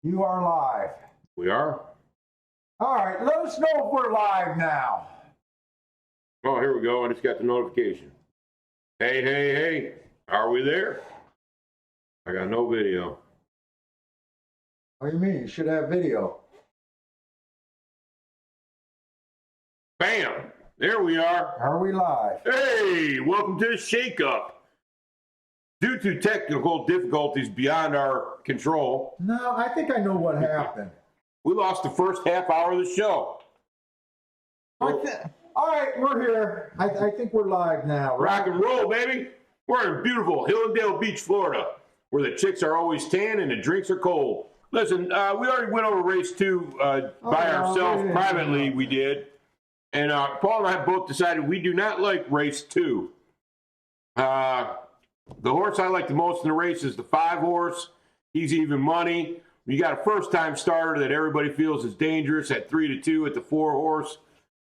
You are live. We are? All right, let us know if we're live now. Oh, here we go. I just got the notification. Hey, hey, hey. Are we there? I got no video. What do you mean? You should have video. Bam! There we are. Are we live? Hey, welcome to the shakeup. Due to technical difficulties beyond our control, No, I think I know what happened. we lost the first half hour of the show. All right, we're here. I think we're live now. Right? Rock and roll, baby. We're in beautiful Hillendale Beach, Florida, where the chicks are always tan and the drinks are cold. Listen, we already went over race 2 by ourselves privately. We did. And Paul and I both decided we do not like race 2. The horse I like the most in the race is the 5 horse. He's even money. You got a first-time starter that everybody feels is dangerous at 3-2 at the 4 horse.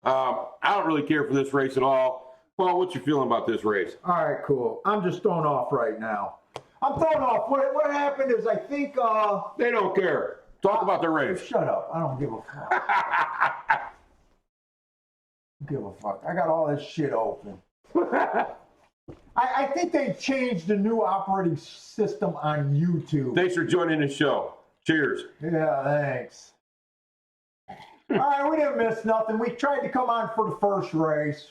I don't really care for this race at all. Paul, what's your feeling about this race? All right, cool. I'm just thrown off right now. I'm thrown off. What happened is I think... They don't care. Talk about the race. Shut up. I don't give a fuck. Give a fuck. I got all this shit open. I think they changed the new operating system on YouTube. Thanks for joining the show. Cheers. Yeah, thanks. All right, we didn't miss nothing. We tried to come on for the first race.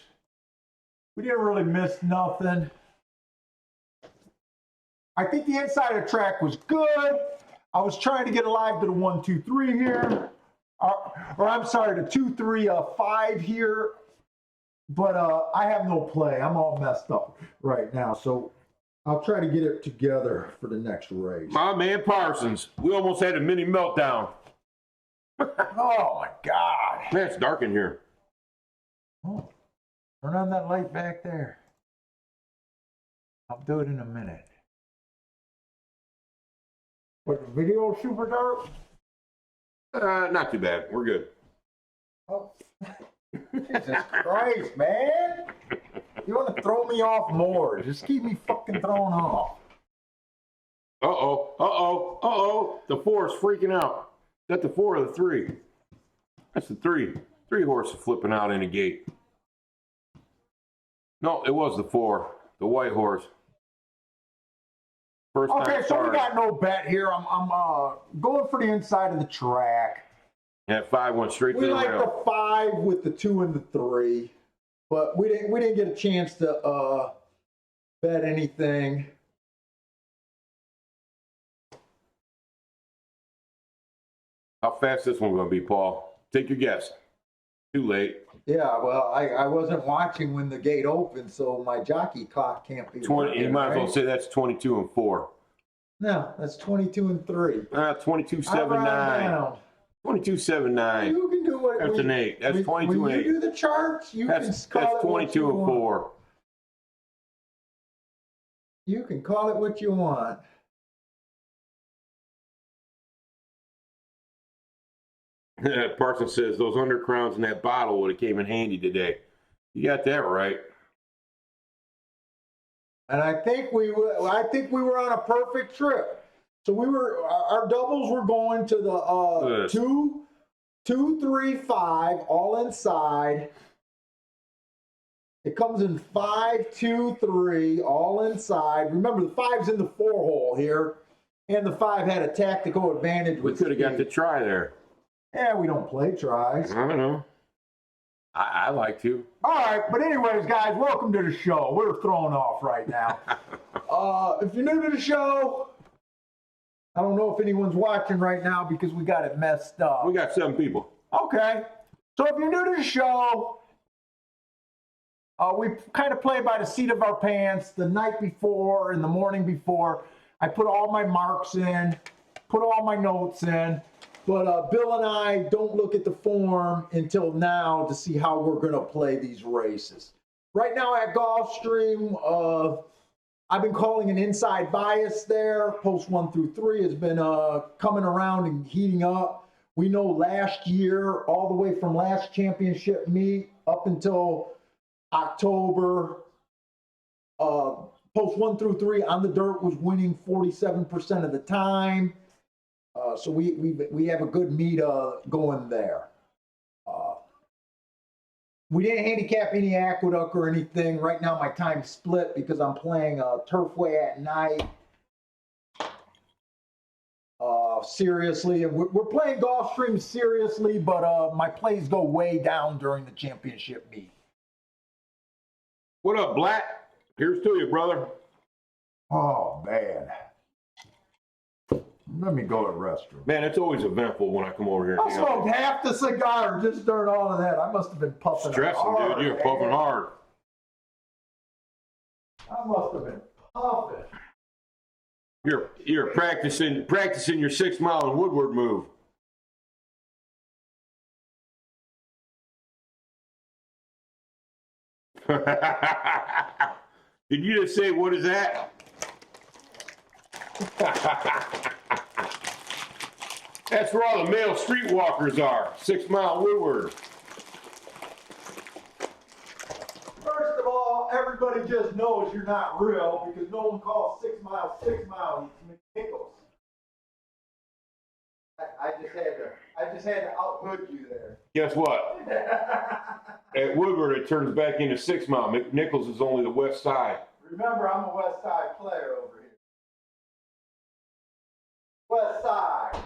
We didn't really miss nothing. I think the inside of the track was good. I was trying to get alive to the 1, 2, 3 here. Or I'm sorry, the 2, 3, 5 here. But I have no play. I'm all messed up right now. So I'll try to get it together for the next race. My man Parsons. We almost had a mini meltdown. Oh, my God. Man, it's dark in here. Oh, turn on that light back there. I'll do it in a minute. But the video is super dark? Not too bad. We're good. Oh. Jesus Christ, man. You want to throw me off more. Just keep me fucking thrown off. Uh-oh. Uh-oh. Uh-oh. The 4 is freaking out. Is that the 4 or the 3? That's the 3. 3 horses flipping out in the gate. No, it was the 4. The white horse. First time Okay, so started. we got no bet here. I'm going for the inside of the track. That 5 went straight We to the like rail. the 5 with the 2 and the 3, but we didn't get a chance to bet anything. How fast this one going to be, Paul? Take your guess. Too late. Yeah, well, I wasn't watching when the gate opened, so my jockey clock can't be 20. working, You might as well right? say that's 22 and 4. No, that's 22 and 3. 22.79. 22.79. You can do what. That's an 8. That's 22 when and 8. you do the charts, you That's can call it 22 and 4. You can call it what you want. Parsons says those undercrowns in that bottle would have came in handy today. You got that right. And I think we were on a perfect trip. So our doubles were going to the 2, 3, 5, all inside. It comes in 5, 2, 3, all inside. Remember, the 5's in the 4 hole here, and the 5 had a tactical advantage. We could have got the try there. Yeah, we don't play tries. I don't know. I like to. All right, but anyways, guys, welcome to the show. We're thrown off right now. If you're new to the show, I don't know if anyone's watching right now because we got it messed up. We got 7 people. Okay, so if you're new to the show, we kind of play by the seat of our pants. The night before and the morning before, I put all my marks in, put all my notes in. But Bill and I don't look at the form until now to see how we're going to play these races. Right now at Gulfstream, I've been calling an inside bias there. Post 1 through 3 has been coming around and heating up. We know last year, all the way from last championship meet up until October, post 1 through 3 on the dirt was winning 47% of the time. So we have a good meet going there. We didn't handicap any aqueduct or anything. Right now my time's split because I'm playing Turfway at night. Seriously, and we're playing Gulfstream seriously, but my plays go way down during the championship meet. What up, Black? Here's to you, brother. Oh man. Let me go to the restroom. Man, it's always eventful when I come over here. I smoked half the cigar just during all of that. I must have been puffing Stressing, hard, dude. You're puffing hard. I must have been puffing. You're practicing your 6 mile and Woodward move. Did you just say, what is that? That's where all the male streetwalkers are. 6 mile Woodward. First of all, everybody just knows you're not real because no one calls 6 mile 6 mile McNichols. I just had to out-hood you there. Guess what? At Woodward, it turns back into 6 mile. McNichols is only the west side. Remember, I'm a West Side player over here. West Side.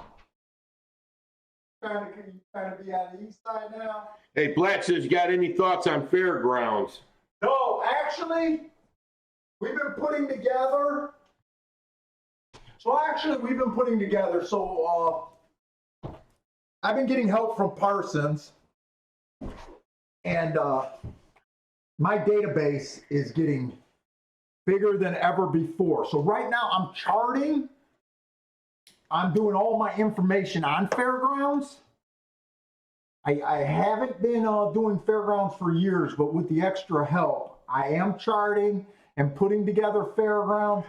Trying to be on the east side now? Hey, Blatt says, you got any thoughts on fairgrounds? No, actually, we've been putting together. So I've been getting help from Parsons, and my database is getting bigger than ever before. So right now I'm charting. I'm doing all my information on fairgrounds. I haven't been doing fairgrounds for years, but with the extra help, I am charting and putting together fairgrounds.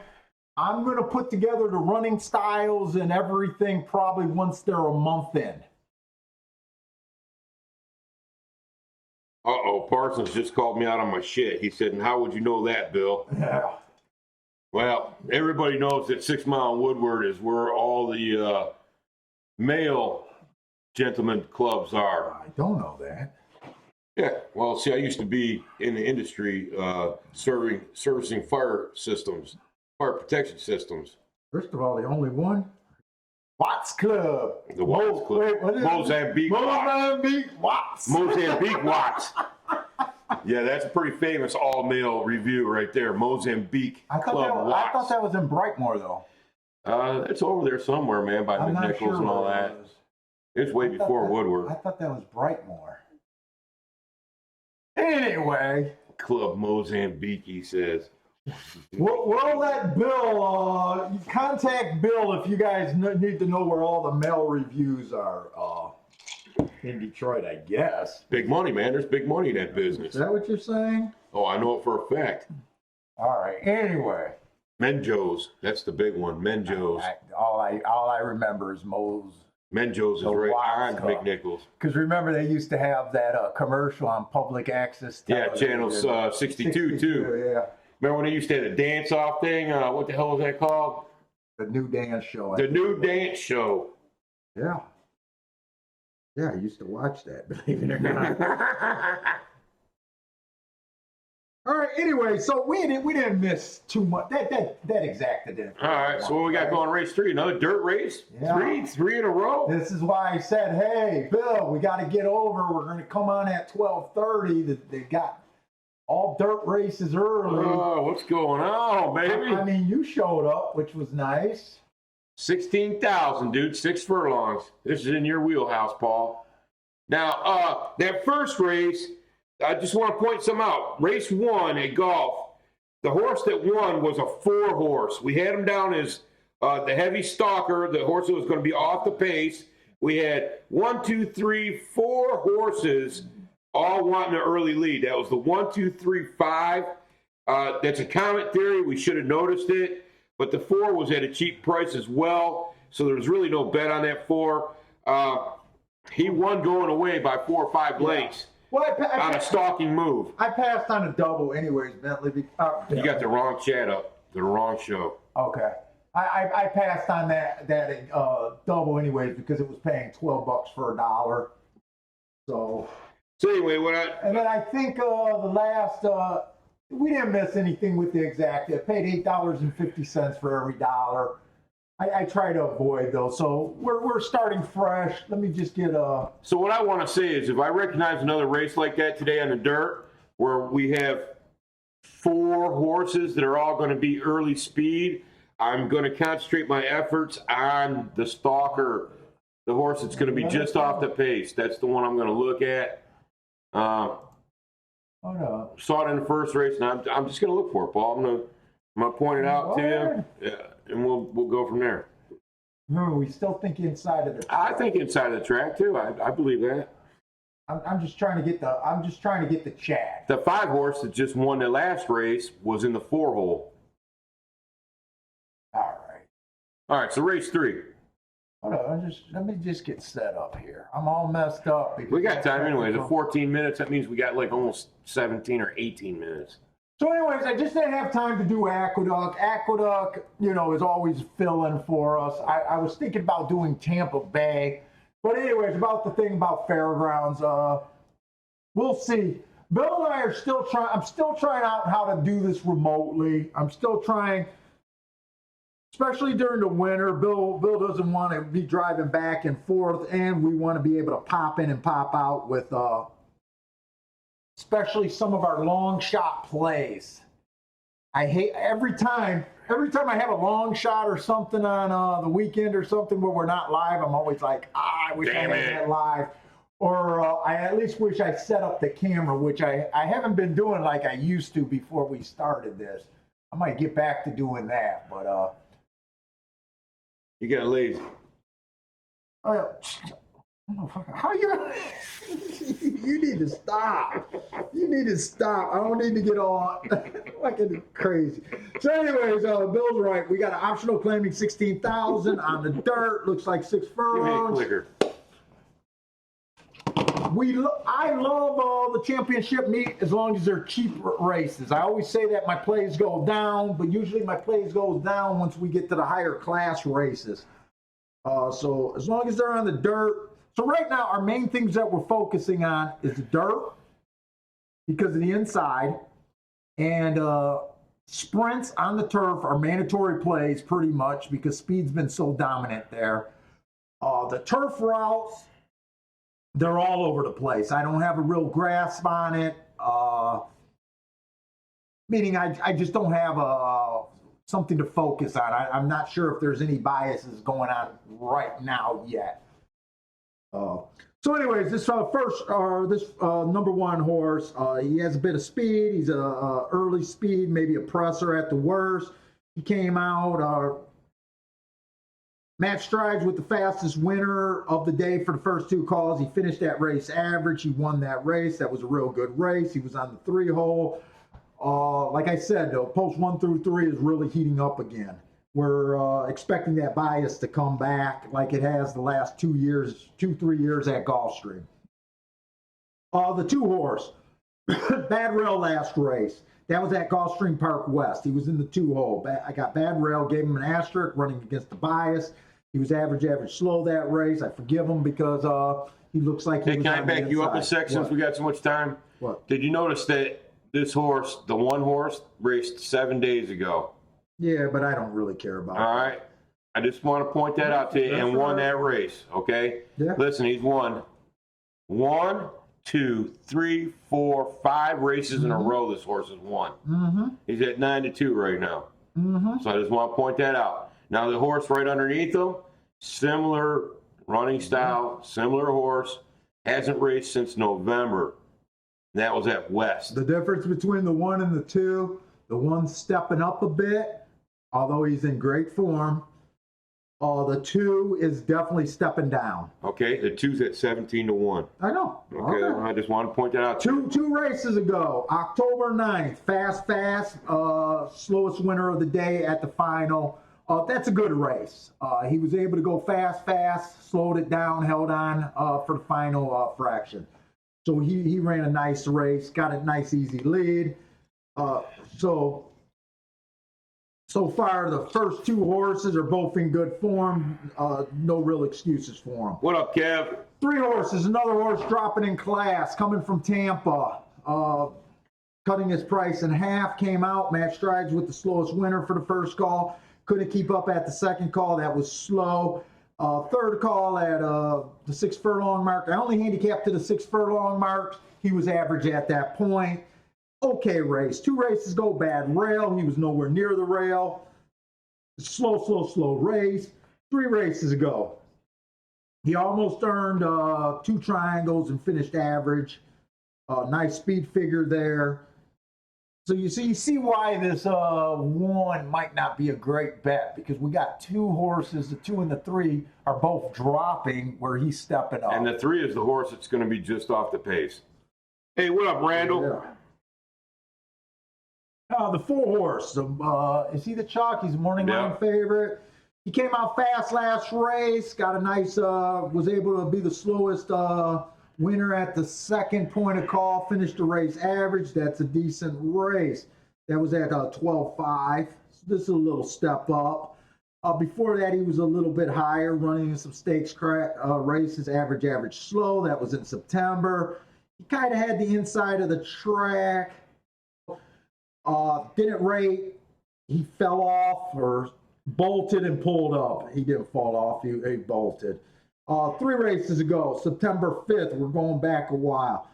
I'm going to put together the running styles and everything probably once they're a month in. Uh-oh, Parsons just called me out on my shit. He said, and how would you know that, Bill? Yeah. Well, everybody knows that 6 mile Woodward is where all the male gentlemen clubs are. I don't know that. Yeah, well, see, I used to be in the industry servicing fire systems, fire protection systems. First of all, the only one, Watts Club. The Watts Club. Wait, what is Mozambique Watts. Mozambique Watts. Mozambique Watts. Yeah, that's a pretty famous all-male review right there. Mozambique Club Watts. I thought that was in Brightmoor, though. It's over there somewhere, man, by I'm not McNichols sure and all where that. it was. It's way before Woodward. I thought that was Brightmoor. Anyway. Club Mozambique, he says. We'll let Bill, contact Bill if you guys need to know where all the mail reviews are in Detroit, I guess. Big money, man. There's big money in that business. Is that what you're saying? Oh, I know it for a fact. All right. Anyway. Menjo's. That's the big one. Menjo's. All I remember is Moe's. Menjo's is right on McNichols. Because remember, they used to have that commercial on public access television. Yeah, channel 62 too. Yeah. Remember when they used to have the dance-off thing? What the hell was that called? The New Dance Show. The New Dance Show. Yeah. Yeah, I used to watch that, believe it or not. All right, anyway, so we didn't miss too much. That exacta didn't. All right, so what we got going race 3? Another dirt race? Yeah. Three in a row? This is why I said, hey, Bill, we got to get over. We're going to come on at 12:30. They got all dirt races early. Oh, what's going on, baby? I mean, you showed up, which was nice. 16,000, dude. 6 furlongs. This is in your wheelhouse, Paul. Now, that first race, I just want to point some out. Race 1 at golf, the horse that won was a 4 horse. We had him down as the heavy stalker, the horse that was going to be off the pace. We had 1, 2, 3, 4 horses all wanting an early lead. That was the 1, 2, 3, 5. That's a common theory. We should have noticed it. But the 4 was at a cheap price as well. So there was really no bet on that 4. He won going away by 4 or 5 lengths. Well, on a stalking move. I passed on a double anyways, Bentley. You got the wrong chat up, the wrong show. Okay. I passed on that double anyways because it was paying $12 for a dollar. So anyway, and then I think the last we didn't miss anything with the exact. I paid $8.50 for every dollar. I try to avoid those. So we're starting fresh. Let me just get a. So what I want to say is, if I recognize another race like that today on the dirt, where we have 4 horses that are all going to be early speed, I'm going to concentrate my efforts on the stalker, the horse that's going to be just off the pace. That's the one I'm going to look at. Oh no. Saw it in the first race, and I'm just going to look for it, Paul. I'm going to point it out to you, yeah, and we'll go from there. Remember, we still think inside of the track. I think inside of the track too. I believe that. I'm just trying to get the Chad. The 5 horse that just won the last race was in the 4 hole. All right. So race 3. Hold on, let me just get set up here. I'm all messed up. We got time anyways. At 14 minutes, that means we got like almost 17 or 18 minutes. So anyways, I just didn't have time to do Aqueduct. Aqueduct, is always filling for us. I was thinking about doing Tampa Bay. But anyways, about the thing about fairgrounds, we'll see. Bill and I are still trying. I'm still trying out how to do this remotely. I'm still trying, especially during the winter. Bill doesn't want to be driving back and forth, and we want to be able to pop in and pop out with, especially some of our long shot plays. I hate every time I have a long shot or something on the weekend or something where we're not live. I'm always like, I wish I had that live. Or I at least wish I set up the camera, which I haven't been doing like I used to before we started this. I might get back to doing that, but you got lazy. How you? You need to stop. You need to stop. I don't need to get on like crazy. So, anyways, Bill's right. We got an optional claiming 16,000 on the dirt. Looks like 6 furlongs. Give me a clicker. I love the championship meet as long as they're cheap races. I always say that my plays go down, but usually my plays goes down once we get to the higher class races. So as long as they're on the dirt. So right now, our main things that we're focusing on is the dirt because of the inside, and sprints on the turf are mandatory plays pretty much because speed's been so dominant there. The turf routes, they're all over the place. I don't have a real grasp on it, meaning I just don't have something to focus on. I'm not sure if there's any biases going on right now yet. So anyways, this number 1 horse, he has a bit of speed. He's a early speed, maybe a presser at the worst. He came out, match strides with the fastest winner of the day for the first 2 calls. He finished that race average. He won that race. That was a real good race. He was on the 3 hole. Like I said, though, post 1 through 3 is really heating up again. We're expecting that bias to come back like it has the last 3 years at Gulfstream. The 2 horse, Bad Rail last race. That was at Gulfstream Park West. He was in the 2 hole. I got Bad Rail, gave him an asterisk running against the bias. He was average slow that race. I forgive him because he looks like he was can I back you up a sec since we got so much time? What? Did you notice that this horse, the 1 horse, raced 7 days ago? Yeah, but I don't really care about All right. I just want to point that out to you and won that race, okay? Yeah. Listen, he's won 1, 2, 3, 4, 5 races in a row this horse has won. Mm-hmm. He's at 9-2 right now. Mm-hmm. So I just want to point that out. Now the horse right underneath him, similar running style, similar horse, hasn't raced since November. That was at West. The difference between the 1 and the 2, the 1's stepping up a bit, although he's in great form. The 2 is definitely stepping down. Okay, the 2's at 17-1. I know. Okay, I just want to point that out. Two races ago, October 9th, fast, slowest winner of the day at the final. That's a good race. He was able to go fast, slowed it down, held on for the final fraction. So he ran a nice race, got a nice easy lead. So So far, the first two horses are both in good form. No real excuses for them. What up, Kev? Three horses, another horse dropping in class, coming from Tampa. Cutting his price in half, came out, matched strides with the slowest winner for the first call. Couldn't keep up at the second call, that was slow. Third call at the 6 furlong mark. I only handicapped to the 6 furlong mark. He was average at that point. Okay race. 2 races go, bad rail. He was nowhere near the rail. Slow race. 3 races ago. He almost earned 2 triangles and finished average. Nice speed figure there. So you see why this 1 might not be a great bet, because we got 2 horses, the 2 and the 3 are both dropping where he's stepping up. And the 3 is the horse that's going to be just off the pace. Hey, what up, Randall? Yeah. The 4 horse, is he the chalk? He's a morning line favorite. He came out fast last race, got a nice, was able to be the slowest winner at the second point of call, finished the race average. That's a decent race. That was at 12.5. So this is a little step up. Before that, he was a little bit higher, running in some stakes races, average slow. That was in September. He kind of had the inside of the track. Didn't rate. He fell off or bolted and pulled up. He didn't fall off. He bolted. 3 races ago, September 5th. We're going back a while.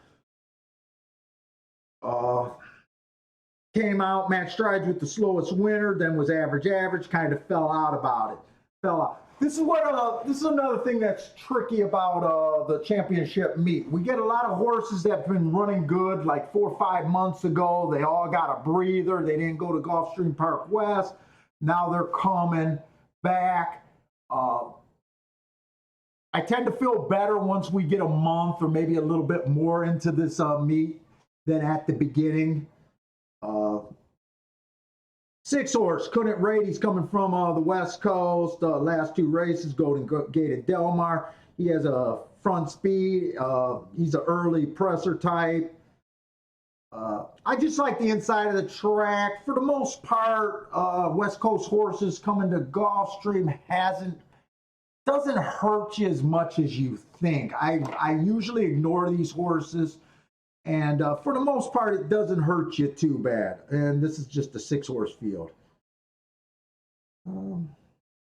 Came out, matched strides with the slowest winner, then was average, kind of fell out about it. Fell out. This is another thing that's tricky about the championship meet. We get a lot of horses that have been running good like 4 or 5 months ago. They all got a breather. They didn't go to Gulfstream Park West. Now they're coming back. I tend to feel better once we get a month or maybe a little bit more into this meet than at the beginning. 6 horse, couldn't rate. He's coming from the West Coast. Last 2 races, Golden Gate and Del Mar. He has a front speed. He's an early presser type. I just like the inside of the track. For the most part, West Coast horses coming to Gulfstream doesn't hurt you as much as you think. I usually ignore these horses. And for the most part, it doesn't hurt you too bad. And this is just a 6 horse field. I'm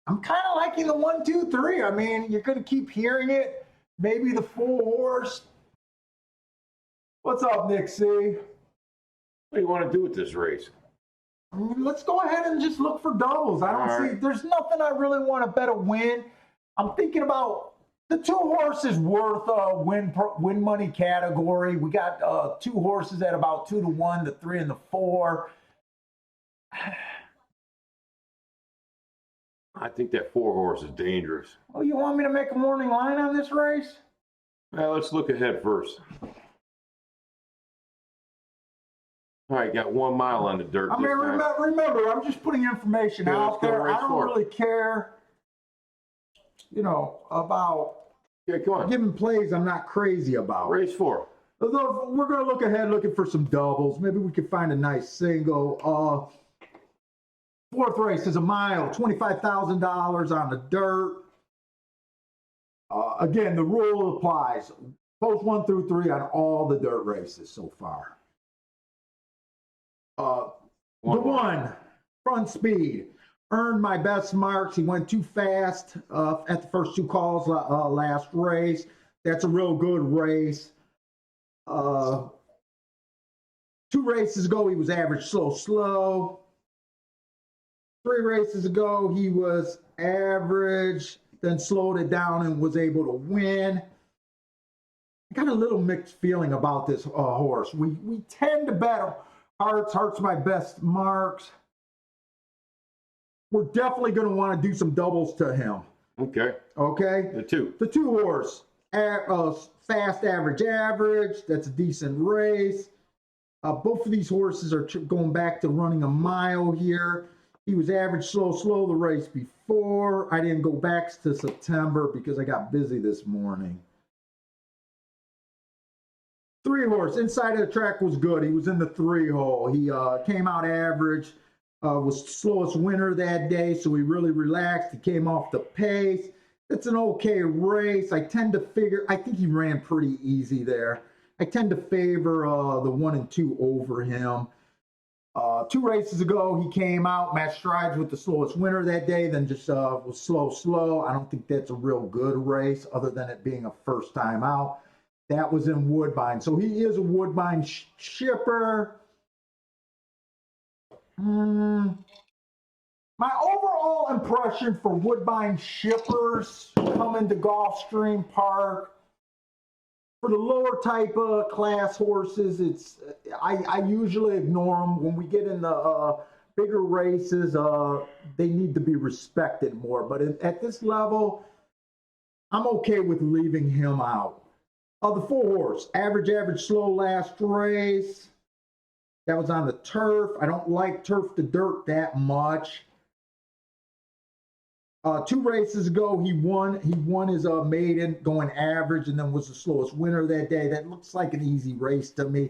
kind of liking the 1, 2, 3. I mean, you're going to keep hearing it. Maybe the 4 horse. What's up, Nick C? What do you want to do with this race? I mean, let's go ahead and just look for doubles. I don't see, there's nothing I really want to bet a win. I'm thinking about the 2 horses worth win money category. We got 2 horses at about 2 to 1, the 3 and the 4. I think that 4 horse is dangerous. Oh, you want me to make a morning line on this race? Well, let's look ahead first. All right, got 1 mile on the dirt. I mean, remember, I'm just putting information out there. I don't really care, about come on. giving plays I'm not crazy about. Race 4. Although we're going to look ahead looking for some doubles. Maybe we can find a nice single. 4th race is a mile, $25,000 on the dirt. Again, the rule applies. Post 1 through 3 on all the dirt races so far. The 1, front speed. Earned my best marks. He went too fast at the first 2 calls last race. That's a real good race. 2 races ago, he was average slow. 3 races ago, he was average, then slowed it down and was able to win. I got a little mixed feeling about this horse. We tend to bet Hearts. Hearts my best marks. We're definitely going to want to do some doubles to him. Okay. Okay? The 2. The 2 horse, fast average. That's a decent race. Both of these horses are going back to running a mile here. He was average slow the race before. I didn't go back to September because I got busy this morning. 3 horse, inside of the track was good. He was in the 3 hole. He came out average. Was slowest winner that day, so he really relaxed. He came off the pace. It's an okay race. I think he ran pretty easy there. I tend to favor the 1 and 2 over him. 2 races ago, he came out, matched strides with the slowest winner that day, then just was slow. I don't think that's a real good race, other than it being a first time out. That was in Woodbine. So he is a Woodbine shipper. My overall impression for Woodbine shippers coming to Gulfstream Park, for the lower type of class horses, I usually ignore them. When we get in the bigger races, they need to be respected more. But at this level, I'm okay with leaving him out. The 4 horse, average, slow last race. That was on the turf. I don't like turf to dirt that much. 2 races ago, he won his maiden going average, and then was the slowest winner that day. That looks like an easy race to me.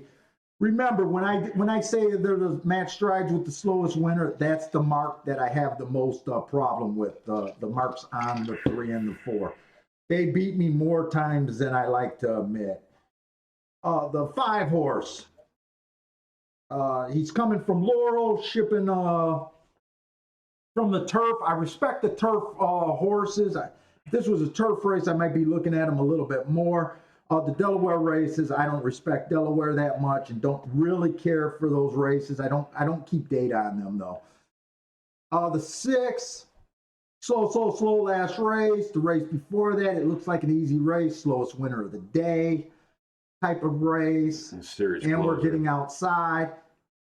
Remember, when I say they're the match strides with the slowest winner, that's the mark that I have the most problem with. The marks on the 3 and the 4. They beat me more times than I like to admit. The 5 horse. He's coming from Laurel, shipping from the turf. I respect the turf horses. If this was a turf race, I might be looking at them a little bit more. The Delaware races, I don't respect Delaware that much and don't really care for those races. I don't keep data on them though. The 6, slow last race. The race before that, it looks like an easy race. Slowest winner of the day type of race. And we're getting outside.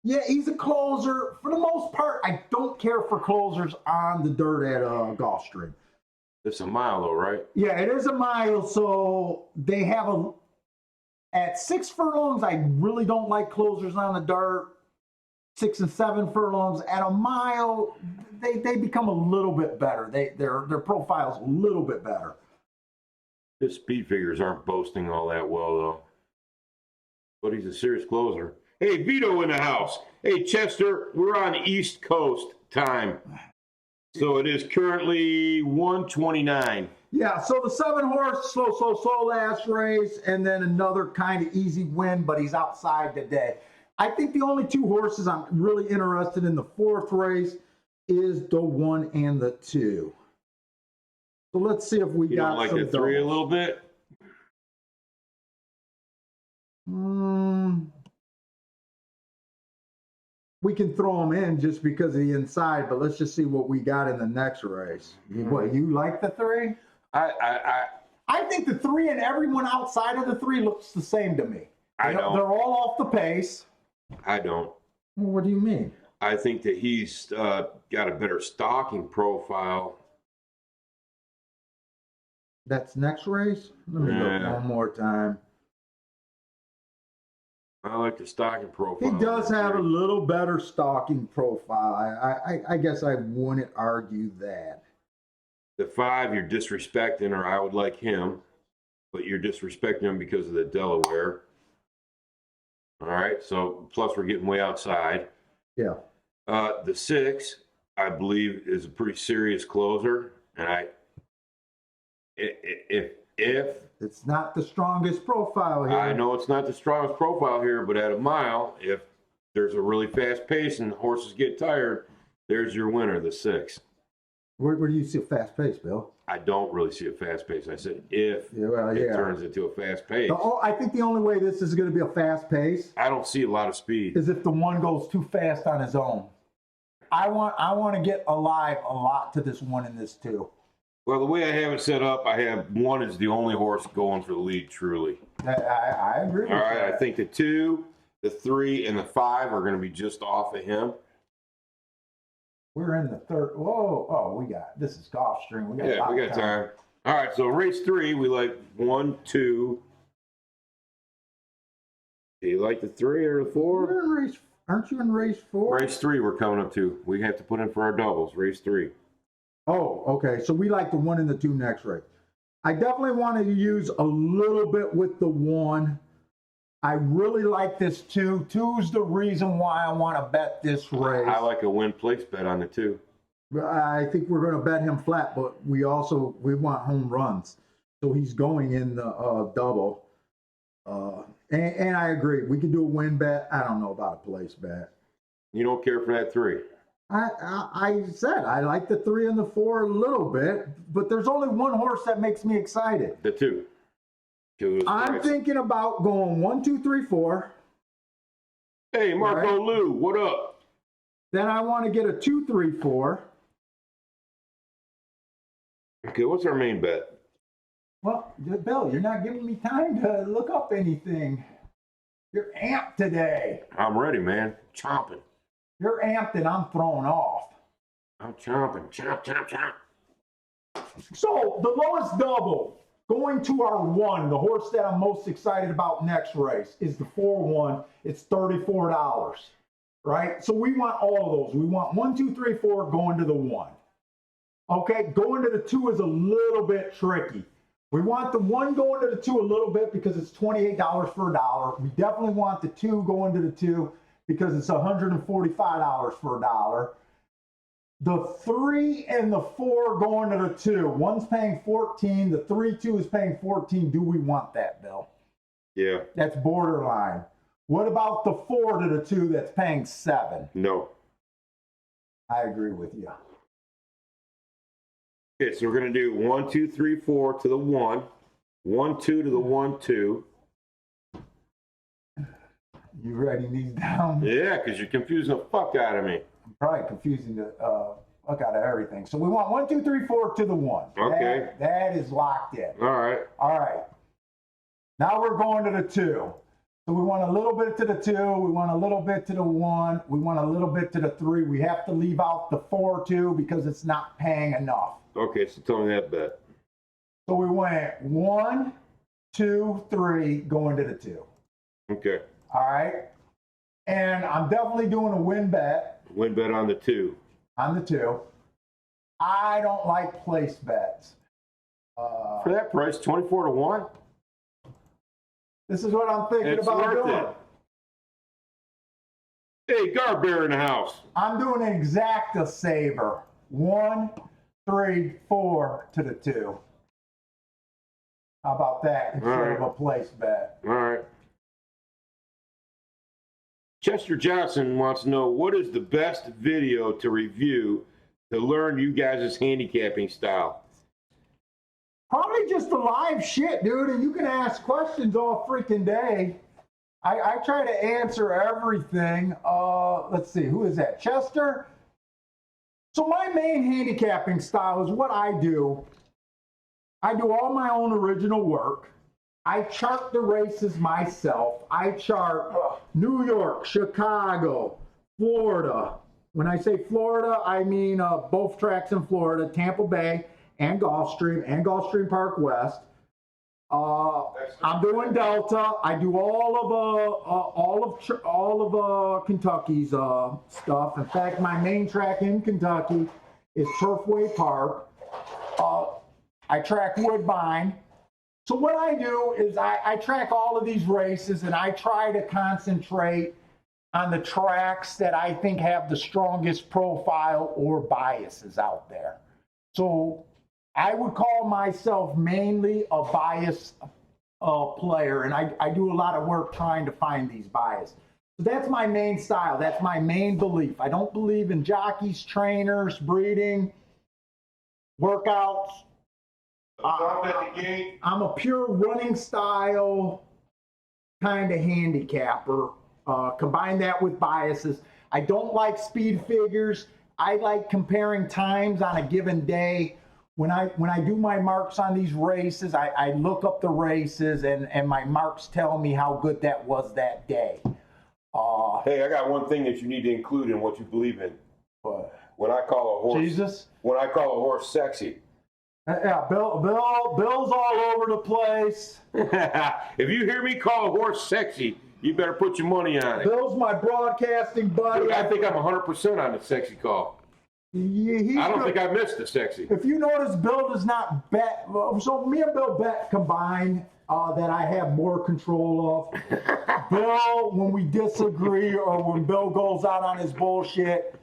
Yeah, he's a closer. For the most part, I don't care for closers on the dirt at Gulfstream. It's a mile though, right? Yeah, it is a mile, so they have at 6 furlongs, I really don't like closers on the dirt. 6 and 7 furlongs. At a mile, they become a little bit better. Their profile's a little bit better. His speed figures aren't boasting all that well though. But he's a serious closer. Hey, Vito in the house. Hey, Chester, we're on East Coast time. So it is currently 1:29. Yeah, so the 7 horse, slow last race, and then another kind of easy win, but he's outside today. I think the only 2 horses I'm really interested in the 4th race is the 1 and the 2. So let's see if we got You don't like the 3 a little bit? We can throw them in just because of the inside, but let's just see what we got in the next race. What, you like the 3? I think the 3 and everyone outside of the 3 looks the same to me. They're all off the pace. I don't. Well, what do you mean? I think that he's got a better stalking profile. That's next race? Let me look one more time. I like the stalking profile. He does have a little better stalking profile. I guess I wouldn't argue that. The 5, you're disrespecting, or I would like him, but you're disrespecting him because of the Delaware. All right, so plus we're getting way outside. Yeah. The 6, I believe, is a pretty serious closer, and if it's not the strongest profile here. I know it's not the strongest profile here, but at a mile, if there's a really fast pace and the horses get tired, there's your winner, the 6. Where do you see a fast pace, Bill? I don't really see a fast pace. I said if it turns into a fast pace. I think the only way this is going to be a fast pace, I don't see a lot of speed, is if the 1 goes too fast on his own. I want to get alive a lot to this 1 and this 2. Well, the way I have it set up, I have 1 is the only horse going for the lead, truly. I agree with All right, that. I think the 2, the 3, and the 5 are going to be just off of him. We're in the 3rd. Whoa, this is Gulfstream. We got time. All right, so race 3, we like 1, 2. Do you like the 3 or the 4? Aren't you in race 4? Race 3 we're coming up to. We have to put in for our doubles, race 3. Oh, okay. So we like the 1 and the 2 next race. I definitely want to use a little bit with the 1. I really like this 2. 2's the reason why I want to bet this race. I like a win place bet on the 2. I think we're going to bet him flat, but we want home runs. So he's going in the double. And I agree. We could do a win bet. I don't know about a place bet. You don't care for that 3? I said I like the 3 and the 4 a little bit, but there's only one horse that makes me excited. The 2. I'm thinking about going 1, 2, 3, 4. Hey, Marco right? Lou, what up? Then I want to get a 2, 3, 4. Okay, what's our main bet? Well, Bill, you're not giving me time to look up anything. You're amped today. I'm ready, man. Chomping. You're amped and I'm thrown off. I'm chomping. Chomp, chomp, chomp. So the lowest double going to our 1, the horse that I'm most excited about next race, is the 4-1. It's $34, right? So we want all of those. We want 1, 2, 3, 4 going to the 1. Okay, going to the 2 is a little bit tricky. We want the 1 going to the 2 a little bit because it's $28 for $1. We definitely want the 2 going to the 2 because it's $145 for $1. The 3 and the 4 going to the 2. 1's paying 14. The 3-2 is paying 14. Do we want that, Bill? Yeah. That's borderline. What about the 4 to the 2 that's paying 7? No. I agree with you. Okay, so we're going to do 1, 2, 3, 4 to the 1. 1, 2 to the 1, 2. You writing these down? Yeah, because you're confusing the fuck out of me. I'm probably confusing the fuck out of everything. So we want 1, 2, 3, 4 to the 1. Okay. That is locked in. All right. All right. Now we're going to the 2. So we want a little bit to the 2. We want a little bit to the 1. We want a little bit to the 3. We have to leave out the 4 too because it's not paying enough. Okay, so tell me that bet. So we went 1, 2, 3 going to the 2. Okay. All right. And I'm definitely doing a win bet. Win bet on the 2. On the 2. I don't like place bets. For that price, 24 to 1? This is what I'm thinking It's about worth doing. Hey, guard bear in the house. I'm doing an exacta saver. 1, 3, 4 to the 2. How about that instead of a place bet? All right. Chester Johnson wants to know, what is the best video to review to learn you guys' handicapping style? Probably just the live shit, dude. And you can ask questions all freaking day. I try to answer everything. Let's see, who is that? Chester? So my main handicapping style is what I do. I do all my own original work. I chart the races myself. I chart New York, Chicago, Florida. When I say Florida, I mean both tracks in Florida, Tampa Bay and Gulfstream Park West. I'm doing Delta. I do all of Kentucky's stuff. In fact, my main track in Kentucky is Turfway Park. I track Woodbine. So what I do is I track all of these races and I try to concentrate on the tracks that I think have the strongest profile or biases out there. So I would call myself mainly a bias player, and I do a lot of work trying to find these biases. So that's my main style. That's my main belief. I don't believe in jockeys, trainers, breeding, workouts. I'm a pure running style kind of handicapper. Combine that with biases. I don't like speed figures. I like comparing times on a given day. When I do my marks on these races, I look up the races and my marks tell me how good that was that day. Hey, I got one thing that you need to include in what you believe in. When I call a horse, Jesus. When I call a horse sexy. Yeah, Bill's all over the place. If you hear me call a horse sexy, you better put your money on it. Bill's my broadcasting buddy. Dude, I think I'm 100% on the sexy call. I don't think I missed the sexy. If you notice, Bill does not bet. So me and Bill bet combined. that I have more control of. Bill, when we disagree or when Bill goes out on his bullshit,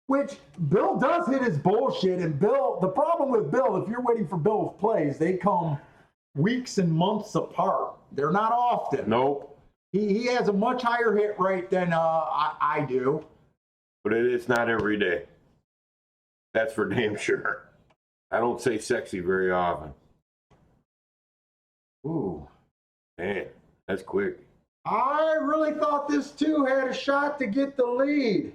which Bill does hit his bullshit, and Bill, the problem with Bill, if you're waiting for Bill's plays, they come weeks and months apart. They're not often. Nope. He has a much higher hit rate than I do. But it's not every day. That's for damn sure. I don't say sexy very often. Ooh. Man, that's quick. I really thought this two had a shot to get the lead.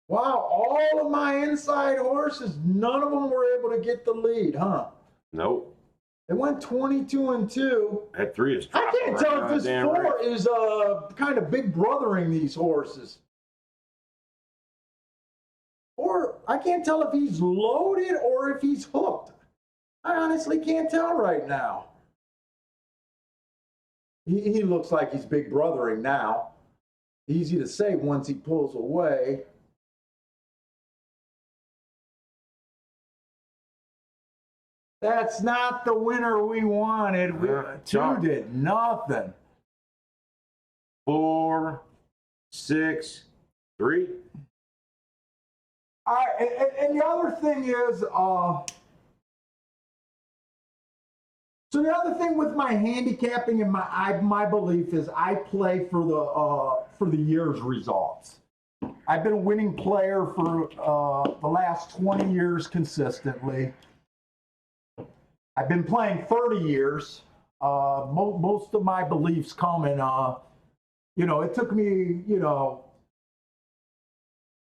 Wow, all of my inside horses, none of them were able to get the lead, huh? Nope. They went 22-2. That 3 is I dropping can't tell right if this down 4 right. is kind of big brothering these horses. Or I can't tell if he's loaded or if he's hooked. I honestly can't tell right now. He looks like he's big brothering now. Easy to say once he pulls away. That's not the winner we wanted. Two did nothing. 4, 6, 3. All right, and the other thing is, so the other thing with my handicapping and my belief is I play for the year's results. I've been a winning player for the last 20 years consistently. I've been playing 30 years. Most of my beliefs come in, it took me,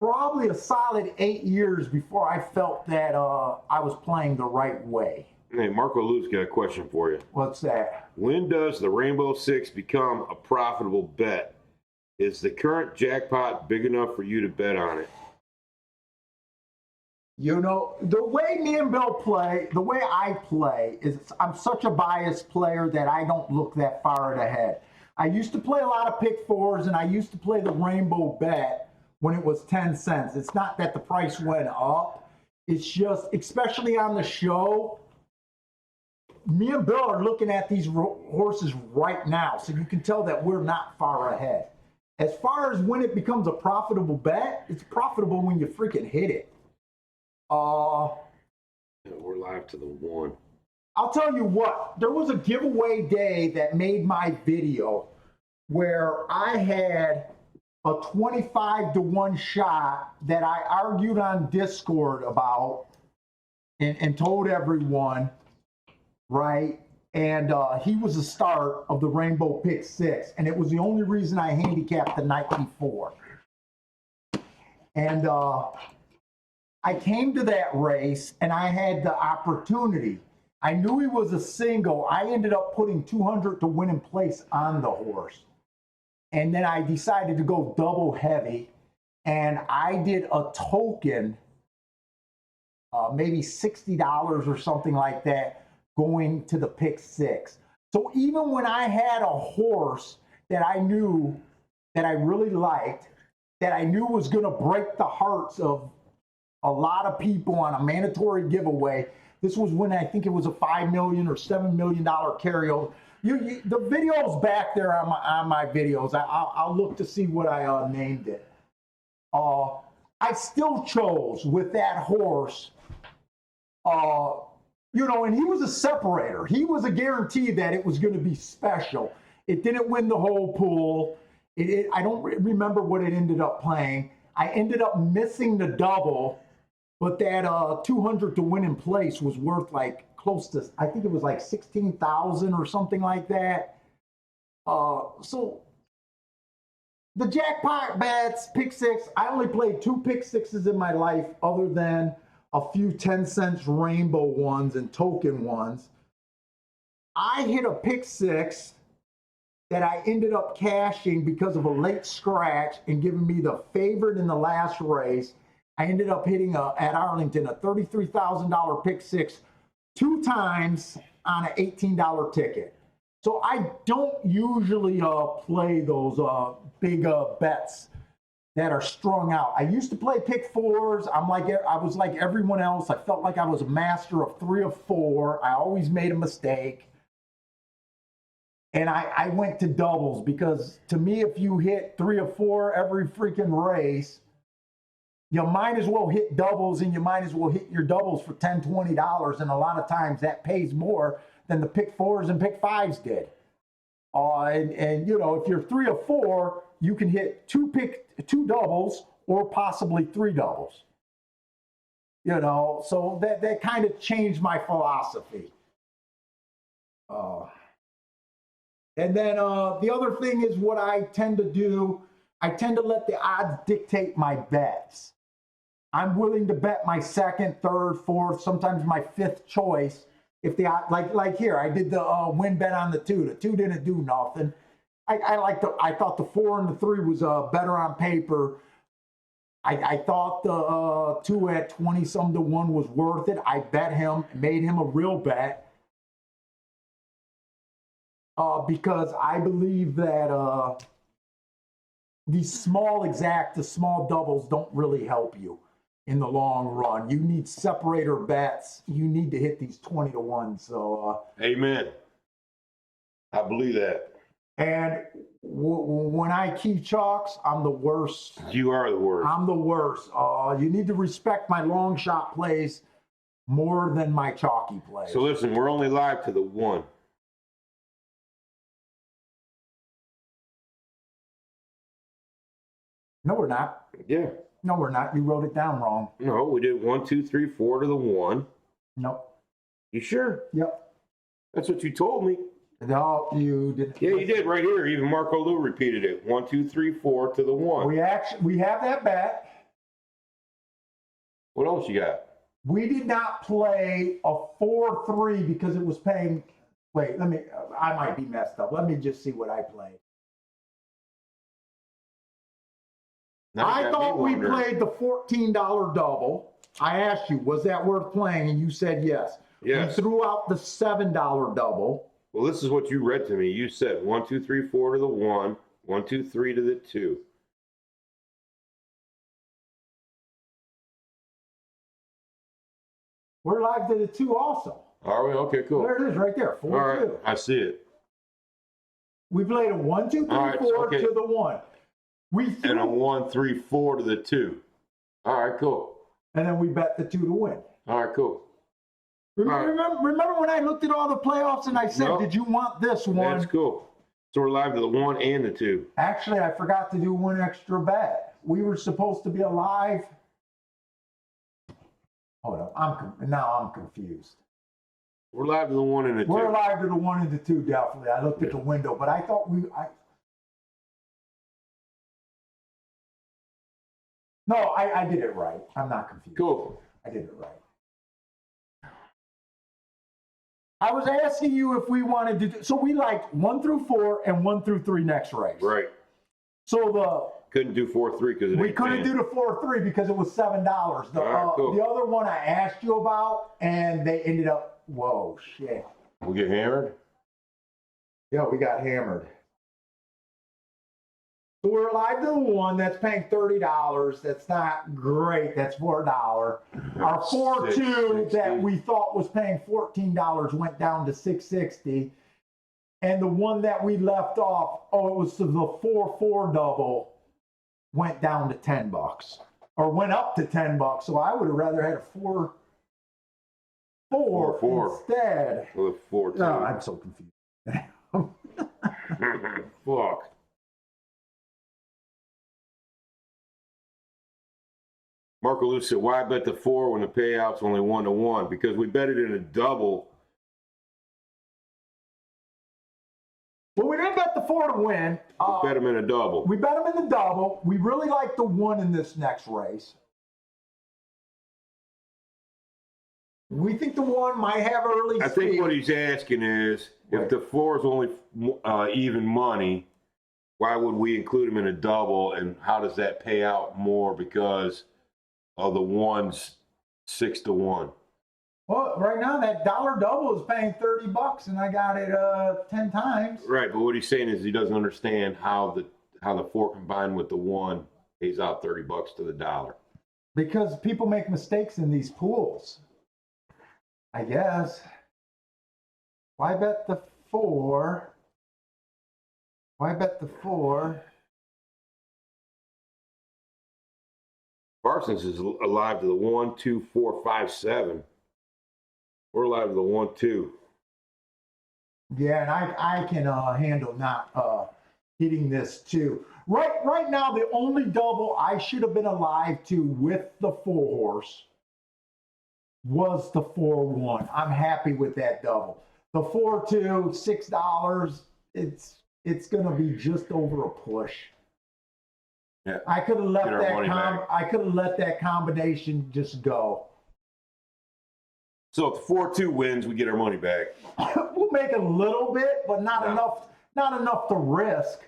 probably a solid 8 years before I felt that I was playing the right way. Hey, Marco Lou's got a question for you. What's that? When does the Rainbow Six become a profitable bet? Is the current jackpot big enough for you to bet on it? The way me and Bill play, the way I play is I'm such a biased player that I don't look that far ahead. I used to play a lot of pick fours and I used to play the rainbow bet when it was 10 cents. It's not that the price went up. It's just, especially on the show, me and Bill are looking at these horses right now. So you can tell that we're not far ahead. As far as when it becomes a profitable bet, it's profitable when you freaking hit it. We're live to the 1. I'll tell you what, there was a giveaway day that made my video where I had a 25-1 shot that I argued on Discord about and told everyone, right? And he was the start of the Rainbow Pick 6, and it was the only reason I handicapped the night before. And I came to that race, and I had the opportunity. I knew he was a single. I ended up putting 200 to win in place on the horse. And then I decided to go double heavy, and I did a token, maybe $60 or something like that, going to the pick 6. So even when I had a horse that I knew that I really liked, that I knew was going to break the hearts of a lot of people on a mandatory giveaway, this was when I think it was a $5 million or $7 million carryover. The video's back there on my videos. I'll look to see what I named it. I still chose with that horse, and he was a separator. He was a guarantee that it was going to be special. It didn't win the whole pool. I don't remember what it ended up playing. I ended up missing the double, but that 200 to win in place was worth like close to, I think it was like 16,000 or something like that. So the jackpot bets, pick 6, I only played 2 pick 6s in my life other than a few 10 cents rainbow ones and token ones. I hit a pick 6 that I ended up cashing because of a late scratch and giving me the favorite in the last race. I ended up hitting at Arlington a $33,000 pick 6 2 times on an $18 ticket. So I don't usually play those big bets that are strung out. I used to play pick fours. I was like everyone else. I felt like I was a master of 3 or 4. I always made a mistake. And I went to doubles because to me, if you hit 3 or 4 every freaking race, you might as well hit doubles, and you might as well hit your doubles for $10, $20. And a lot of times that pays more than the pick fours and pick fives did. And you know, if you're 3 or 4, you can hit 2 doubles or possibly 3 doubles. You know, so that kind of changed my philosophy. And then the other thing is what I tend to do. I tend to let the odds dictate my bets. I'm willing to bet my 2nd, 3rd, 4th, sometimes my 5th choice. If the like here, I did the win bet on the 2. The 2 didn't do nothing. I thought the 4 and the 3 was better on paper. I thought the 2 at 20-some to 1 was worth it. I bet him, made him a real bet. Because I believe that these the small doubles don't really help you in the long run. You need separator bets. You need to hit these 20 to 1. So, amen. I believe that. And when I key chalks, I'm the worst. You are the worst. I'm the worst. You need to respect my long shot plays more than my chalky plays. So listen, we're only live to the 1. No, we're not. Yeah. No, we're not. You wrote it down wrong. No, we did 1, 2, 3, 4 to the 1. Nope. You sure? Yep. That's what you told me. No, you didn't. Yeah, you did right here. Even Marco Lou repeated it. 1, 2, 3, 4 to the 1. We have that bet. What else you got? We did not play a 4-3 because it was paying. Wait, I might be messed up. Let me just see what I played. I thought we played the $14 double. I asked you, was that worth playing? And you said yes. Yes. We threw out the $7 double. Well, this is what you read to me. You said 1, 2, 3, 4 to the 1, 1, 2, 3 to the 2. We're live to the 2 also. Are we? Okay, cool. There it is right there, 4-2. All right, I see it. We played a 1, 2, 3, 4 okay. to the 1. And a 1, 3, 4 to the 2. All right, cool. And then we bet the 2 to win. All right, cool. Remember when I looked at all the playoffs and I said, did you want this one? That's cool. So we're live to the 1 and the 2. Actually, I forgot to do one extra bet. We were supposed to be alive. Hold on. Now I'm confused. We're live to the 1 and the 2. We're alive to the 1 and the 2, definitely. I looked at the window, but I thought No, I did it right. I'm not confused. Cool. I did it right. I was asking you if we wanted to do, so we liked 1 through 4 and 1 through 3 next race. Right. So couldn't do 4-3 because we couldn't do the 4-3 because it was $7. Cool. The other one I asked you about, and they ended up, whoa, shit. We'll get hammered? Yeah, we got hammered. So we're live to the 1 that's paying $30. That's not great. That's $4. Our 4-2 that we thought was paying $14 went down to $6.60. And the one that we left off, it was the 4-4 double, went down to $10 or went up to $10. So I would have rather had a 4-4 instead. With 4-2. Oh, I'm so confused. Fuck. Marco Lou said, why bet the 4 when the payout's only 1 to 1? Because we bet it in a double. Well, we didn't bet the 4 to win. We bet them in a double. We bet them in the double. We really like the 1 in this next race. We think the 1 might have early I think what he's asking is, if the 4 is only even money, why would we include them in a double, and how does that pay out more because of the 1's 6 to 1? Well, right now that dollar double is paying $30, and I got it 10 times. Right, but what he's saying is he doesn't understand how the 4 combined with the 1 Pays out $30 to the dollar. Because people make mistakes in these pools. I guess. Why bet the 4? Why bet the 4? Parsons is alive to the 1, 2, 4, 5, 7. We're alive to the 1, 2. Yeah, and I can handle not hitting this too. Right now, the only double I should have been alive to with the 4-horse was the 4-1. I'm happy with that double. The 4-2, $6. It's gonna be just over a push. Yeah. I could have left Get our that money back. I could have let that combination just go. So if the 4-2 wins, we get our money back. We'll make a little bit, but not enough to risk.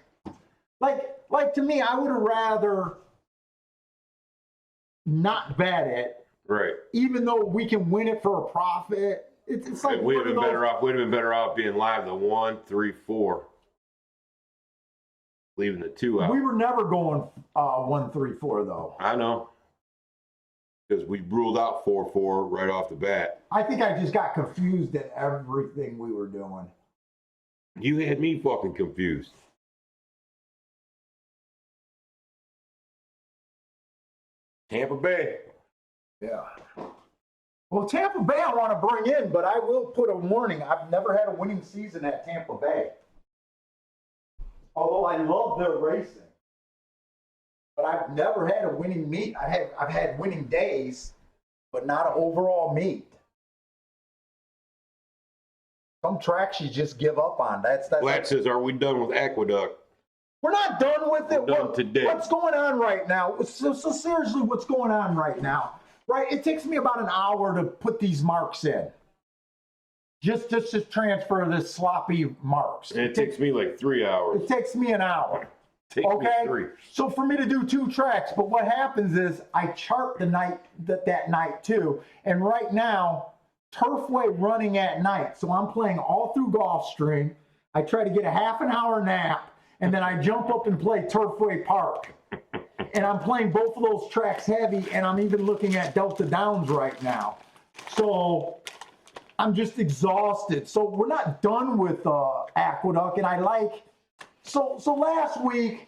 Like to me, I would have rather not bet it, Right. even though we can win it for a profit. It's like We'd have been better off. We'd have been better off being live the 1, 3, 4, leaving the 2 out. We were never going 1, 3, 4 though. I know, because we ruled out 4-4 right off the bat. I think I just got confused at everything we were doing. You had me fucking confused. Tampa Bay. Yeah. Well, Tampa Bay I want to bring in, but I will put a warning. I've never had a winning season at Tampa Bay. Although I love their racing. But I've never had a winning meet. I've had winning days, but not an overall meet. Some tracks you just give up on. That's Black says, "Are we done with Aqueduct?" We're not done with it. We're done today. What's going on right now? So seriously, what's going on right now? Right, it takes me about an hour to put these marks in. Just to transfer this sloppy marks. And it takes me like 3 hours. It takes me an hour. Takes me Okay, 3. so for me to do 2 tracks, but what happens is I chart the night that night too, and right now Turfway running at night, so I'm playing all through Gulfstream. I try to get a half an hour nap, and then I jump up and play Turfway Park, and I'm playing both of those tracks heavy, and I'm even looking at Delta Downs right now, so I'm just exhausted. So we're not done with Aqueduct, and I like. So last week,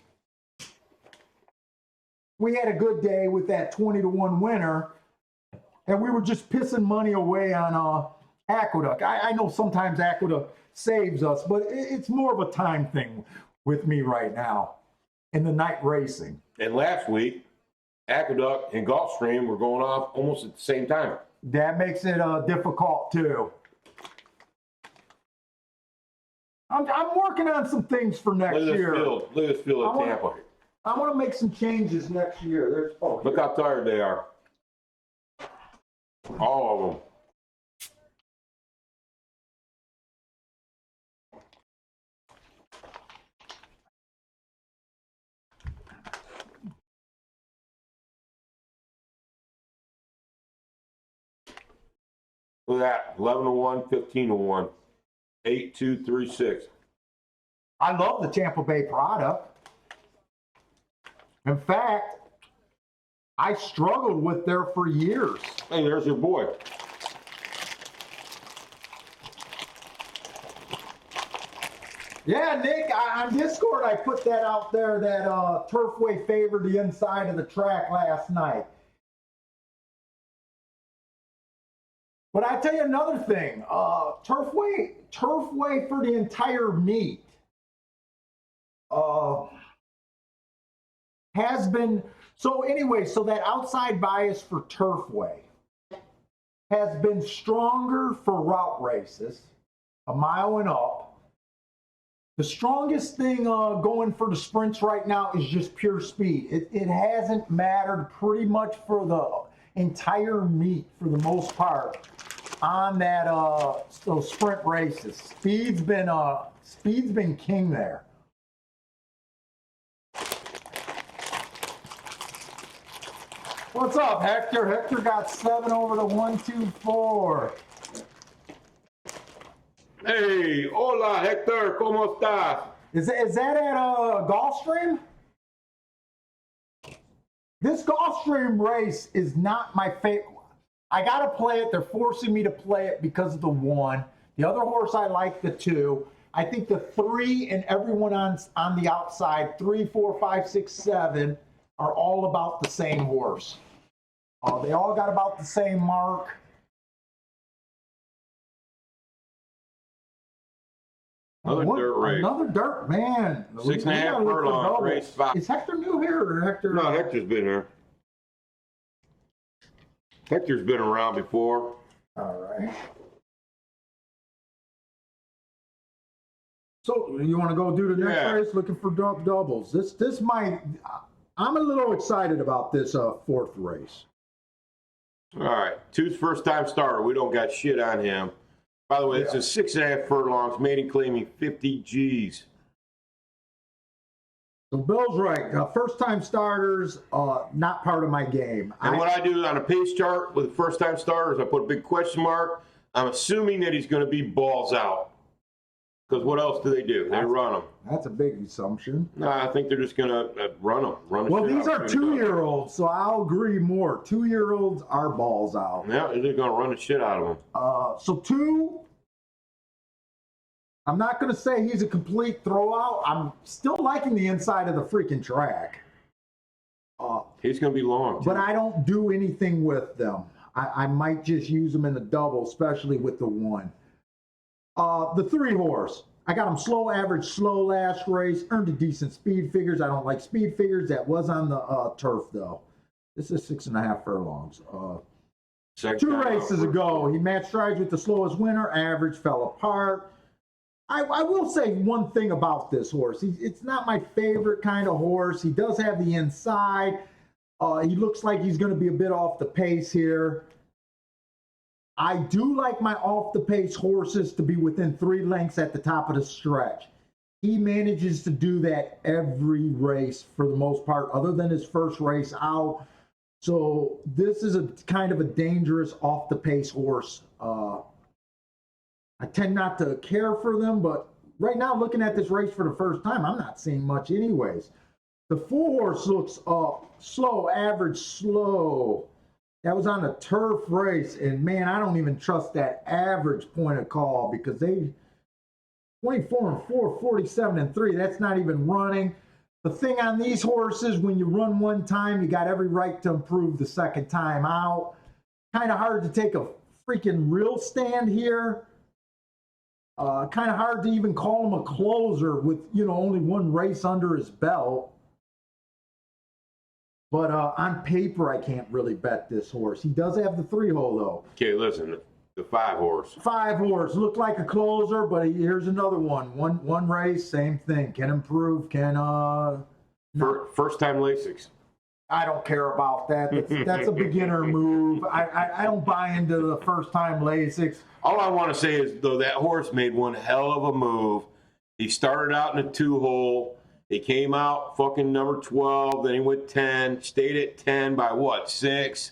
we had a good day with that 20-1 winner, and we were just pissing money away on Aqueduct. I know sometimes Aqueduct saves us, but it's more of a time thing with me right now in the night racing. And last week, Aqueduct and Gulfstream were going off almost at the same time. That makes it difficult too. I'm working on some things for next year. Look at this field at Tampa. I want to make some changes next year. Look how tired they are. All of them. Look at that. 11-1, 15-1, 8-2, 3-6. I love the Tampa Bay product. In fact, I struggled with there for years. Hey, there's your boy. Yeah, Nick, on Discord, I put that out there that Turfway favored the inside of the track last night. But I tell you another thing, Turfway for the entire meet has been, so anyway, so that outside bias for Turfway has been stronger for route races, a mile and up. The strongest thing going for the sprints right now is just pure speed. It hasn't mattered pretty much for the entire meet for the most part on that those sprint races. Speed's been king there. What's up, Hector? Hector got 7 over the 1, 2, 4. Hey, hola, Hector, ¿cómo estás? Is that at Gulfstream? This Gulfstream race is not my favorite. I got to play it. They're forcing me to play it because of the 1. The other horse, I like the 2. I think the 3 and everyone on the outside, 3, 4, 5, 6, 7, are all about the same horse. They all got about the same mark. Another dirt race. Another dirt, man. 6.5 furlongs, race 5. Is Hector new here or Hector? No, Hector's been here. Hector's been around before. All right. So you want to go do the next race, looking for doubles. This might. I'm a little excited about this 4th race. All right, 2's first time starter. We don't got shit on him. By the way, it's a 6.5 furlongs, maiden claiming 50 G's. So Bill's right. First time starters, not part of my game. And what I do on a pace chart with first time starters, I put a big question mark. I'm assuming that he's going to be balls out. Because what else do? They run them. That's a big assumption. No, I think they're just going to run them. Well, these are 2-year-olds, so I'll agree more. 2-year-olds are balls out. Yeah, they're going to run the shit out of them. So 2, I'm not going to say he's a complete throwout. I'm still liking the inside of the freaking track. He's going to be long, too. But I don't do anything with them. I might just use them in the double, especially with the 1. The 3 horse, I got him slow, average, slow last race, earned a decent speed figures. I don't like speed figures. That was on the turf, though. This is 6.5 furlongs. 2 races ago, he matched strides with the slowest winner, average, fell apart. I will say one thing about this horse. It's not my favorite kind of horse. He does have the inside. He looks like he's going to be a bit off the pace here. I do like my off-the-pace horses to be within 3 lengths at the top of the stretch. He manages to do that every race for the most part, other than his first race out. So this is a kind of a dangerous off-the-pace horse. I tend not to care for them, but right now, looking at this race for the first time, I'm not seeing much anyways. The 4 horse looks slow, average, slow. That was on a turf race, and man, I don't even trust that average point of call because they 24 4, 47 3. That's not even running. The thing on these horses, when you run one time, you got every right to improve the second time out. Kind of hard to take a freaking real stand here. Kind of hard to even call him a closer with, only 1 race under his belt. But on paper, I can't really bet this horse. He does have the 3-hole, though. Okay, listen, the 5 horse. 5 horse. Looked like a closer, but here's another one. One race, same thing. Can improve, can... First time Lasix. I don't care about that. That's a beginner move. I don't buy into the first time Lasix. All I want to say is, though, that horse made one hell of a move. He started out in a 2-hole. He came out fucking number 12, then he went 10, stayed at 10 by 6,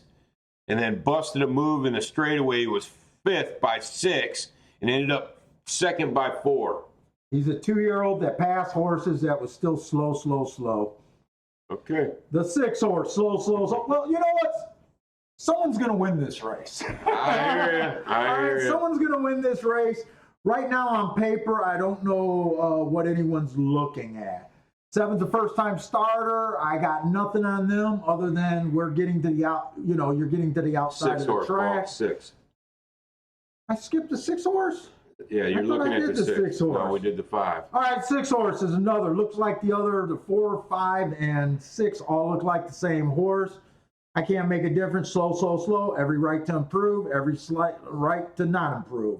and then busted a move in the straightaway. He was 5th by 6 and ended up 2nd by 4. He's a 2-year-old that passed horses that was still slow. Okay. The 6 horse, slow. Well, you know what? Someone's going to win this race. I hear you. Someone's going to win this race. Right now on paper, I don't know what anyone's looking at. 7's the first time starter. I got nothing on them other than we're getting to the you're getting to the outside 6 of the horse, track. Paul, 6. I skipped the 6 horse. Yeah, you're looking at the 6 horse. No, we did the 5. All right, 6 horse is another. Looks like the 4, 5, and 6 all look like the same horse. I can't make a difference. Slow. Every right to improve. Every slight right to not improve.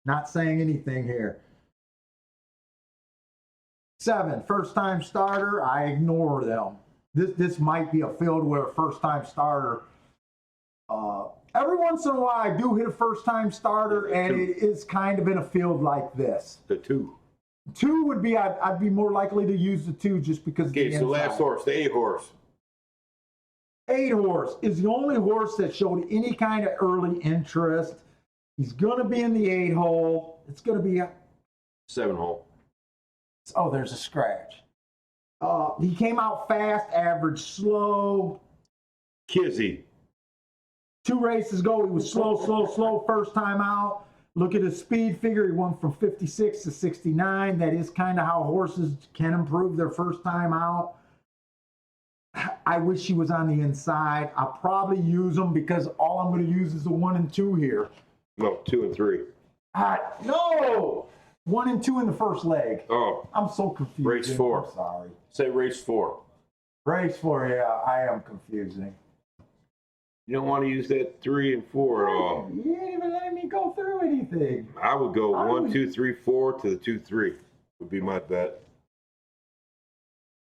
Not saying anything here. 7, first time starter. I ignore them. This might be a field where a first time starter. Every once in a while, I do hit a first time starter, and it is kind of in a field like this. The 2. 2 would be I'd be more likely to use the 2 just because. Okay, so last horse, the 8 horse. 8 horse is the only horse that showed any kind of early interest. He's going to be in the 8-hole. It's going to be 7-hole. Oh, there's a scratch. He came out fast, average slow. Kizzy. 2 races ago, he was slow first time out. Look at his speed figure. He went from 56 to 69. That is kind of how horses can improve their first time out. I wish he was on the inside. I'll probably use him because all I'm going to use is the 1 and 2 here. No, 2 and 3. No! 1 and 2 in the first leg. Oh. I'm so confused. Race 4. I'm sorry. Say race 4. Race 4, yeah, I am confusing. You don't want to use that 3 and 4 at all. You ain't even letting me go through anything. I would go 1, 2, 3, 4 to the 2, 3 would be my bet.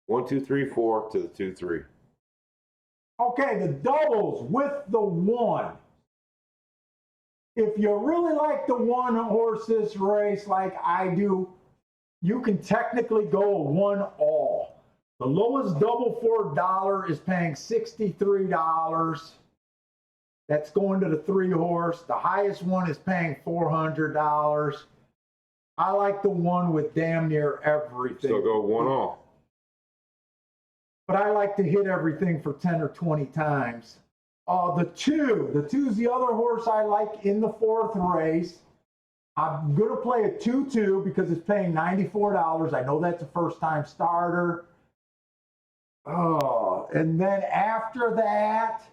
1, 2, 3, 4 to the 2, 3. Okay, the doubles with the 1. If you really like the 1 horse this race like I do, you can technically go 1 all. The lowest double for $1 is paying $63. That's going to the 3 horse. The highest one is paying $400. I like the 1 with damn near everything. So go 1 all. But I like to hit everything for 10 or 20 times. The 2. The 2's the other horse I like in the 4th race. I'm going to play a 2-2 because it's paying $94. I know that's a first-time starter. And then after that,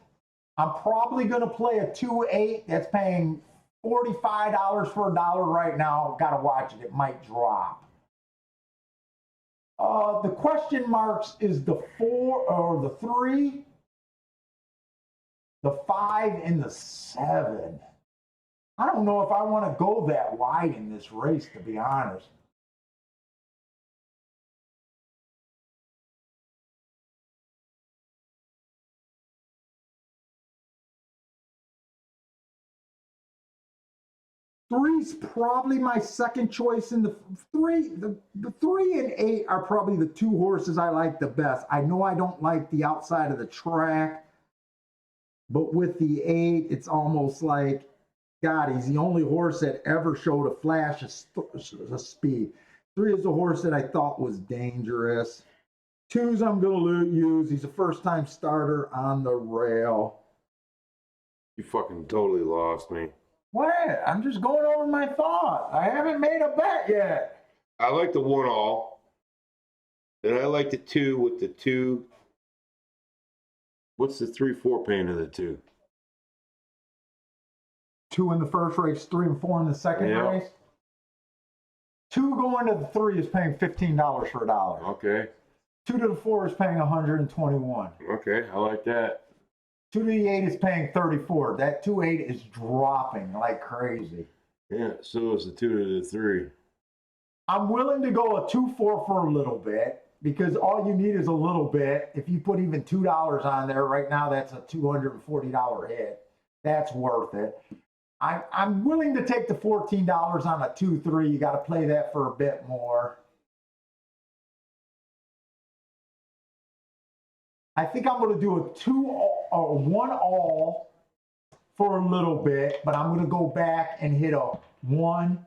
I'm probably going to play a 2-8 that's paying $45 for $1 right now. Got to watch it. It might drop. The question marks is the 4 or the 3, the 5, and the 7. I don't know if I want to go that wide in this race, to be honest. Three's probably my second choice in the 3. The 3 and 8 are probably the 2 horses I like the best. I know I don't like the outside of the track, but with the 8, it's almost like, God, he's the only horse that ever showed a flash of speed. 3 is a horse that I thought was dangerous. 2's I'm going to use. He's a first-time starter on the rail. You fucking totally lost me. What? I'm just going over my thoughts. I haven't made a bet yet. I like the 1 all. Then I like the 2 with the 2. What's the 3, 4 paying to the 2? 2 in the first race, 3 and 4 in the second race. 2 going to the 3 is paying $15 for $1. Okay. 2 to the 4 is paying $121. Okay, I like that. 2 to the 8 is paying $34. That 2-8 is dropping like crazy. Yeah, so is the 2 to the 3. I'm willing to go a 2-4 for a little bit because all you need is a little bit. If you put even $2 on there right now, that's a $240 hit. That's worth it. I'm willing to take the $14 on a 2-3. You got to play that for a bit more. I think I'm going to do a 1 all for a little bit, but I'm going to go back and hit a 1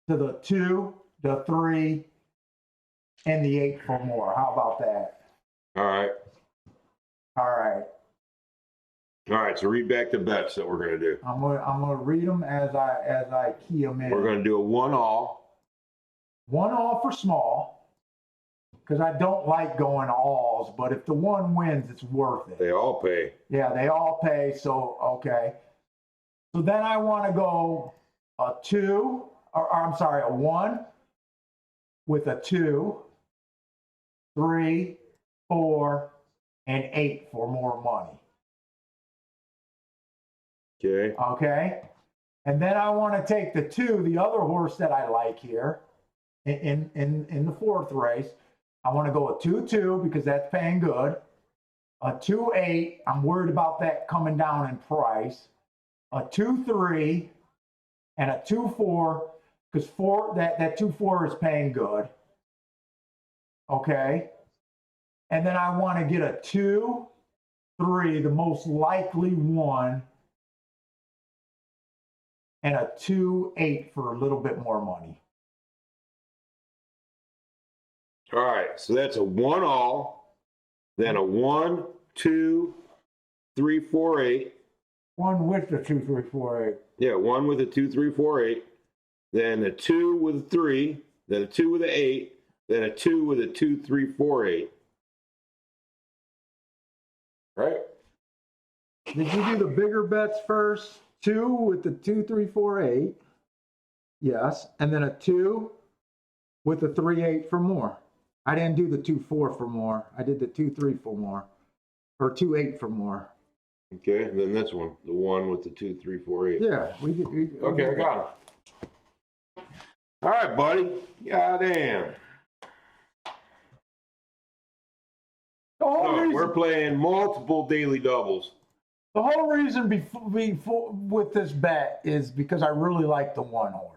to the 2, the 3, and the 8 for more. How about that? All right. All right. All right, so read back the bets that we're going to do. I'm gonna read them as I key them in. We're going to do a 1 all. 1 all for small, because I don't like going alls, but if the 1 wins, it's worth it. They all pay. Yeah, they all pay, so okay. So then I want to go a 2, or I'm sorry, a 1 with a 2, 3, 4, and 8 for more money. Okay. Okay. And then I want to take the 2, the other horse that I like here in the 4th race. I want to go a 2-2 because that's paying good. A 2-8, I'm worried about that coming down in price. A 2-3 and a 2-4 because that 2-4 is paying good. Okay. And then I want to get a 2-3, the most likely one, and a 2-8 for a little bit more money. All right, so that's a 1-all, then a 1, 2, 3, 4, 8. 1 with the 2, 3, 4, 8. Yeah, 1 with a 2, 3, 4, 8. Then a 2 with a 3. Then a 2 with an 8. Then a 2 with a 2, 3, 4, 8. Right? Did you do the bigger bets first? 2 with the 2, 3, 4, 8. Yes. And then a 2 with the 3, 8 for more. I didn't do the 2, 4 for more. I did the 2, 3 for more. Or 2, 8 for more. Okay, and then this one, the 1 with the 2, 3, 4, 8. Yeah. Okay, I got it. All right, buddy. Goddamn. So we're playing multiple daily doubles. The whole reason before with this bet is because I really like the 1 horse.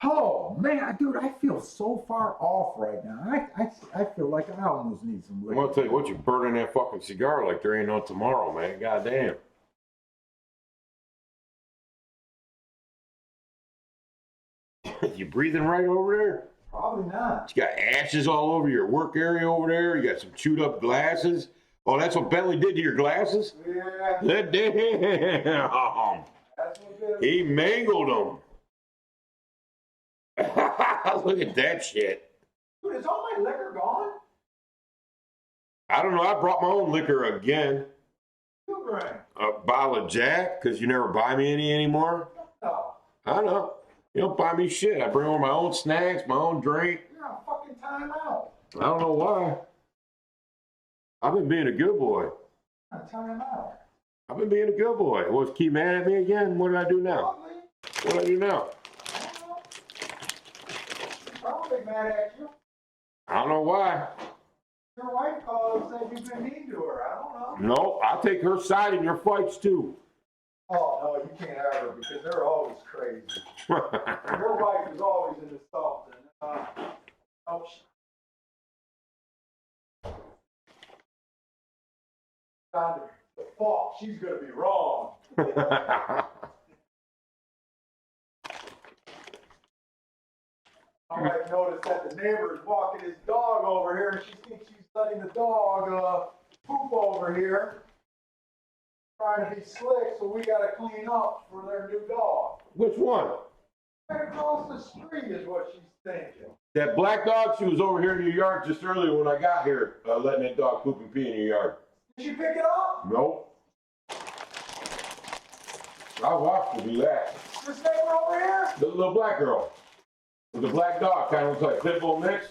Oh man, dude, I feel so far off right now. I feel like I almost need some liquor. I'm gonna tell you what, you're burning that fucking cigar like there ain't no tomorrow, man. Goddamn. You breathing right over there? Probably not. You got ashes all over your work area over there. You got some chewed up glasses. Oh, that's what Bentley did to your glasses? Yeah. Damn. That's what He mangled them. Look at that shit. Dude, is all my liquor gone? I don't know. I brought my own liquor again. 2 grand. A bottle of Jack, because you never buy me any anymore. No. I know. You don't buy me shit. I bring over my own snacks, my own drink. You're on fucking time out. I don't know why. I've been being a good boy. You're on time out. I've been being a good boy. Was Key mad at me again? What did I do now? Probably. What did I do now? I don't know. She's probably mad at you. I don't know why. Your wife said you've been mean to her. I don't know. No, I'll take her side in your fights too. Oh, no, you can't ever because they're always crazy. Your wife is always into something. Oh, found the fault. She's going to be wrong. My wife noticed that the neighbor is walking his dog over here, and she thinks she's letting the dog poop over here. Trying to be slick, so we got to clean up for their new dog. Which one? Right across the street is what she's thinking. That black dog, she was over here in your yard just earlier when I got here, letting that dog poop and pee in your yard. Did she pick it up? Nope. I watched her do that. This neighbor over here? The little black girl. With the black dog, kind of looks like a pit bull mix.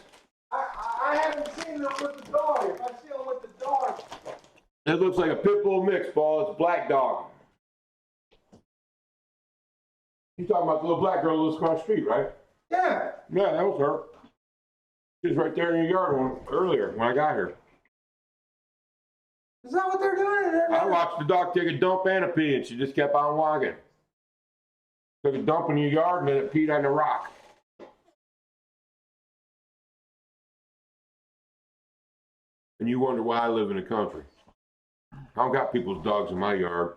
I haven't seen her with the dog. If I see her with the dog. It looks like a pit bull mix, Paul. It's a black dog. You talking about the little black girl who lives across the street, right? Yeah. Yeah, that was her. She was right there in your yard earlier when I got here. Is that what they're doing? I watched the dog take a dump and a pee, and she just kept on walking. Took a dump in your yard, and then it peed on the rock. And you wonder why I live in the country. I don't got people's dogs in my yard.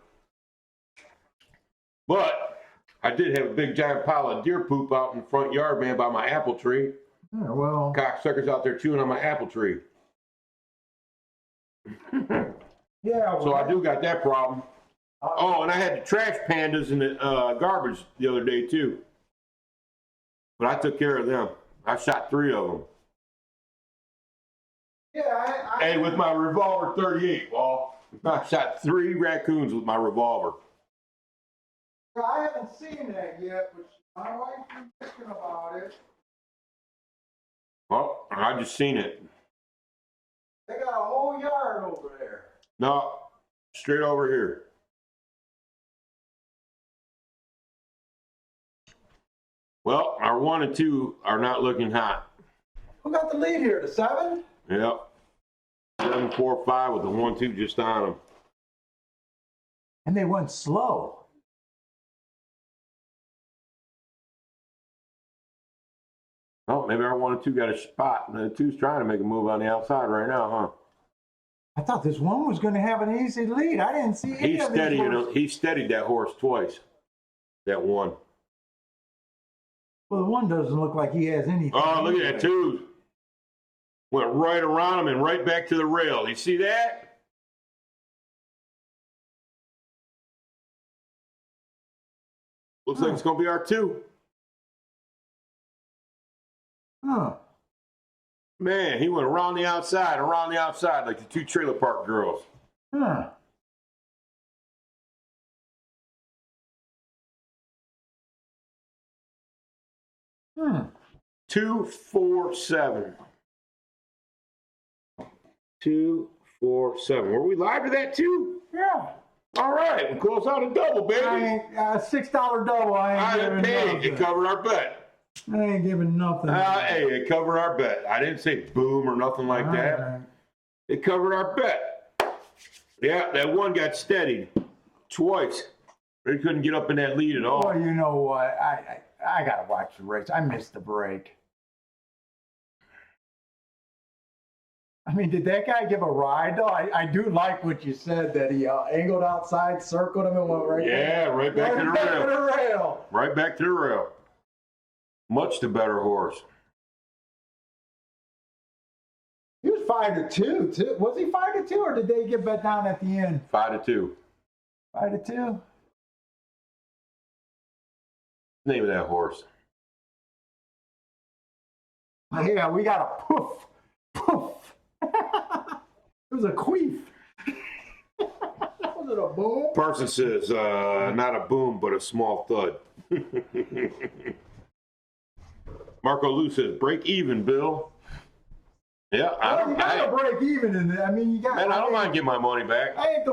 But I did have a big giant pile of deer poop out in the front yard, man, by my apple tree. Yeah, well. Cocksuckers out there chewing on my apple tree. Yeah. Well, So I do got that problem. Oh, and I had the trash pandas in the garbage the other day, too. But I took care of them. I shot 3 of them. Yeah, Hey, with my revolver 38, Paul. I shot 3 raccoons with my revolver. I haven't seen that yet, but my wife's been thinking about it. Oh, I just seen it. They got a whole yard over there. No, straight over here. Well, our 1 and 2 are not looking hot. Who got the lead here? The 7? Yep. 7, 4, 5 with the 1, 2 just on them. And they went slow. Oh, maybe our 1 and 2 got a spot. And the 2's trying to make a move on the outside right now, huh? I thought this one was going to have an easy lead. I didn't see any He of these horses. he steadied that horse twice. That one. Well, the one doesn't look like he has anything. Oh, look at anyway. that too. Went right around him and right back to the rail. You see that? Looks like it's going to be our 2. Huh. Man, he went around the outside like the 2 trailer park girls. Huh. Hmm. 247. 247. Were we live to that too? Yeah. All right, we close out a double, baby. $6 double. I didn't pay. nothing. It covered our bet. I ain't giving nothing. Hey, it covered our bet. I didn't say boom or nothing like that. Right. It covered our bet. Yeah, that one got steadied twice. They couldn't get up in that lead at all. Well, you know what? I gotta watch the race. I missed the break. I mean, did that guy give a ride though? I do like what you said that he angled outside, circled him, and went right. Yeah, right back to the rail. Right back to the rail. Much the better horse. He was 5-2 too. Was he 5-2, or did they get bet down at the end? 5-2. 5-2. Name of that horse. Yeah, we got a poof, poof. It was a queef. Was it a boom? Parson says, not a boom, but a small thud. Marco Lou says, break even, Bill. Yeah, You gotta break even in there. I mean, you got. Man, I don't mind getting my money back. I ain't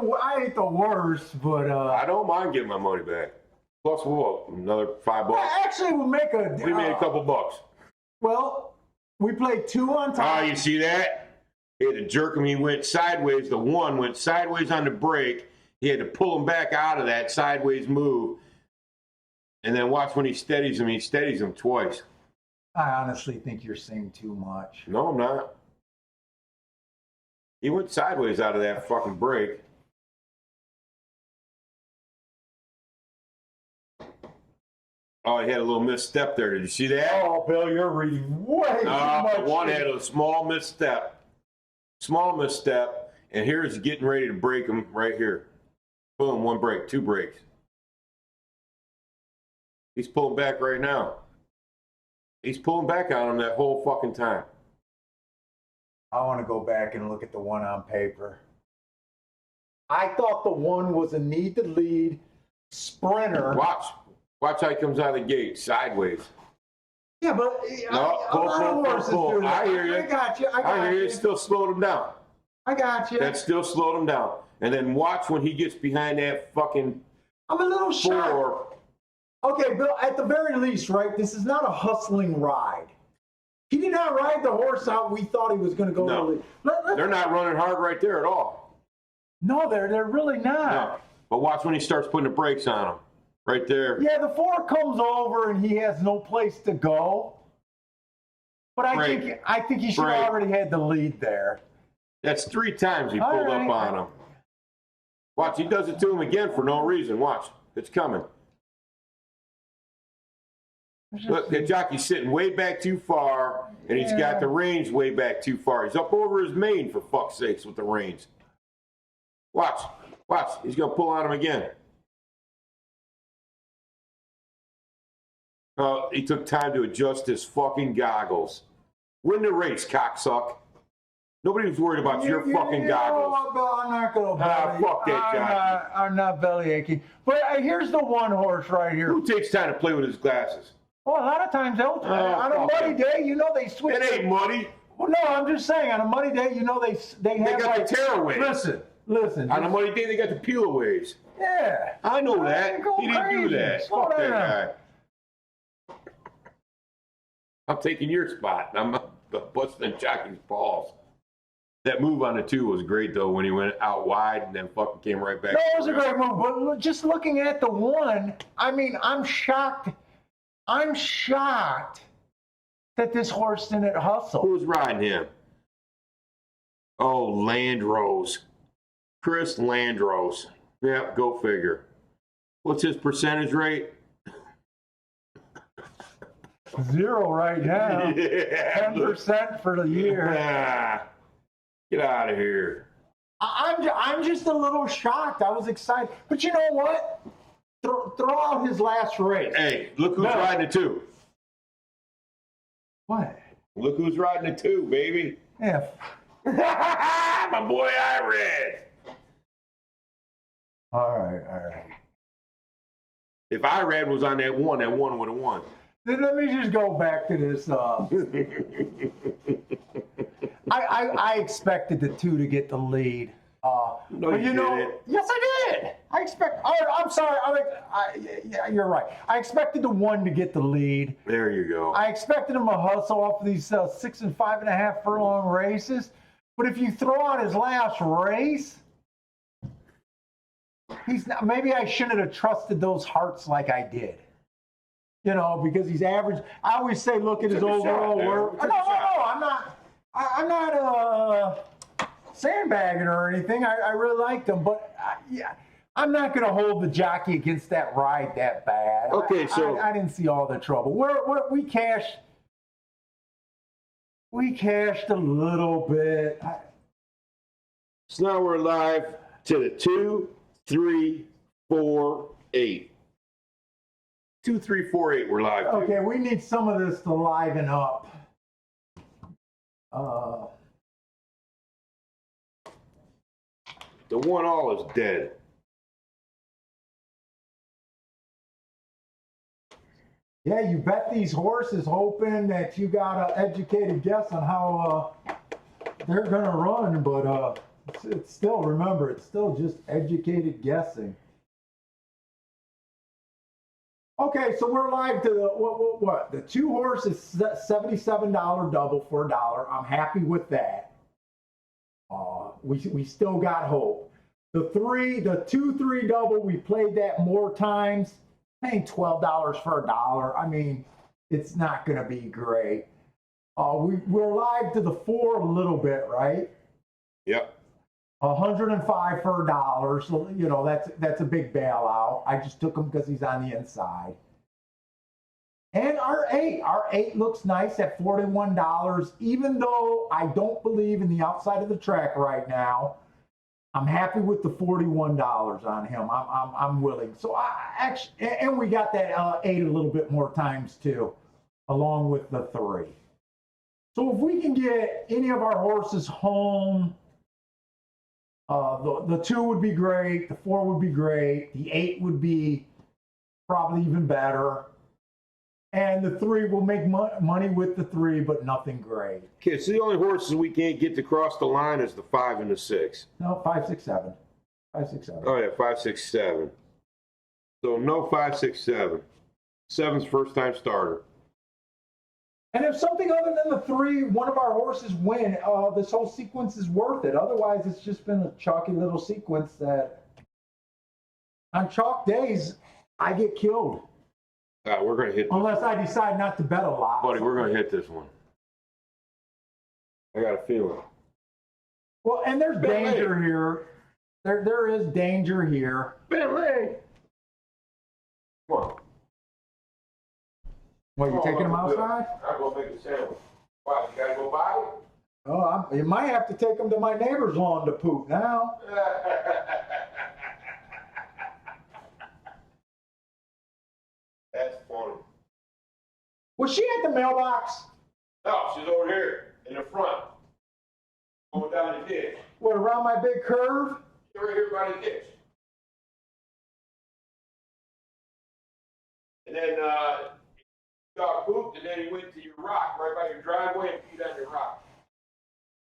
the worst, but I don't mind getting my money back. Plus, what? Another $5. Actually, we'll make a. We made a couple bucks. Well, we played 2 on top. You see that? He had to jerk him. He went sideways. The one went sideways on the brake. He had to pull him back out of that sideways move. And then watch when he steadies him twice. I honestly think you're saying too much. No, I'm not. He went sideways out of that fucking brake. Oh, he had a little misstep there. Did you see that? Oh, Bill, you're reading way too much. One had a small misstep. Small misstep. And here's getting ready to break him right here. Boom, 1 break, 2 breaks. He's pulling back right now. He's pulling back on him that whole fucking time. I want to go back and look at the one on paper. I thought the one was a need to lead sprinter. Watch how he comes out of the gate, sideways. Yeah, but Pull. I hear you. I got you. I hear you. It still slowed him down. I got you. That still slowed him down. And then watch when he gets behind that fucking I'm a little shocked. 4. Okay, Bill, at the very least, right, this is not a hustling ride. He did not ride the horse out we thought he was going to go to the lead. They're not running hard right there at all. No, they're really not. No. But watch when he starts putting the brakes on him. Right there. Yeah, the 4 comes over and he has no place to go. But I think he should have already had the lead there. That's 3 times he pulled up on him. Watch, he does it to him again for no reason. Watch, it's coming. Look, the jockey's sitting way back too far, and he's got the reins way back too far. He's up over his mane, for fuck's sakes, with the reins. Watch, he's going to pull on him again. He took time to adjust his fucking goggles. Win the race, cocksuck. Nobody was worried about your fucking goggles. I'm not going to fuck that jockey. I'm not belly aching. But here's the one horse right here. Who takes time to play with his glasses? Well, a lot of times they'll on a muddy day, you know they switch. It ain't muddy. Well, no, I'm just saying on a muddy day, you know they have got like the tearaways. Listen. On a muddy day, they got the peel-aways. Yeah. I know that. He didn't do that. Fuck that guy. I'm taking your spot. I'm busting jockey's balls. That move on the 2 was great, though, when he went out wide and then fucking came right back. No, it was a great move. But just looking at the 1, I mean, I'm shocked. I'm shocked that this horse didn't hustle. Who's riding him? Oh, Landrose. Chris Landrose. Yep, go figure. What's his percentage rate? 0 right now. Yeah. 10% for the year. Ah, get out of here. I'm just a little shocked. I was excited. But you know what? Throw out his last race. Hey, look who's riding it too. What? Look who's riding it too, baby. Yeah. My boy Irad. All right. If Irad was on that one would have won. Then let me just go back to this. I expected the 2 to get the lead. No, but you know, didn't. yes, I did. I'm sorry. Yeah, you're right. I expected the 1 to get the lead. There you go. I expected him to hustle off these 6 and 5.5 furlong races. But if you throw out his last race, he's not. Maybe I shouldn't have trusted those hearts like I did. You know, because he's average. I always say, look at his overall work. No, I'm not sandbagging or anything. I really liked him, but yeah, I'm not going to hold the jockey against that ride that bad. Okay, so I didn't see all the trouble. We cashed a little bit. So now we're live to the 2, 3, 4, 8. 2, 3, 4, 8. We're live. Okay, we need some of this to liven up. The 1-all is dead. Yeah, you bet these horses hoping that you got an educated guess on how they're going to run, but it's still, remember, it's still just educated guessing. Okay, so we're live to the, what? The 2 horses, $77 double for $1. I'm happy with that. We still got hope. The 2-3 double, we played that more times. Paying $12 for $1. I mean, it's not going to be great. We're live to the 4 a little bit, right? Yep. 105 for $1. So, you know, that's a big bailout. I just took him because he's on the inside. And our 8 looks nice at $41. Even though I don't believe in the outside of the track right now, I'm happy with the $41 on him. I'm willing. So and we got that 8 a little bit more times too, along with the 3. So if we can get any of our horses home, the 2 would be great. The 4 would be great. The 8 would be probably even better. And the 3 will make money with the 3, but nothing great. Okay, so the only horses we can't get to cross the line is the 5 and the 6. No, 5, 6, 7. 5, 6, 7. Oh yeah, 5, 6, 7. So no 5, 6, 7. 7's first time starter. And if something other than the 3, one of our horses win, this whole sequence is worth it. Otherwise, it's just been a chalky little sequence that on chalk days, I get killed. We're going to hit this. Unless I decide not to bet a lot. Buddy, we're going to hit this one. I got a feeling. Well, and there's danger here. There is danger here. Bentley! Come on. What, you taking them outside? I'm going to make a sandwich. Why, you got to go buy it? Oh, you might have to take them to my neighbor's lawn to poop now. That's funny. Was she at the mailbox? No, she's over here in the front. Going down the ditch. What, around my big curve? She's right here by the ditch. And then you got pooped, and then he went to your rock right by your driveway and peed on your rock.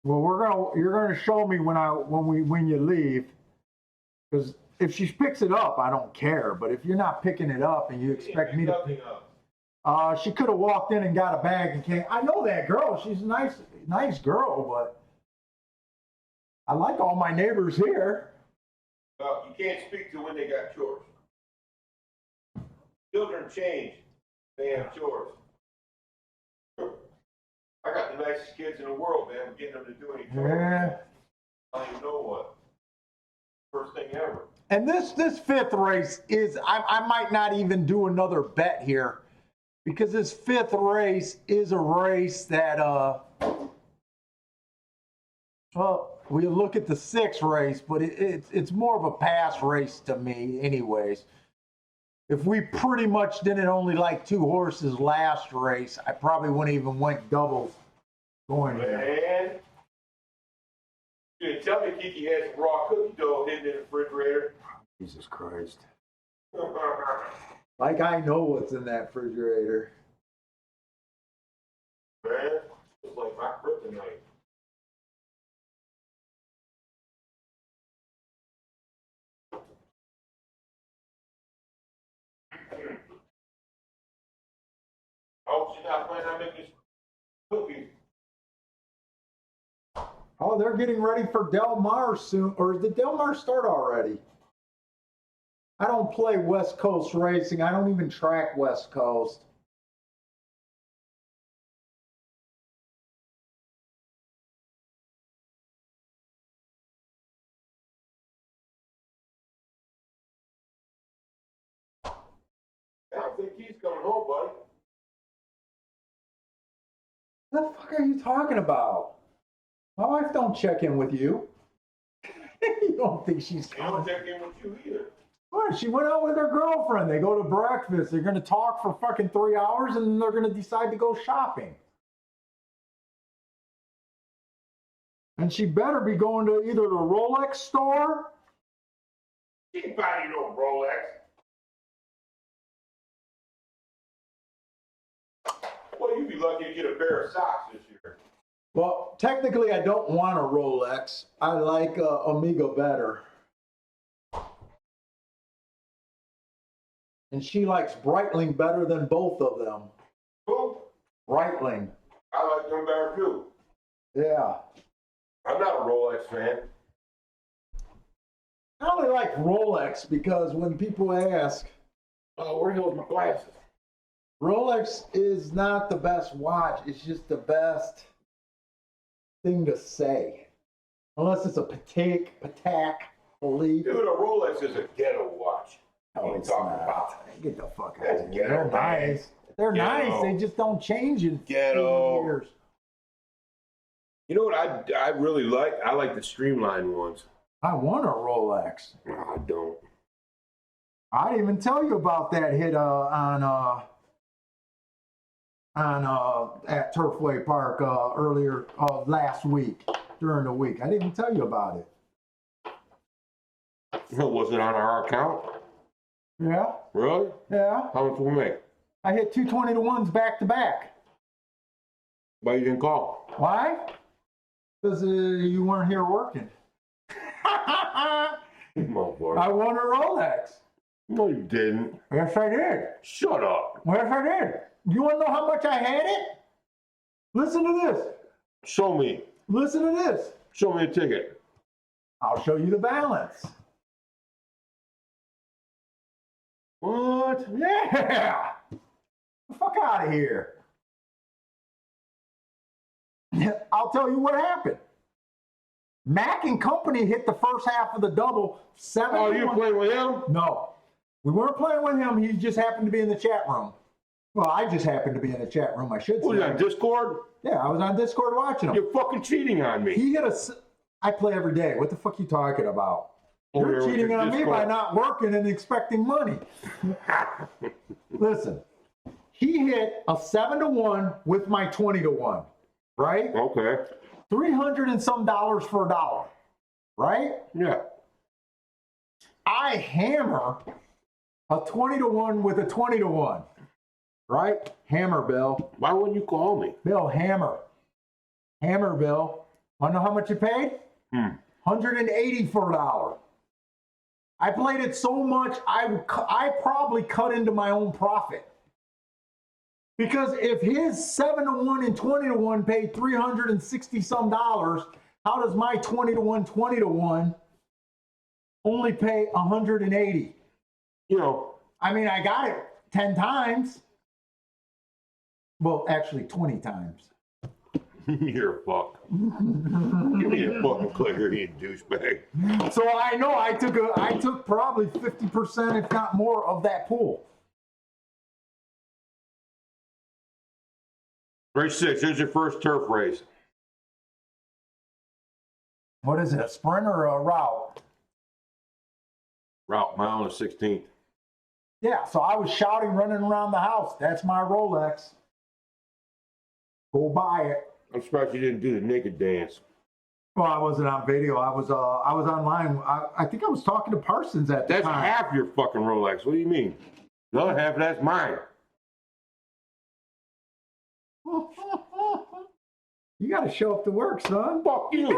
Well, you're gonna show me when you leave, because if she picks it up, I don't care. But if you're not picking it up and you expect me to, she could have walked in and got a bag and came. I know that girl. She's a nice girl, but I like all my neighbors here. Well, you can't speak to when they got chores. Children change. They have chores. I got the nicest kids in the world, man. I'm getting them to do any chores. Yeah. I don't even know what. First thing ever. And this 5th race is, I might not even do another bet here. because this 5th race is a race that, well, we look at the 6th race, but it's more of a pass race to me anyways. If we pretty much didn't only like 2 horses last race, I probably wouldn't even went doubles going there. Man. You didn't tell me Kiki had some raw cookie dough hidden in the refrigerator. Jesus Christ. Like I know what's in that refrigerator. Man, it's like my kryptonite. I hope she's not planning on making cookies. Oh, they're getting ready for Del Mar soon. Or did Del Mar start already? I don't play West Coast racing. I don't even track West Coast. I don't think he's coming home, buddy. What the fuck are you talking about? My wife don't check in with you. You don't think she's I don't coming? check in with you either. What? She went out with her girlfriend. They go to breakfast. They're going to talk for fucking 3 hours and then they're going to decide to go shopping. And she better be going to either the Rolex store. She ain't buying you no Rolex. Well, you'd be lucky to get a pair of socks this year. Well, technically, I don't want a Rolex. I like Omega better. And she likes Breitling better than both of them. Who? Breitling. I like them better too. Yeah. I'm not a Rolex fan. I only like Rolex because when people ask, Oh, where the hell's my glasses? Rolex is not the best watch. It's just the best thing to say. Unless it's a Patek Philippe. Dude, a Rolex is a ghetto watch. Oh, What it's are you talking not. about? Get the fuck out That's of here. ghetto, They're man. nice. They're Ghetto. nice. They just don't change in 50 Ghetto. years. You know what I really like? I like the streamlined ones. I want a Rolex. No, I don't. I didn't even tell you about that hit on at Turfway Park earlier last week during the week. I didn't even tell you about it. Was it on our account? Yeah, Really? yeah. How much did we make? I hit 220 to ones back to back. Why you didn't call? Why? Because you weren't here working. Motherfucker. I won a Rolex. No, you didn't. Yes, I did. Shut up. Yes, I did. You want to know how much I had it? Listen to this. Show me. Listen to this. Show me a ticket. I'll show you the balance. What? Yeah. The fuck out of here. I'll tell you what happened. Mac and Company hit the first half of the double. 7 Oh, you playing with him? No. We weren't playing with him. He just happened to be in the chat room. Well, I just happened to be in the chat room, I should say. Was you on Discord? Yeah, I was on Discord watching him. You're fucking cheating on me. He hit I play every day. What the fuck are you talking about? Oh, You're you're with cheating your on me by Discord. not working and expecting money. Listen, he hit a 7 to 1 with my 20 to 1, right? Okay. $300 and some for a dollar, right? Yeah. I hammer a 20 to 1 with a 20 to 1, right? Hammer, Bill. Why wouldn't you call me? Bill, hammer. Hammer, Bill. Want to know how much you paid? 180 for a dollar. I played it so much, I probably cut into my own profit. Because if his 7 to 1 and 20 to 1 paid $360 some, how does my 20 to 1, 20 to 1 only pay 180? You know, I mean, I got it 10 times. Well, actually 20 times. you're a fuck. Give me a fucking clicker, you douchebag. So I know I took probably 50%, if not more, of that pool. Race 6, here's your first turf race. What is it, a sprint or a route? Route, mile and 16th. Yeah, so I was shouting, running around the house. That's my Rolex. Go buy it. I'm surprised you didn't do the naked dance. Well, I wasn't on video. I was online. I think I was talking to Parsons at the That's time. half your fucking Rolex. What do you mean? The other half of that's mine. You got to show up to work, son. Fuck you. You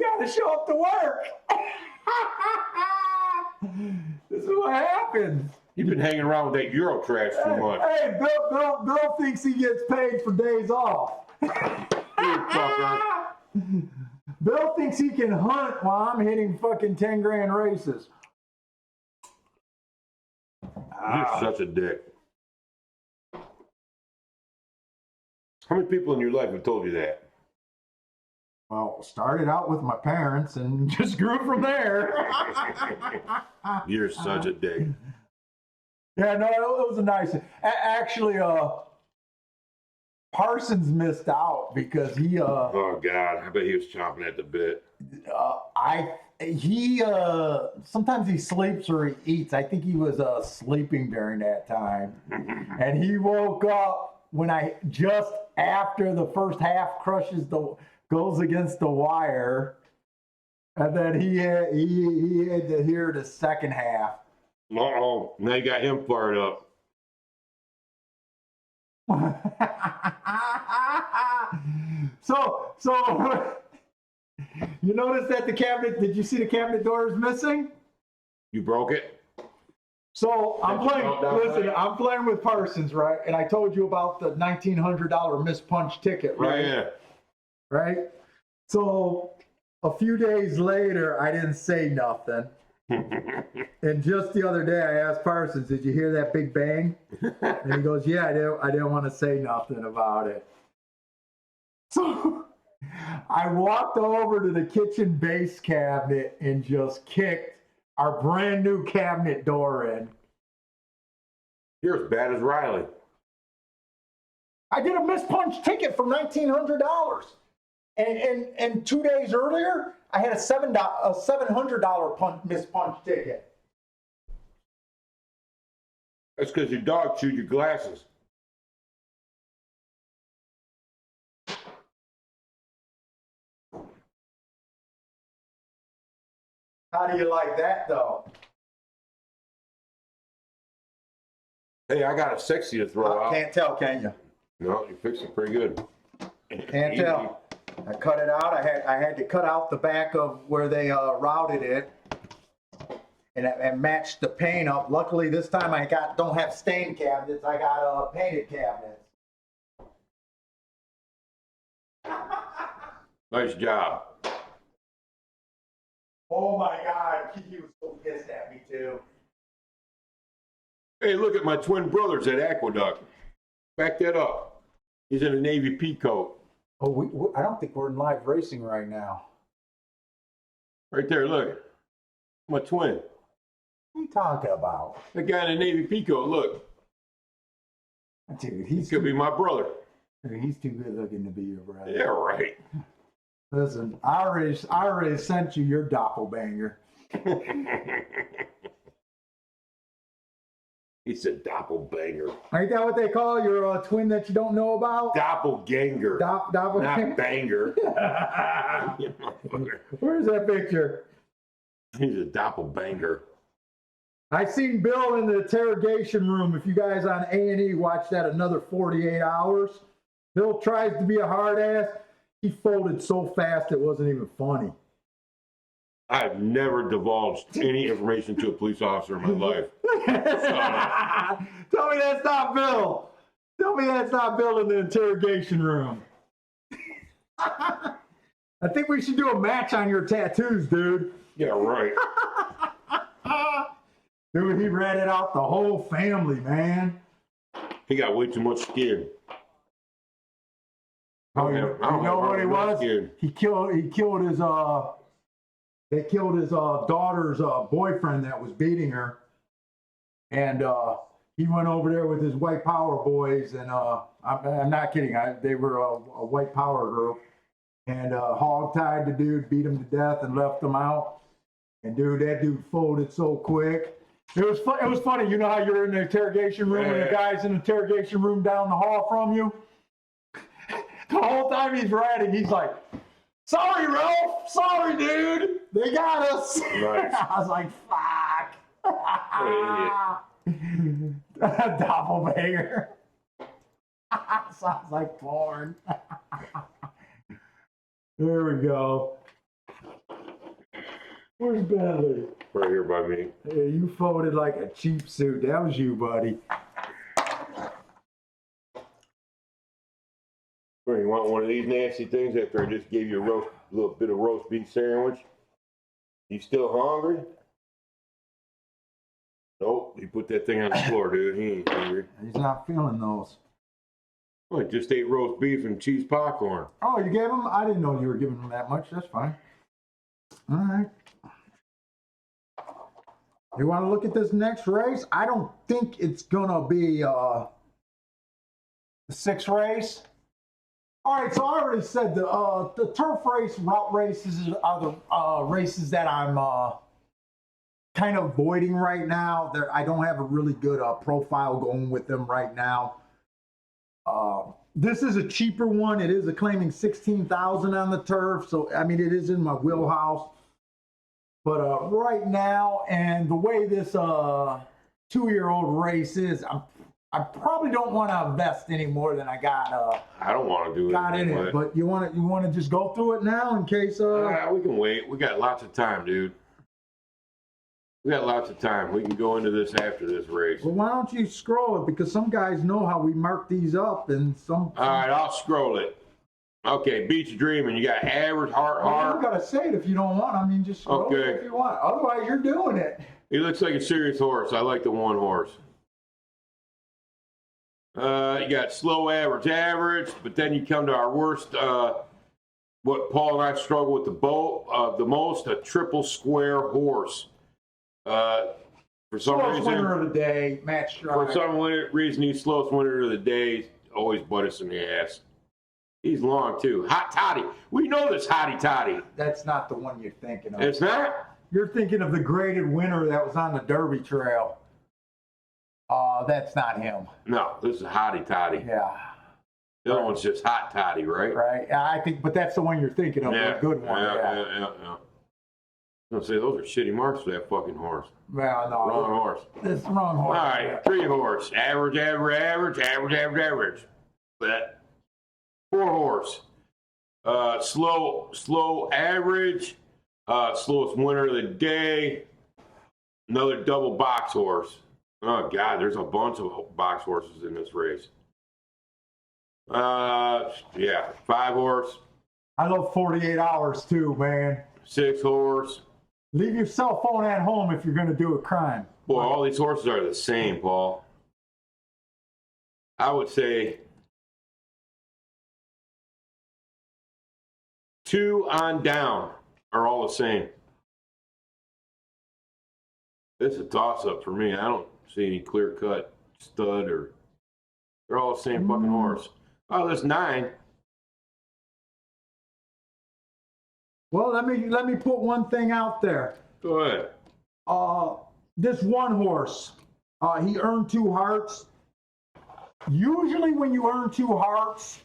got to show up to work. This is what happens. You've been hanging around with that Euro trash too much. Hey, Bill thinks he gets paid for days off. You fucker. Bill thinks he can hunt while I'm hitting fucking 10 grand races. You're such a dick. How many people in your life have told you that? Well, started out with my parents and just grew from there. You're such a dick. Yeah, no, it was a nice. Actually, Parsons missed out because he. Oh God, I bet he was chomping at the bit. Sometimes he sleeps or he eats. I think he was sleeping during that time, and he woke up when just after the first half goes against the wire, and then he had to hear the second half. Uh-oh, now you got him fired up. So you notice that the cabinet, did you see the cabinet door is missing? You broke it? So I'm playing with Parsons, right? And I told you about the $1,900 missed punch ticket, right? Yeah. Right? So a few days later, I didn't say nothing. And just the other day, I asked Parsons, "Did you hear that big bang?" And he goes, "Yeah, I didn't want to say nothing about it." So I walked over to the kitchen base cabinet and just kicked our brand new cabinet door in. You're as bad as Riley. I did a missed punch ticket for $1,900, and 2 days earlier, I had a $700 missed punch ticket. That's because your dog chewed your glasses. How do you like that, though? Hey, I got a sexy to throw out. Can't tell, can you? No, you fixed it pretty good. Can't tell. I cut it out. I had to cut out the back of where they routed it and matched the paint up. Luckily, this time I don't have stained cabinets. I got painted cabinets. Nice job. Oh my God, he was so pissed at me too. Hey, look at my twin brothers at Aqueduct. Back that up. He's in a Navy pea coat. Oh, I don't think we're in live racing right now. Right there, look. My twin. What are you talking about? That guy in a Navy pea coat, look. Dude, He could be my brother. he's too good looking to be your brother. Yeah, right. Listen, I already sent you your doppelbanger. He's a doppelbanger. Ain't that what they call your twin that you don't know about? Doppelganger. Doppelganger. Not banger. Where's that picture? He's a doppelbanger. I seen Bill in the interrogation room. If you guys on A&E watch that Another 48 Hours, Bill tries to be a hard ass. He folded so fast it wasn't even funny. I've never divulged any information to a police officer in my life. Tell me that's not Bill. Tell me that's not Bill in the interrogation room. I think we should do a match on your tattoos, dude. Yeah, right. Dude, he ratted out the whole family, man. He got way too much skin. Oh, you know what he was? Skin. He killed his they killed his daughter's boyfriend that was beating her, and he went over there with his white power boys, and I'm not kidding. They were a white power group, and hog-tied the dude, beat him to death, and left him out. And dude, that dude folded so quick. It was funny. You know how you're in the interrogation room and the guy's in the interrogation room down the hall from you? The whole time he's writing, he's like, "Sorry, Ralph. Sorry, dude. They got us." Nice. I was like, "Fuck." Doppelganger. Sounds like porn. There we go. Where's Bentley? Right here by me. Yeah, you folded like a cheap suit. That was you, buddy. Where, you want one of these nasty things after I just gave you a little bit of roast beef sandwich? You still hungry? Nope. He put that thing on the floor, dude. He ain't hungry. He's not feeling those. Well, I just ate roast beef and cheese popcorn. Oh, you gave him? I didn't know you were giving him that much. That's fine. All right. You want to look at this next race? I don't think it's going to be the 6th race. All right, so I already said the turf race, route races are the races that I'm kind of avoiding right now. I don't have a really good profile going with them right now. This is a cheaper one. It is claiming 16,000 on the turf, so I mean it is in my wheelhouse. But right now, and the way this 2-year-old race is, I probably don't want to invest any more than I got. I don't want to do got in it, but you want to just go through it now in case. We can wait. We got lots of time, dude. We got lots of time. We can go into this after this race. Well, why don't you scroll it? Because some guys know how we mark these up, and some. All right, I'll scroll it. Okay, Beach Dreaming. You got average, heart. You gotta say it if you don't want. I mean, just scroll it if you want. Otherwise, you're doing it. He looks like a serious horse. I like the one horse. You got slow, average, but then you come to our worst. What Paul and I struggle with the most, a triple square horse. For some Slowest reason, winner of the day, match drive. for some reason, he's slowest winner of the day. Always butt us in the ass. He's long too. Hot Toddy. We know this Hottie Toddy. That's not the one you're thinking of. It's not? You're thinking of the graded winner that was on the Derby Trail. That's not him. No, this is Hottie Toddy. Yeah. The other one's just Hot Toddy, right? Right. I think, but that's the one you're thinking of. Yeah. The good one. Yeah. I was gonna say those are shitty marks for that fucking horse. Well, no. Wrong horse. It's the wrong horse. All right, 3 horse. Average. But 4 horse. Slow, average. Slowest winner of the day. Another double box horse. Oh God, there's a bunch of box horses in this race. Yeah, 5 horse. I love 48 hours too, man. 6 horse. Leave your cell phone at home if you're going to do a crime. Boy, all these horses are the same, Paul. I would say 2 on down are all the same. This is a toss-up for me. I don't see any clear-cut stud or... They're all the same fucking horse. Oh, there's 9. Well, let me put one thing out there. Go ahead. This one horse, he earned 2 hearts. Usually when you earn 2 hearts,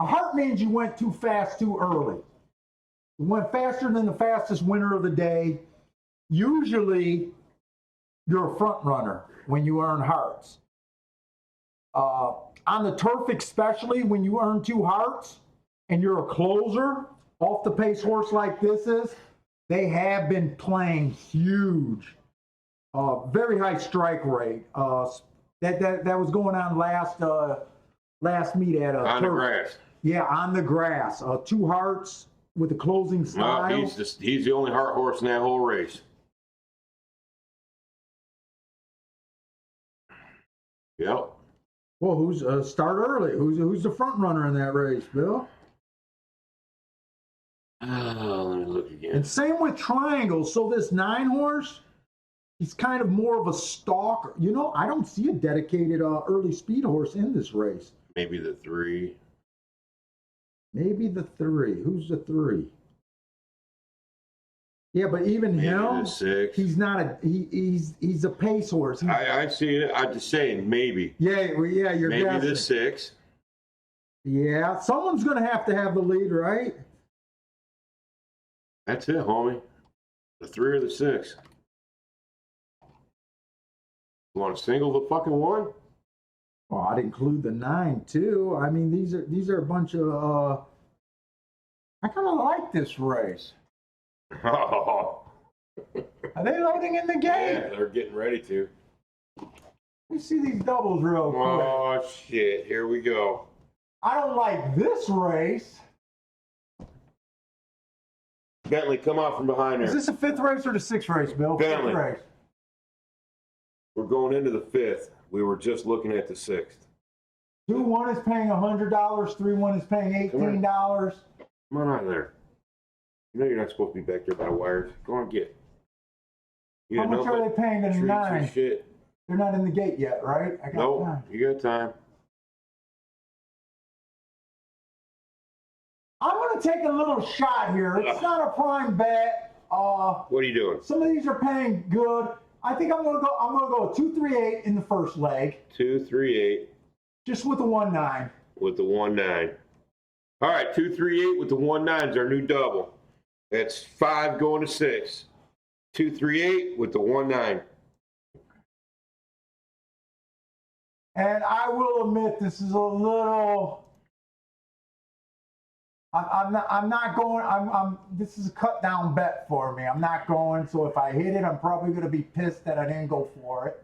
a heart means you went too fast too early. You went faster than the fastest winner of the day. Usually you're a front runner when you earn hearts. On the turf especially, when you earn 2 hearts and you're a closer, off the pace horse like this is, they have been playing huge, very high strike rate. That was going on last meet at on turf. the grass. Yeah, on the grass. 2 hearts with the closing style. No, he's the only heart horse in that whole race. Yep. Well, who's start early? Who's the front runner in that race, Bill? Let me look again. And same with Triangle. So this 9 horse, He's kind of more of a stalker. You know, I don't see a dedicated early speed horse in this race. Maybe the 3. Maybe the 3. Who's the 3? Yeah, but even Maybe him, the 6. he's not a he's a pace horse. I see it. I'm just saying maybe. Yeah, well, yeah, you're maybe guessing. the 6. Yeah, someone's gonna have to have the lead, right? That's it, homie. The 3 or the 6. You want to single the fucking 1? Well, I'd include the 9 too. I mean, these are a bunch of. I kind of like this race. Oh. Are they loading in the gate? Yeah, they're getting ready to. Let me see these doubles real quick. Oh shit! Here we go. I don't like this race. Bentley, come out from behind Is there. this the 5th race or the 6th race, Bill? Bentley. 5th race. We're going into the 5th. We were just looking at the 6th. 2-1 is paying $100. 3-1 is paying $18. Come on out of there. You know you're not supposed to be back there by the wires. Go on, get. You How much are they paying to the treats 9? and shit. They're not in the gate yet, right? I got Nope, time. you got time. I'm going to take a little shot here. It's not a prime bet. What are you doing? Some of these are paying good. I think I'm going to go 2-3-8 in the first leg, 2-3-8 just with a 1-9. with the 1-9. All right, 2-3-8 with the 1-9 is our new double. That's 5 going to 6. 2-3-8 with the 1-9. And I will admit this is a little. I'm not going. This is a cut down bet for me. I'm not going. So if I hit it, I'm probably going to be pissed that I didn't go for it.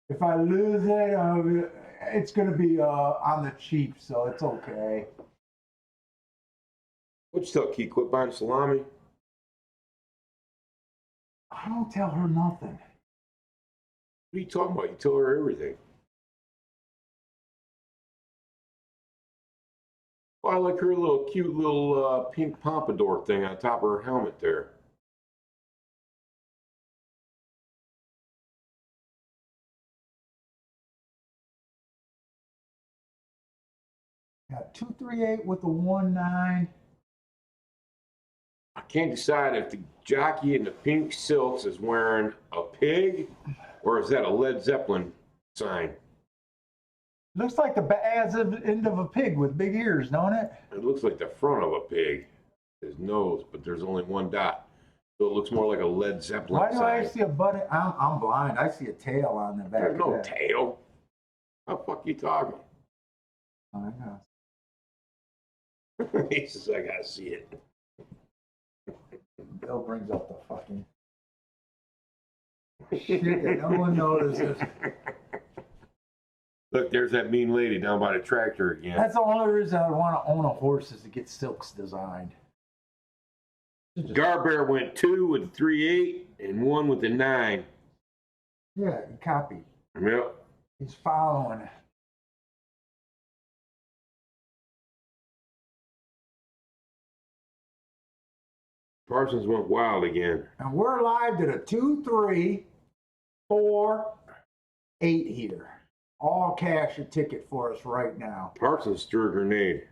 If I lose it, it's going to be on the cheap, so it's okay. What'd you tell Key? Quit buying salami? I don't tell her nothing. What are you talking about? You tell her everything. Well, I like her little cute little pink pompadour thing on top of her helmet there. Got 2-3-8 with the 1-9. I can't decide if the jockey in the pink silks is wearing a pig or is that a Led Zeppelin sign. Looks like the end of a pig with big ears, don't it? It looks like the front of a pig, his nose, but there's only one dot. So it looks more like a Led Zeppelin Why do sign. I see a button? I'm blind. I see a tail on the back. There's no of that. tail. How the fuck you talking? I know. He says, I gotta see it. Bill brings up the fucking shit that no one notices. Look, there's that mean lady down by the tractor again. That's the only reason I want to own a horse is to get silks designed. Garbear went 2 with the 3-8 and 1 with the 9. Yeah, he copied. Yep. He's following it. Parsons went wild again. And we're live to the 2, 3, 4, 8 here. All cash a ticket for us right now. Parsons threw a grenade.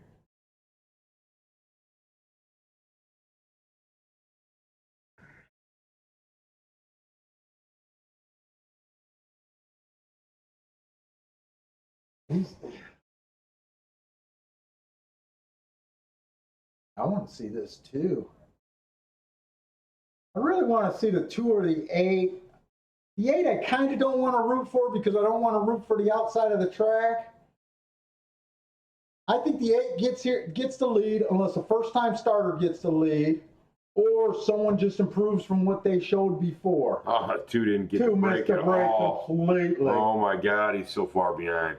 I want to see this too. I really want to see the 2 or the 8. The 8 I kind of don't want to root for because I don't want to root for the outside of the track. I think the 8 gets the lead unless a first-time starter gets the lead or someone just improves from what they showed before. Oh, 2 didn't get 2 the break missed the at break all. completely. Oh my God, he's so far behind.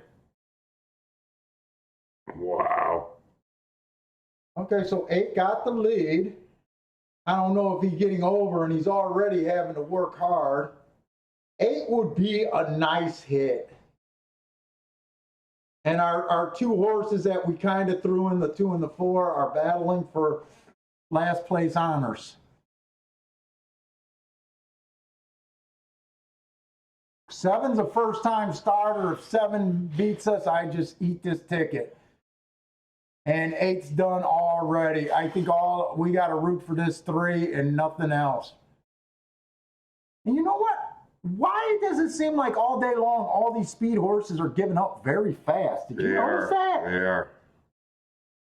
Wow. Okay, so 8 got the lead. I don't know if he's getting over and he's already having to work hard. 8 would be a nice hit. And our 2 horses that we kind of threw in, the 2 and the 4, are battling for last place honors. 7's a first-time starter. If 7 beats us, I just eat this ticket. And 8's done already. I think we got to root for this 3 and nothing else. And you know what? Why does it seem like all day long all these speed horses are giving up very fast? Did you notice that? They are.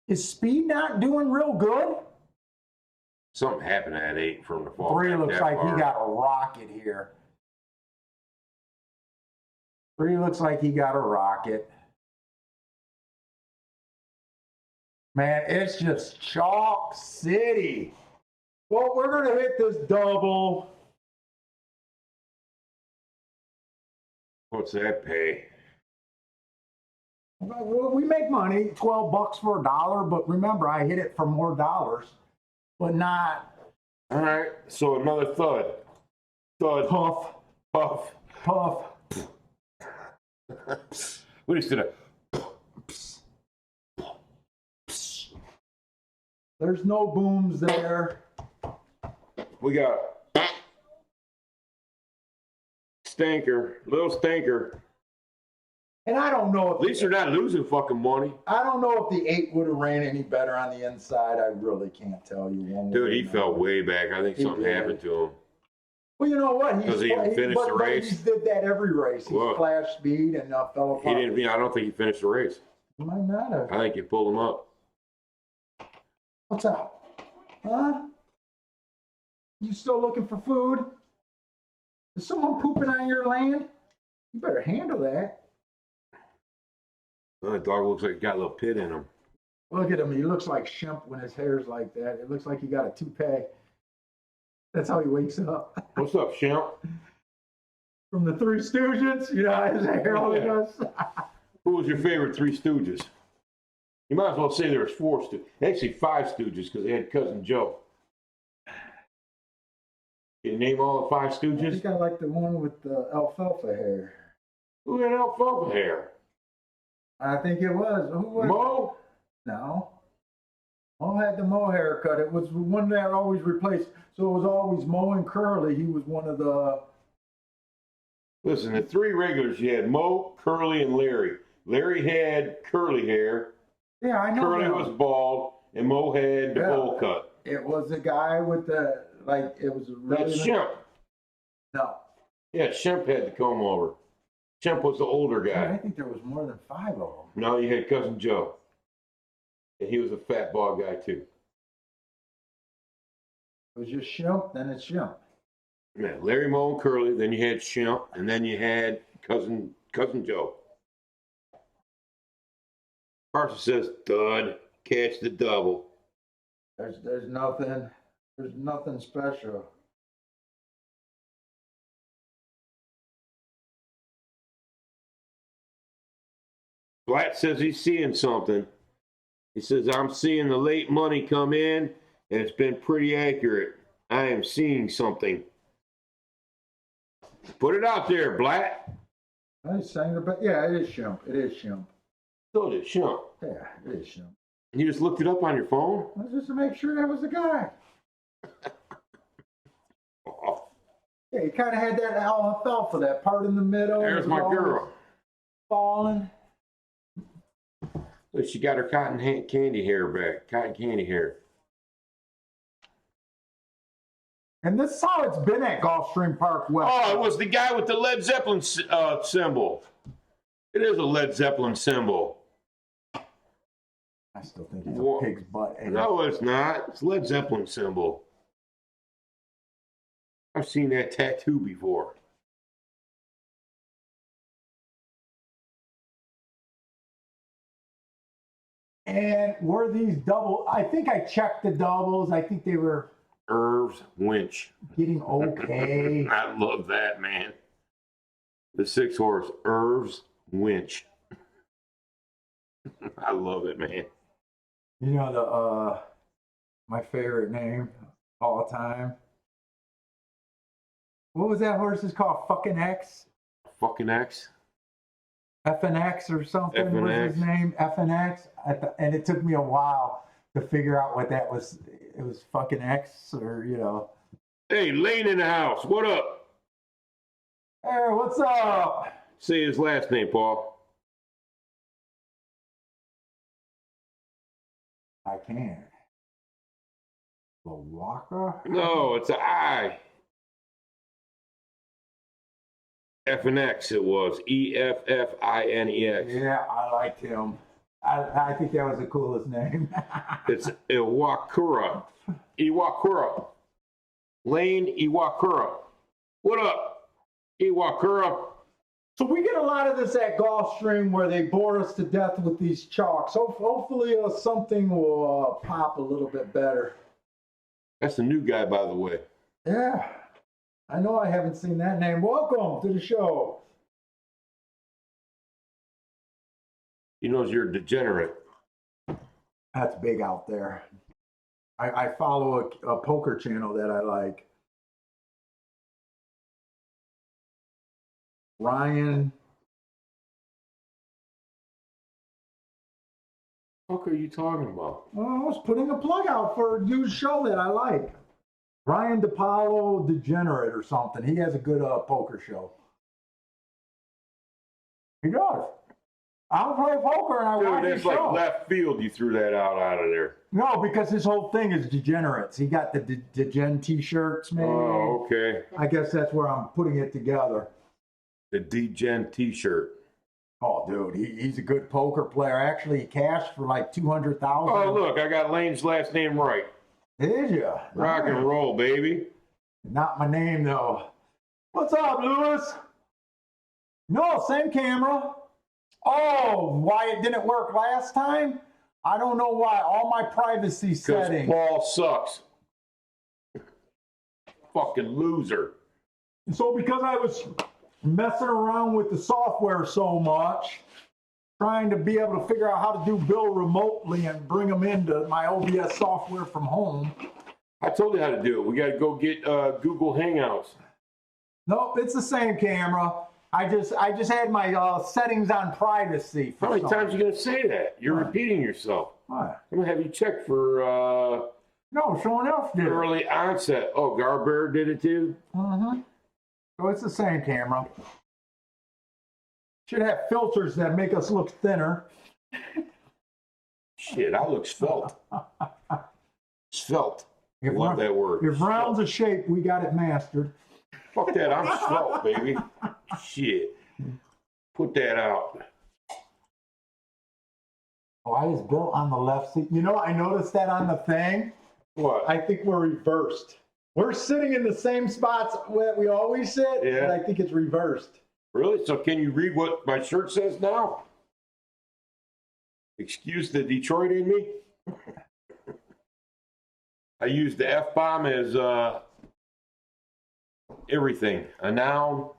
Is Speed not doing real good? Something happened at 8 from the fall. 3 looks like he got a rocket here. 3 looks like he got a rocket. Man, it's just chalk city. Well, we're going to hit this double. What's that pay? Well, we make money, $12 for $1, but remember, I hit it for more dollars, but not. All right, so another thud. Thud. Puff. Puff. Puff. What is it? There's no booms there. We got stinker, little stinker. And I don't know if At least they're not losing fucking money. I don't know if the 8 would have ran any better on the inside. I really can't tell you one way. Dude, he or fell another. way back. I think something happened to him. Well, you know what? Does he even finish the race? He did that every race. He Well, flashed speed and fell apart. He didn't. I don't think he finished the race. He might not have. I think you pulled him up. What's up? Huh? You still looking for food? Is someone pooping on your land? You better handle that. Well, that dog looks like he got a little pit in him. Look at him. He looks like Shemp when his hair's like that. It looks like he got a toupee. That's how he wakes up. What's up, Shemp? From the Three Stooges, you know how his hair always does. Who was your favorite Three Stooges? You might as well say there was 4 Stooges. Actually, 5 Stooges because they had Cousin Joe. Can you name all the 5 I Stooges? think I like the one with the alfalfa hair. Who had alfalfa hair? I think it was. Who was Mo? it? No. Mo had the Mo haircut. It was one that always replaced. So it was always Mo and Curly. He was one of the. Listen, the 3 regulars, you had Mo, Curly, and Larry. Larry had curly hair. Yeah, I know. Curly that. was bald, and Mo had the bowl cut. It was the guy with the, like, it was really. That's Shemp. No. Yeah, Shemp had the comb over. Shemp was the older I guy. think there was more than 5 of them. No, you had Cousin Joe. And he was a fat bald guy, too. It was just Shemp, then it's Shemp. Yeah, Larry, Mo, and Curly. Then you had Shemp, and then you had Cousin Joe. Carson says, "Dud, catch the double." There's nothing special. Blatt says he's seeing something. He says, "I'm seeing the late money come in, and it's been pretty accurate. I am seeing something." Put it out there, Blatt. I was saying about, yeah, it is Shemp. It is Shemp. So did Shemp. Yeah, it is Shemp. You just looked it up on your phone? Let's just make sure that was the guy. Oh, Yeah, he kind of had that alfalfa, that part in the middle. there's my girl. Falling. Look, she got her candy hair back. Cotton candy hair. And this is how it's been at Gulfstream Park West. Oh, it was the guy with the Led Zeppelin symbol. It is a Led Zeppelin symbol. I still think he's a pig's butt. No, it's not. It's Led Zeppelin symbol. I've seen that tattoo before. And were these double? I think I checked the doubles. I think they were Irv's winch. getting okay. I love that, man. The 6 horse Irv's winch. I love it, man. You know the my favorite name all time. What was that horse's called? Fucking X? Fucking X. FNX or something FNX. was his name. FNX. And it took me a while to figure out what that was. It was fucking X or, you know. Hey, Lane in the house. What up? Hey, what's up? Say his last name, Paul. I can't. The Walker? No, it's an I. F and X it was. EFFINEX. Yeah, I liked him. I think that was the coolest name. It's Iwakura. Iwakura. Lane Iwakura. What up, Iwakura? So we get a lot of this at Gulfstream where they bore us to death with these chalks. So hopefully something will pop a little bit better. That's the new guy, by the way. Yeah, I know I haven't seen that name. Welcome to the show. He knows you're a degenerate. That's big out there. I follow a poker channel that I like. Ryan. What the fuck are you talking about? Well, I was putting a plug out for a new show that I like. Ryan DePaulo Degenerate or something. He has a good poker show. He does. I don't play poker and I watch Dude, his that's like show. left field. You threw that out of there. No, because his whole thing is degenerates. He got the Degen t-shirts made. Oh, okay. I guess that's where I'm putting it together. The Degen t-shirt. Oh, dude, he's a good poker player. Actually, he cashed for like 200,000. Oh, look, I got Lane's last name right. Did you? Rock and roll, baby. Not my name, though. What's up, Lewis? No, same camera. Oh, why it didn't work last time? I don't know why. All my privacy Because settings. Paul sucks. Fucking loser. So because I was messing around with the software so much, trying to be able to figure out how to do Bill remotely and bring them into my OBS software from home. I told you how to do it. We got to go get Google Hangouts. Nope, it's the same camera. I just had my settings on privacy. How many times are you going to say that? You're repeating yourself. What? I'm going to have you check for No, someone else did it. early onset. Oh, Garber did it too? Mm-hmm. So it's the same camera. Should have filters that make us look thinner. Shit, I look svelte. Svelte. I love that word. If round's a shape, we got it mastered. Fuck that, I'm svelte, baby. Shit. Put that out. Why is Bill on the left seat? You know, I noticed that on the thing. What? I think we're reversed. We're sitting in the same spots that we always sit, Yeah. but I think it's reversed. Really? So can you read what my shirt says now? Excuse the Detroit in me. I use the F-bomb as everything. A noun.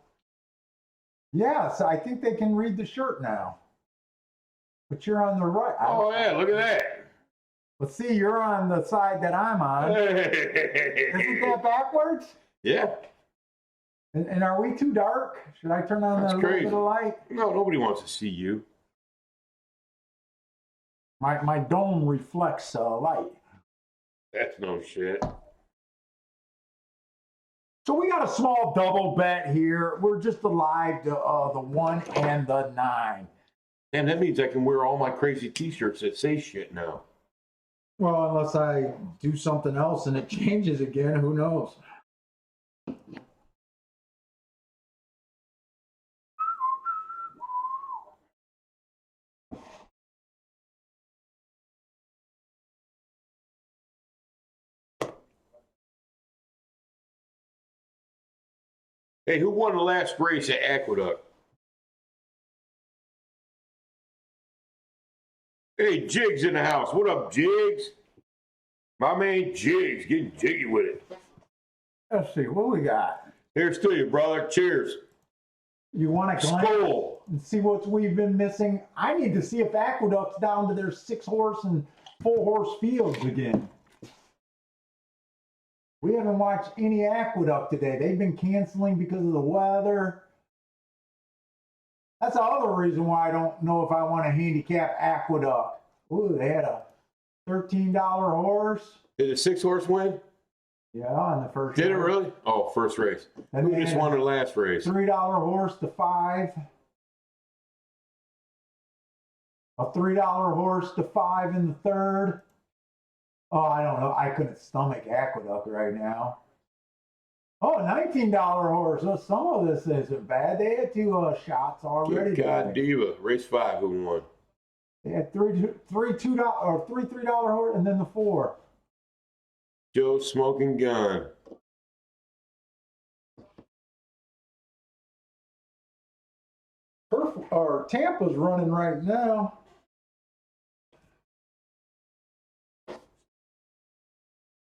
Yeah, so I think they can read the shirt now. But you're on the right. Oh, yeah, look at that. But see, you're on the side that I'm on. Isn't that backwards? Yeah. And are we too dark? Should I turn on That's a little crazy. bit of light? No, nobody wants to see you. My dome reflects light. That's no shit. So we got a small double bet here. We're just alive to the 1 and the 9. And that means I can wear all my crazy t-shirts that say shit now. Well, unless I do something else and it changes again, who knows? Hey, who won the last race at Aqueduct? Hey, Jiggs in the house. What up, Jiggs? My man Jiggs, getting jiggy with it. Let's see, what we got? Here's to you, brother. Cheers. You want to glance Skull. and see what we've been missing? I need to see if Aqueduct's down to their 6-horse and 4-horse fields again. We haven't watched any Aqueduct today. They've been canceling because of the weather. That's the other reason why I don't know if I want to handicap Aqueduct. Ooh, they had a $13 horse. Did the 6-horse win? Yeah, on the first. Did it race. really? Oh, first race. And Who just then won the last race? $3 horse to 5. A $3 horse to 5 in the third. Oh, I don't know. I couldn't stomach Aqueduct right now. Oh, $19 horse. So some of this isn't bad. They had 2 shots already. Good God, Diva. Race 5, who won? They had three $2 or $3 horse, and then the 4. Joe Smoking Gun. Tampa's running right now.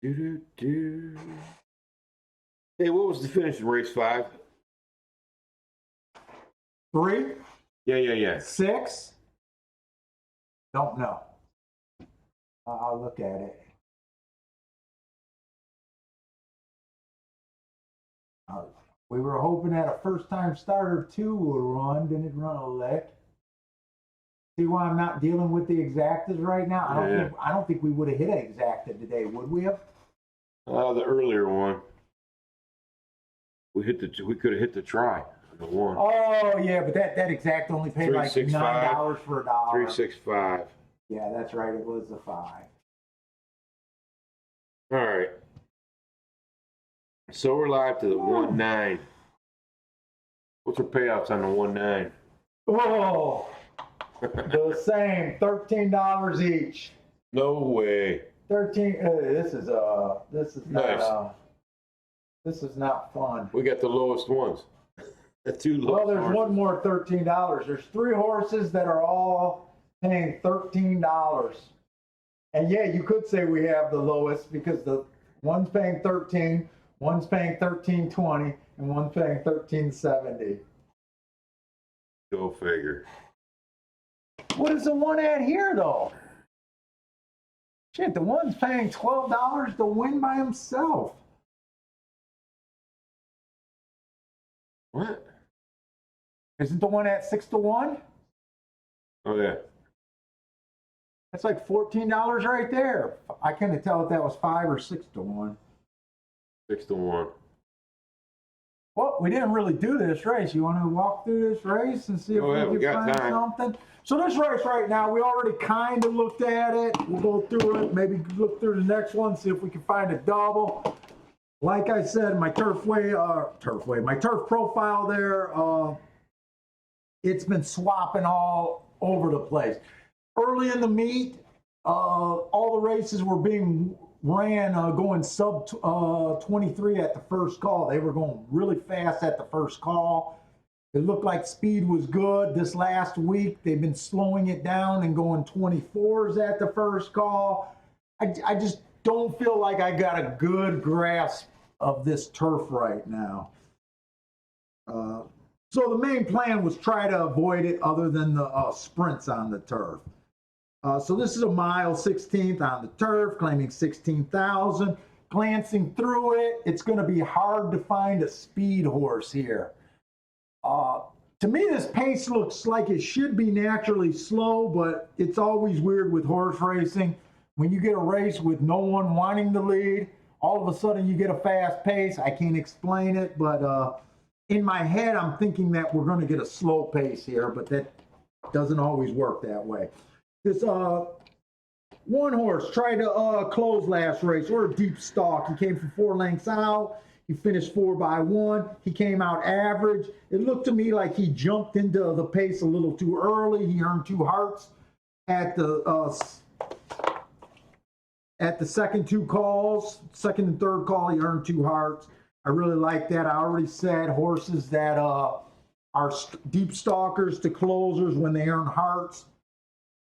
Do-do-do. Hey, what was the finish in race 5? 3, Yeah. 6. Don't know. I'll look at it. We were hoping that a first-time starter 2 would run. Didn't run a lick. See why I'm not dealing with the exactas right now? I don't think we would have hit an exacta today, would we have? The earlier one. We could have hit the try. The one. Oh yeah, but that exacta only paid like $9 for a dollar. 365. Yeah, that's right. It was the 5. All right. So we're live to the 1-9. What's our payouts on the 1-9? Whoa. The same, $13 each. No way. 13. This is Nice. not this is not fun. We got the lowest ones. The 2 lowest. Well, there's horses. one more $13. There's 3 horses that are all paying $13. And yeah, you could say we have the lowest because the one's paying 13, one's paying 13.20, and one's paying 13.70. Go figure. What is the one at here though? Shit, the one's paying $12 to win by himself. What? Isn't the one at 6-1? Oh yeah. That's like $14 right there. I couldn't tell if that was 5 or 6-1. 6-1. Well, we didn't really do this race. You want to walk through this race and see if we can find something? So this race right now, we already kind of looked at it. We'll go through it, maybe look through the next one, see if we can find a double. Like I said, my turf profile there, it's been swapping all over the place. Early in the meet, all the races were being ran going sub 23 at the first call. They were going really fast at the first call. It looked like speed was good. This last week, they've been slowing it down and going 24s at the first call. I just don't feel like I got a good grasp of this turf right now. So the main plan was try to avoid it other than the sprints on the turf. So this is a mile 16th on the turf, claiming 16,000. Glancing through it, it's going to be hard to find a speed horse here. To me, this pace looks like it should be naturally slow, but it's always weird with horse racing. When you get a race with no one wanting the lead, all of a sudden you get a fast pace. I can't explain it, but in my head, I'm thinking that we're going to get a slow pace here, but that doesn't always work that way. This one horse tried to close last race, or a deep stalk. He came from 4 lengths out. He finished 4 by 1. He came out average. It looked to me like he jumped into the pace a little too early. He earned 2 hearts at the second 2 calls. Second and third call, he earned 2 hearts. I really like that. I already said horses that are deep stalkers to closers when they earn hearts.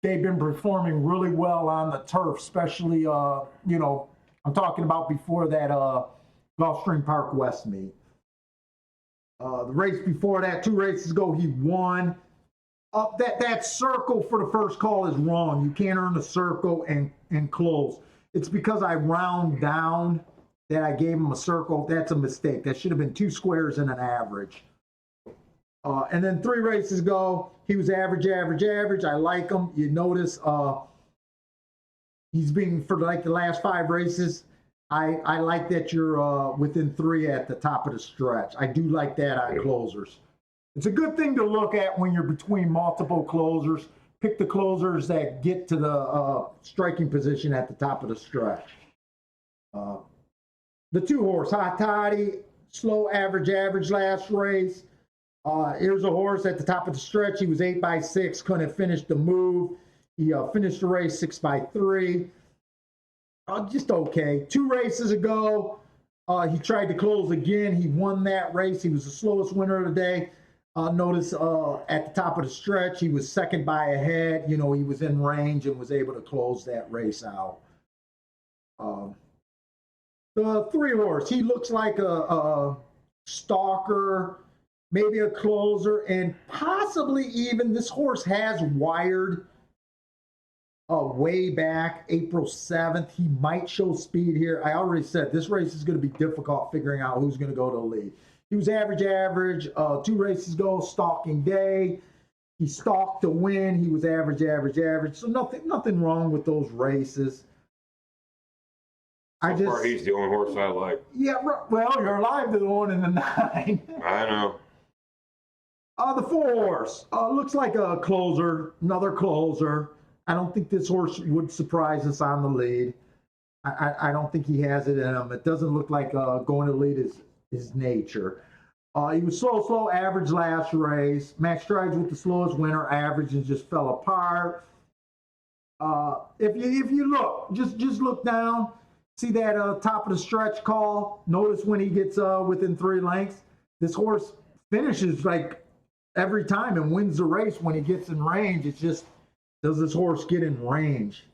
They've been performing really well on the turf, especially, I'm talking about before that Gulfstream Park West meet. The race before that, 2 races ago, he won. That circle for the first call is wrong. You can't earn a circle and close. It's because I round down that I gave him a circle. That's a mistake. That should have been 2 squares and an average. And then 3 races ago, he was average. I like him. You notice he's been, for like the last 5 races, I like that you're within 3 at the top of the stretch. I do like that on closers. It's a good thing to look at when you're between multiple closers. Pick the closers that get to the striking position at the top of the stretch. The 2-horse, Hot Toddy, slow, average last race. Here's a horse at the top of the stretch. He was 8x6, couldn't finish the move. He finished the race 6x3. Just okay. 2 races ago, he tried to close again. He won that race. He was the slowest winner of the day. Notice at the top of the stretch, he was second by a head. You know, he was in range and was able to close that race out. The 3-horse, he looks like a stalker, maybe a closer, and possibly even this horse has wired way back April 7th. He might show speed here. I already said this race is going to be difficult figuring out who's going to go to the lead. He was average. 2 races ago, stalking day. He stalked to win. He was average. So nothing wrong with those races. So far, he's the only horse I like. Yeah, well, you're alive to the 1 and the 9. I know. The 4-horse looks like a closer, another closer. I don't think this horse would surprise us on the lead. I don't think he has it in him. It doesn't look like going to lead is his nature. He was slow, average last race. Max strides with the slowest winner, average, and just fell apart. If you look, just look down. See that top of the stretch call? Notice when he gets within 3 lengths. This horse finishes like every time and wins the race when he gets in range. It's just, does this horse get in range?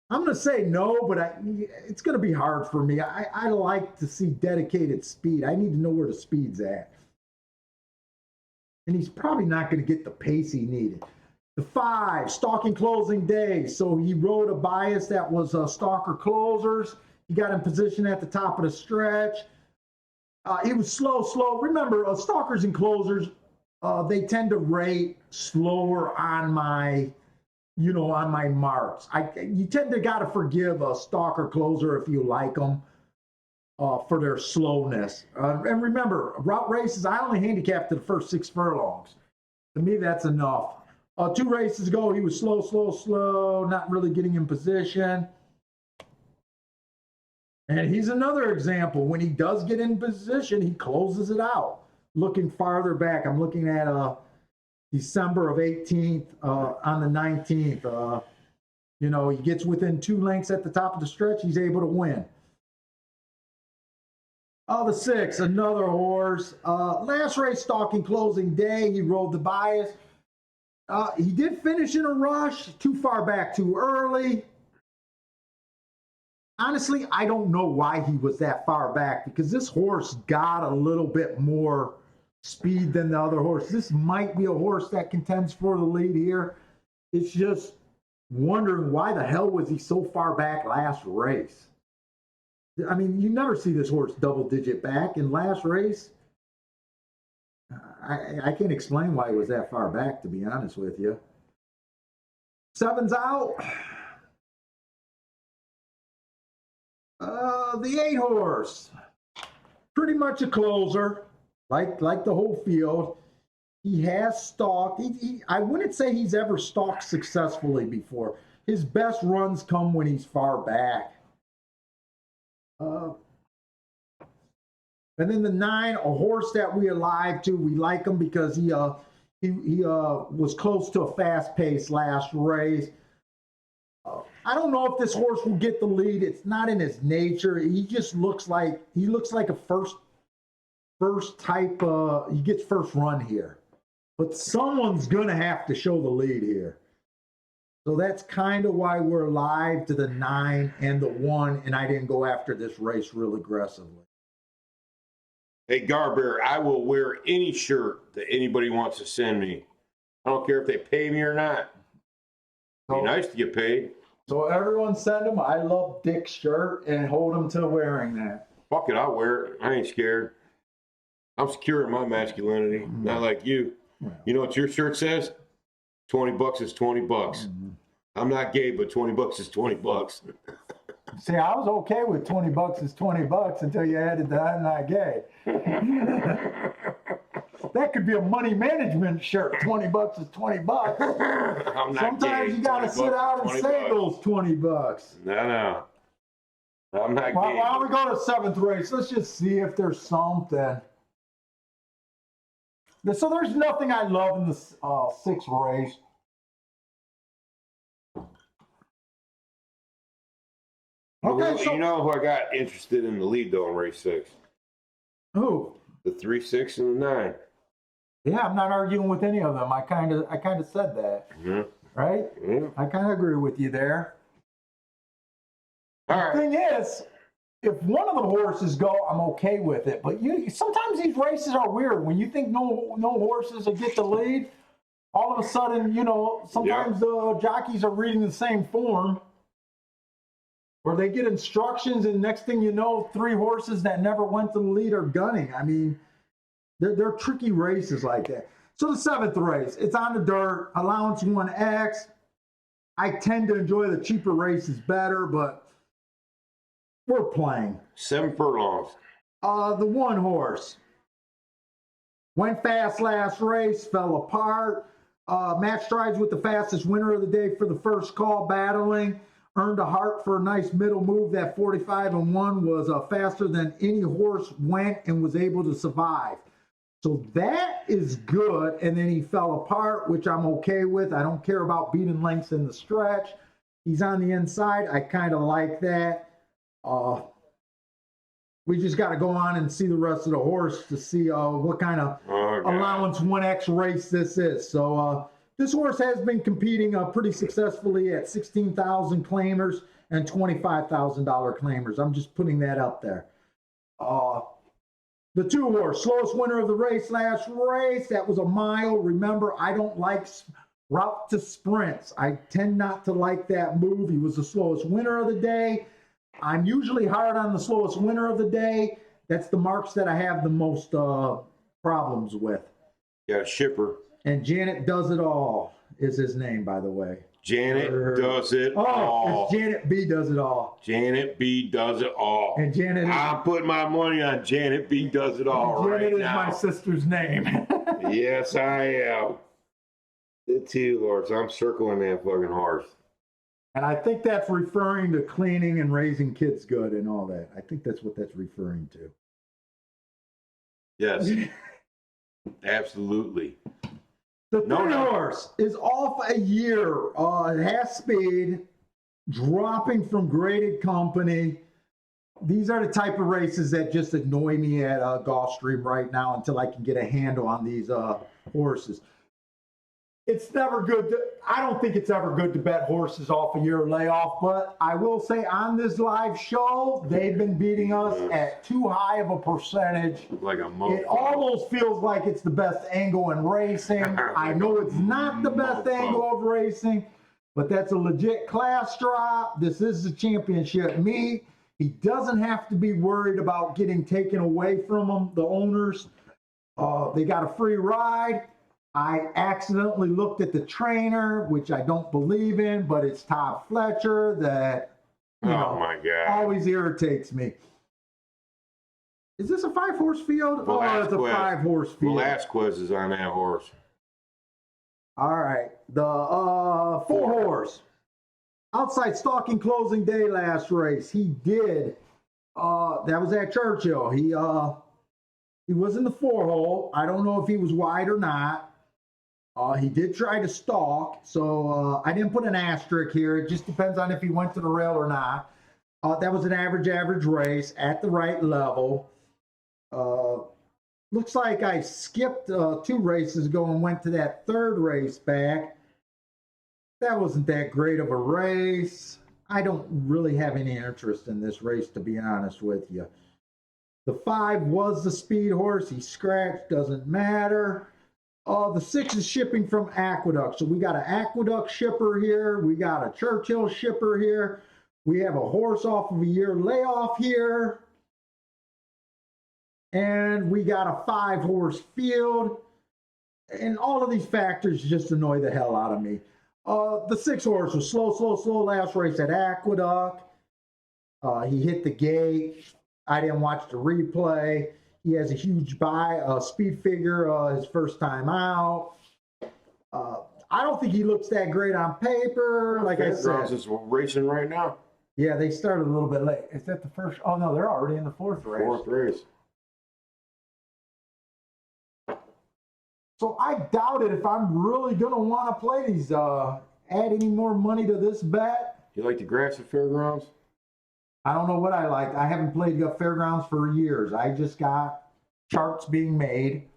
I'm going to say no, but it's going to be hard for me. I like to see dedicated speed. I need to know where the speed's at. And he's probably not going to get the pace he needed. The 5, stalking closing day. So he rode a bias that was stalker closers. He got in position at the top of the stretch. He was slow. Remember, stalkers and closers, they tend to rate slower on my marks. You tend to gotta forgive a stalker closer if you like them for their slowness. And remember, route races, I only handicap to the first 6 furlongs. To me, that's enough. 2 races ago, he was slow, not really getting in position. And he's another example. When he does get in position, he closes it out. Looking farther back, I'm looking at December of 18th on the 19th. He gets within 2 lengths at the top of the stretch. He's able to win. The 6, another horse. Last race, stalking closing day. He rode the bias. He did finish in a rush. Too far back, too early. Honestly, I don't know why he was that far back, because this horse got a little bit more speed than the other horse. This might be a horse that contends for the lead here. It's just wondering why the hell was he so far back last race. I mean, you never see this horse double-digit back in last race. I can't explain why he was that far back, to be honest with you. 7's out. The 8-horse, pretty much a closer, like the whole field. He has stalked. I wouldn't say he's ever stalked successfully before. His best runs come when he's far back. And then the 9, a horse that we alive to. We like him because he was close to a fast pace last race. I don't know if this horse will get the lead. It's not in his nature. He just looks like a first type. He gets first run here, but someone's gonna have to show the lead here. So that's kind of why we're alive to the 9 and the 1, and I didn't go after this race real aggressively. Hey, Garbear, I will wear any shirt that anybody wants to send me. I don't care if they pay me or not. It'd be nice to get paid. So everyone send him. I love Dick's shirt and hold him to wearing that. Fuck it, I'll wear it. I ain't scared. I'm secure in my masculinity, not like you. Well. You know what your shirt says? $20 is $20. I'm not gay, but $20 is $20. See, I was okay with $20 is $20 until you added the I'm not gay. That could be a money management shirt. $20 is $20. I'm not Sometimes gay. you got to 20 sit bucks out and is 20 save bucks. those $20. No. I'm not Why gay. don't we go to seventh race? Let's just see if there's something. So there's nothing I love in the sixth race. Okay, so You know who I got interested in the lead though in race 6? who? The 3, 6, and the 9. Yeah, I'm not arguing with any of them. I kind of said that, right? Yeah. I kind of agree with you there. All The right. thing is, if one of the horses go, I'm okay with it. But sometimes these races are weird. When you think no horses will get the lead, all of a sudden, sometimes the jockeys are reading the same form, or they get instructions, and next thing you know, 3 horses that never went to the lead are gunning. I mean, they're tricky races like that. So the 7th race, it's on the dirt, allowance 1X. I tend to enjoy the cheaper races better, but we're playing. 7 furlongs. The 1 horse went fast last race, fell apart. Match strides with the fastest winner of the day for the first call battling. Earned a heart for a nice middle move. That 45-1 was faster than any horse went and was able to survive. So that is good. And then he fell apart, which I'm okay with. I don't care about beating lengths in the stretch. He's on the inside. I kind of like that. We just got to go on and see the rest of the horse to see what kind of allowance 1X race this is. So this horse has been competing pretty successfully at 16,000 claimers and $25,000 claimers. I'm just putting that up there. The 2 horse, slowest winner of the race last race. That was a mile. Remember, I don't like route to sprints. I tend not to like that move. He was the slowest winner of the day. I'm usually hard on the slowest winner of the day. That's the marks that I have the most problems with. Yeah, Shipper. And Janet Does It All is his name, by the way. Janet Does It All. It's Janet B Does It All. Janet B Does It All. And Janet I'm putting my money on Janet B Does It All Janet right now. is my sister's name. Yes, I am. The 2 horse. I'm circling that fucking horse. And I think that's referring to cleaning and raising kids good and all that. I think that's what that's referring to. Yes. Absolutely. The 3 horse is off a year. It has speed, dropping from graded company. These are the type of races that just annoy me at Gulfstream right now until I can get a handle on these horses. It's never good. I don't think it's ever good to bet horses off a year layoff, but I will say on this live show, they've been beating us at too high of a percentage. Like a mofo. It almost feels like it's the best angle in racing. I know it's not the best angle of racing, but that's a legit class drop. This is the championship meet. He doesn't have to be worried about getting taken away from them, the owners. They got a free ride. I accidentally looked at the trainer, which I don't believe in, but it's Todd Fletcher that my God. always irritates me. Is this a 5-horse field? Oh, it's a 5-horse field. Velasquez is on that horse. All right. The 4-horse. Outside stalking closing day last race. He did. That was at Churchill. He was in the 4-hole. I don't know if he was wide or not. He did try to stalk, so I didn't put an asterisk here. It just depends on if he went to the rail or not. That was an average race at the right level. Looks like I skipped 2 races ago and went to that 3rd race back. That wasn't that great of a race. I don't really have any interest in this race, to be honest with you. The 5 was the speed horse. He scratched, doesn't matter. The 6 is shipping from Aqueduct. So we got an Aqueduct shipper here. We got a Churchill shipper here. We have a horse off of a year layoff here. And we got a 5-horse field. And all of these factors just annoy the hell out of me. The 6 horse was slow last race at Aqueduct. He hit the gate. I didn't watch the replay. He has a huge speed figure his first time out. I don't think he looks that great on paper. Like I said, is racing right now. yeah, they started a little bit late. Is that the first? Oh no, they're already in the fourth race. Fourth race. So I doubt it if I'm really gonna want to play these. Add any more money to this bet. You like the grass at fairgrounds? I don't know what I like. I haven't played fairgrounds for years. I just got charts being made.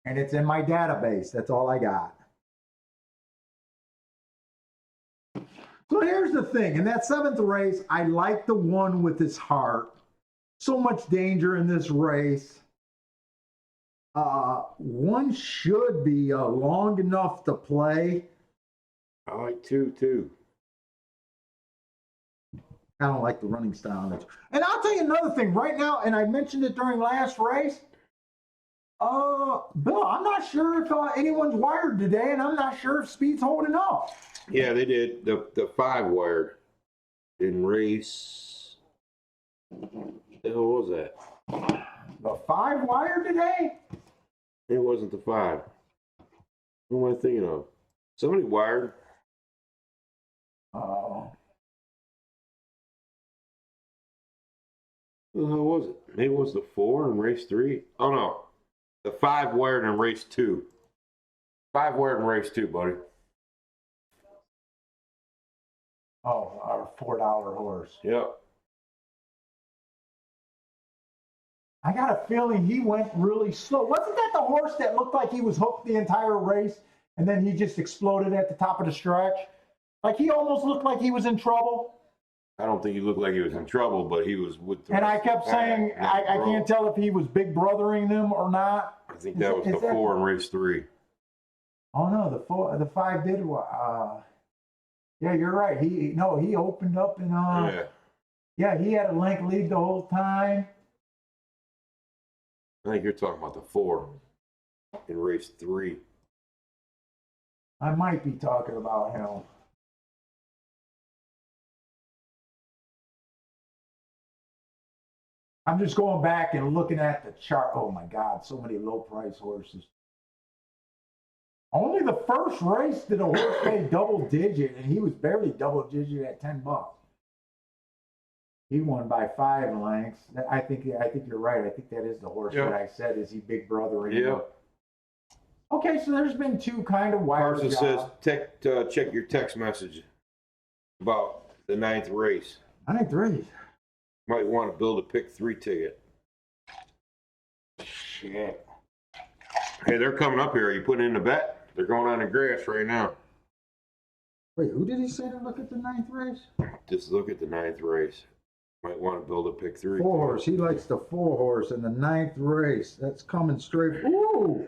And it's in my database. That's all I got. So here's the thing. In that seventh race, I like the one with his heart. So much danger in this race. One should be long enough to play. I like two, too. I don't like the running style. And I'll tell you another thing right now, and I mentioned it during last race. Bill, I'm not sure if anyone's wired today, and I'm not sure if speed's holding up. Yeah, they did. The 5 wired in race. What the hell was that? The 5 wired today? It wasn't the 5. Who am I thinking of? Somebody wired. Oh. Who the hell was it? Maybe it was the 4 in race 3. Oh no. The 5 wired in race 2. 5 wired in race 2, buddy. Oh, our $4 horse. Yep. I got a feeling he went really slow. Wasn't that the horse that looked like he was hooked the entire race and then he just exploded at the top of the stretch? Like he almost looked like he was in trouble. I don't think he looked like he was in trouble, but he was with the And I kept saying, I can't tell if he was big brothering them or not. I think that was the 4 in race 3. Oh no, the 5 did. Yeah, you're right. He opened up and yeah, he had a length lead the whole time. I think you're talking about the 4 in race 3. I might be talking about him. I'm just going back and looking at the chart. Oh my God, so many low price horses. Only the first race did a horse pay double digit, and he was barely double digit at $10. He won by 5 lengths. I think you're right. I think that is the horse that I said. Is he big brother? Yeah. Okay, so there's been 2 kind of wild Carson says, check your text message about the 9th race. 9th race. Might want to build a pick 3 ticket. Shit. Hey, they're coming up here. Are you putting in the bet? They're going on the grass right now. Wait, who did he say to look at the 9th race? Just look at the 9th race. Might want to build a pick 3. 4 horse. He likes the 4 horse in the 9th race. That's coming straight. Ooh.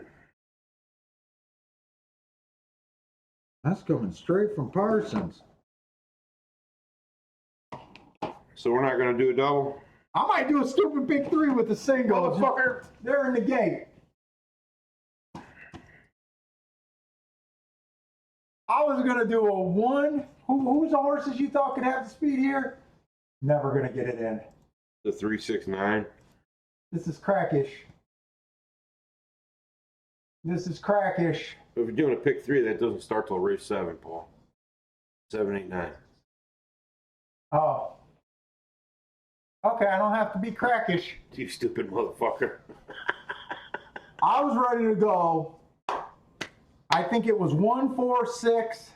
That's coming straight from Parsons. So we're not going to do a double? I might do a stupid pick 3 with the single. Motherfucker. They're in the gate. I was going to do a 1. Who's the horses you thought could have the speed here? Never going to get it in. The 369. This is crackish. This is crackish. If you're doing a pick 3, that doesn't start till race 7, Paul. 7, 8, 9. Oh. Okay, I don't have to be crackish. You stupid motherfucker. I was ready to go. I think it was 1, 4, 6,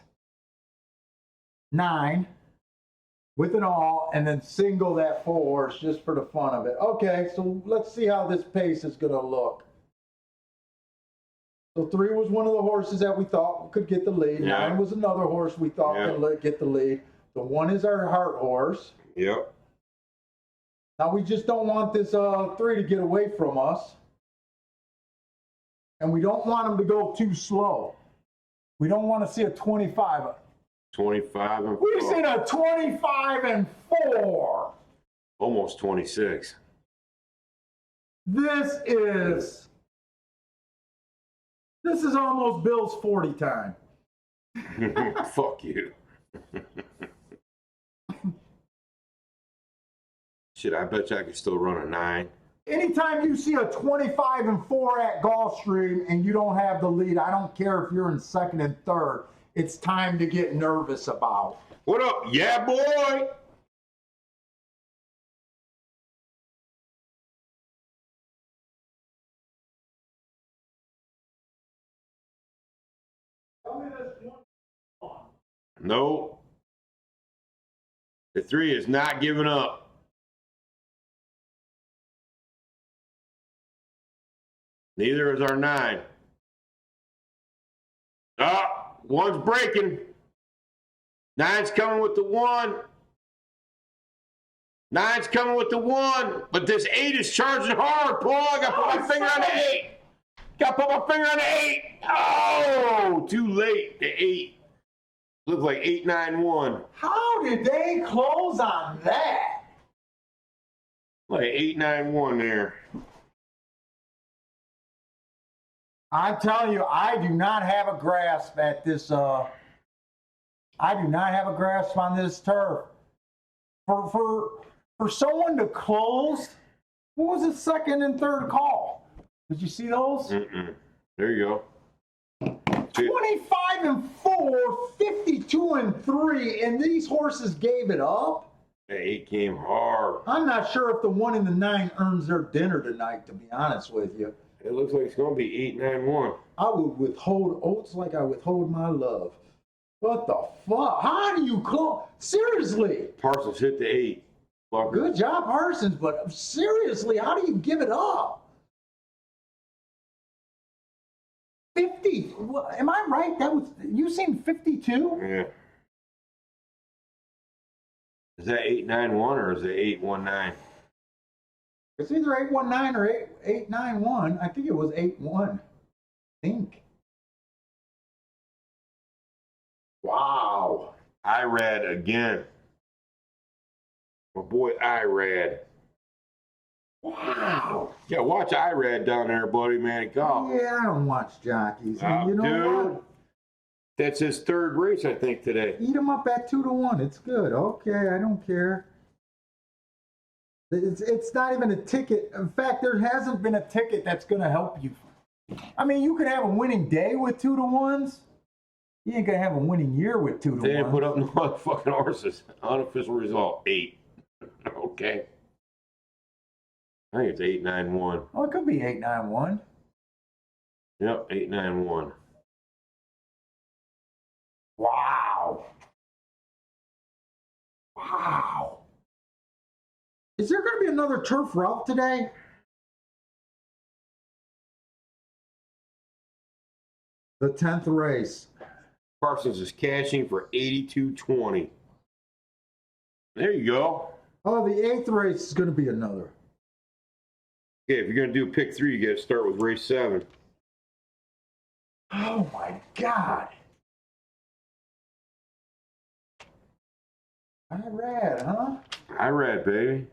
9 with an all, and then single that 4 horse just for the fun of it. Okay, so let's see how this pace is going to look. So 3 was one of the horses that we thought could get the lead. Yeah. 9 was another horse we thought could get the lead. The 1 is our heart horse. Yep. Now we just don't want this 3 to get away from us. And we don't want him to go too slow. We don't want to see a 25. 25 and 4. We've seen a 25 and 4. Almost 26. This is almost Bill's 40 time. Fuck you. Shit, I bet you I could still run a 9. Anytime you see a 25-4 at Gulfstream and you don't have the lead, I don't care if you're in second and third, it's time to get nervous about. What up? Yeah, boy. No. The 3 is not giving up. Neither is our 9. Ah, 1's breaking. 9's coming with the 1. 9's coming with the 1. But this 8 is charging hard, Paul. I got to put my finger on the 8. Got to put my finger on the 8. Oh, too late. The 8. Looks like 891. How did they close on that? Like 891 there. I'm telling you, I do not have a grasp at this. I do not have a grasp on this turf. For someone to close, what was the second and third call? Did you see those? There you go. 25-4, 52-3, and these horses gave it up. The 8 came hard. I'm not sure if the 1 and the 9 earns their dinner tonight, to be honest with you. It looks like it's going to be 891. I would withhold oats like I withhold my love. What the fuck? How do you close? Seriously. Parsons hit the 8. Fucker. Good job, Parsons, but seriously, how do you give it up? 50. Am I right? That was, you seen 52? Yeah. Is that 891 or is it 819? It's either 819 or 891. I think it was 81. I think. Wow. Irad again. My boy Irad. Wow. Yeah, watch Irad down there, buddy, man. Golf. Yeah, I don't watch jockeys. Oh, You know dude. what? That's his 3rd race, I think, today. Eat them up at 2-1. It's good. Okay, I don't care. It's not even a ticket. In fact, there hasn't been a ticket that's going to help you. I mean, you could have a winning day with 2-1s. You ain't going to have a winning year with 2-1. They didn't put up no fucking horses. Unofficial result, 8. Okay. I think it's 891. Oh, it could be 891. Yep, 891. Wow. Wow. Is there going to be another turf route today? The 10th race. Parsons is cashing for 82.20. There you go. Oh, the 8th race is going to be another. Okay, if you're going to do pick 3, you got to start with race 7. Oh my God. Irad, huh? Irad, baby.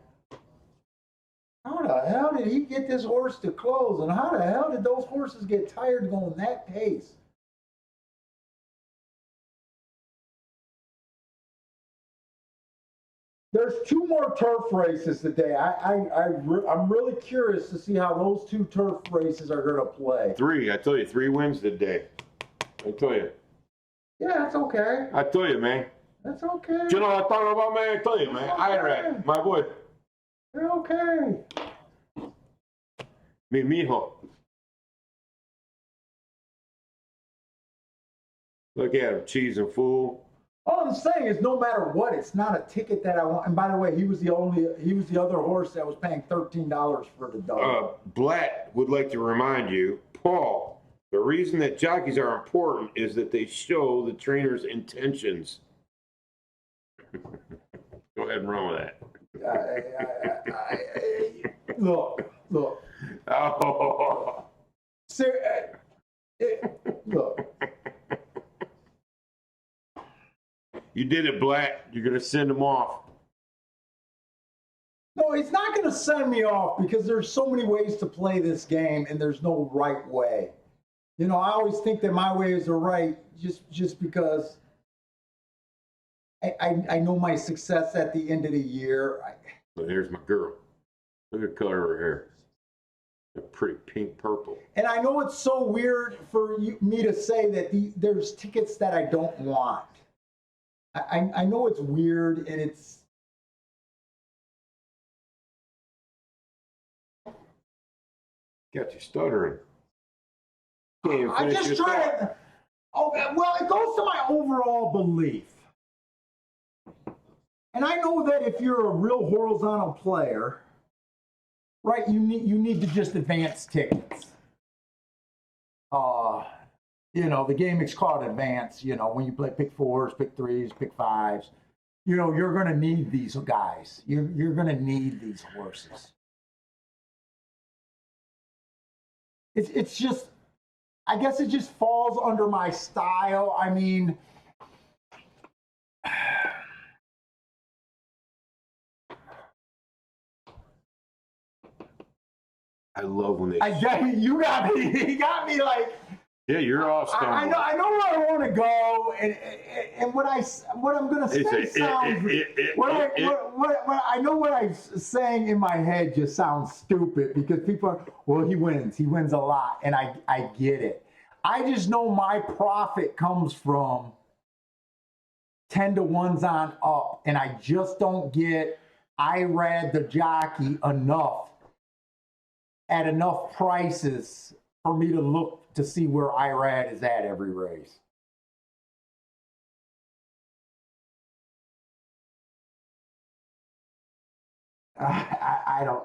How the hell did he get this horse to close? And how the hell did those horses get tired going that pace? There's 2 more turf races today. I'm really curious to see how those 2 turf races are going to play. 3, I tell you, 3 wins today. I tell you. Yeah, that's okay. I tell you, man. That's okay. You know what I'm talking about, man? I tell you, man. Irad, my boy. You're okay. Mi mijo. Look at him, cheesing fool. All I'm saying is, no matter what, it's not a ticket that I want. And by the way, he was the other horse that was paying $13 for the dog. Blatt would like to remind you, Paul, the reason that jockeys are important is that they show the trainer's intentions. Go ahead and run with that. Look. Oh. Look. You did it, Blatt. You're going to send him off. No, he's not going to send me off because there's so many ways to play this game and there's no right way. You know, I always think that my way is the right just because I know my success at the end of the year. So here's my girl. Look at the color of her hair. A pretty pink purple. And I know it's so weird for me to say that there's tickets that I don't want. I know it's weird and it's. Got you stuttering. Can't even I'm finish just your trying thought. to. Okay, well, it goes to my overall belief. And I know that if you're a real horizontal player, right, you need to just advance tickets. You know, the game is called advance, you know, when you play pick fours, pick threes, pick fives, you know, you're gonna need these guys. You're gonna need these horses. It's just, I guess it just falls under my style. I mean, I love when they. you got me. He got me like. Yeah, you're off stumbling. I know where I want to go, and what I'm going to say sounds. I know what I'm saying in my head just sounds stupid because people are. Well, he wins a lot, and I get it. I just know my profit comes from 10-to-1s on up, and I just don't get Irad the jockey enough at enough prices for me to look to see where Irad is at every race. I don't.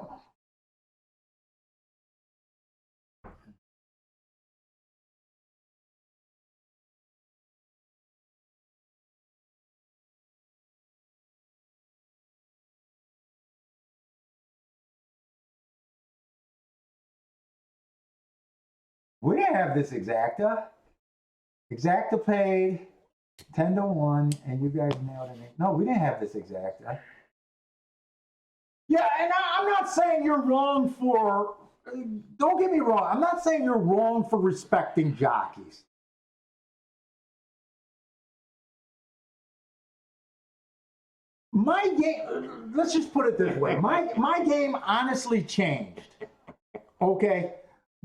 We didn't have this exacta. Exacta paid 10-to-1, and you guys nailed it. No, we didn't have this exacta. Yeah, and I'm not saying you're wrong for. Don't get me wrong. I'm not saying you're wrong for respecting jockeys. My game. Let's just put it this way. My game honestly changed. Okay.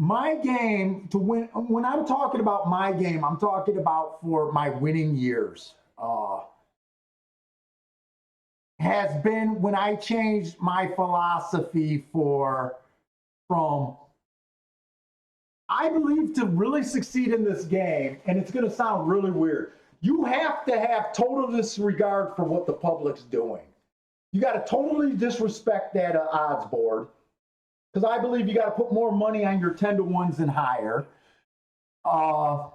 My game to win, when I'm talking about my game, I'm talking about for my winning years, has been when I changed my philosophy from, I believe to really succeed in this game, and it's going to sound really weird, you have to have total disregard for what the public's doing. You got to totally disrespect that odds board. Because I believe you got to put more money on your 10-to-1s and higher. So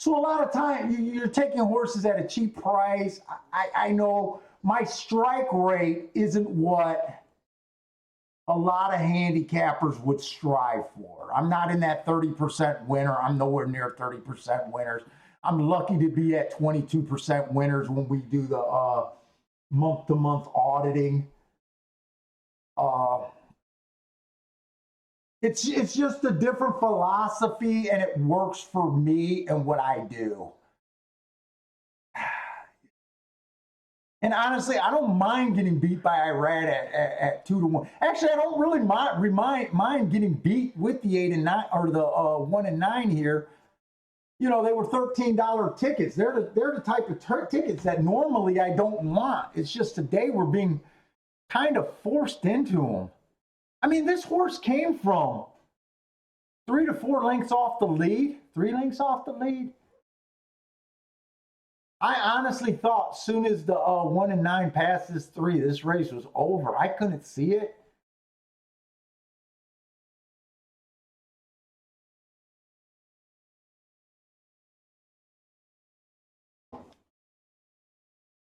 a lot of time you're taking horses at a cheap price. I know my strike rate isn't what a lot of handicappers would strive for. I'm not in that 30% winner. I'm nowhere near 30% winners. I'm lucky to be at 22% winners when we do the month-to-month auditing. It's just a different philosophy, and it works for me and what I do. And honestly, I don't mind getting beat by Irad at 2-to-1. Actually, I don't really mind getting beat with the 8 and 9 or the 1 and 9 here. You know, they were $13 tickets. They're the type of tickets that normally I don't want. It's just today we're being kind of forced into them. I mean, this horse came from 3 to 4 lengths off the lead, 3 lengths off the lead. I honestly thought as soon as the 1 and 9 passed this 3, this race was over. I couldn't see it.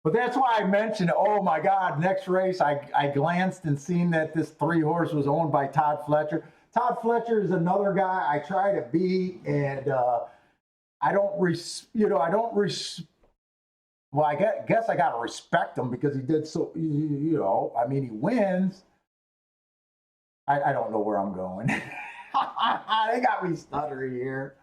But that's why I mentioned, oh my God, next race, I glanced and seen that this 3 horse was owned by Todd Fletcher. Todd Fletcher is another guy I try to beat, and I don't, well, I guess I got to respect him because he did so, you know, I mean, he wins. I don't know where I'm going. They got me stuttering here.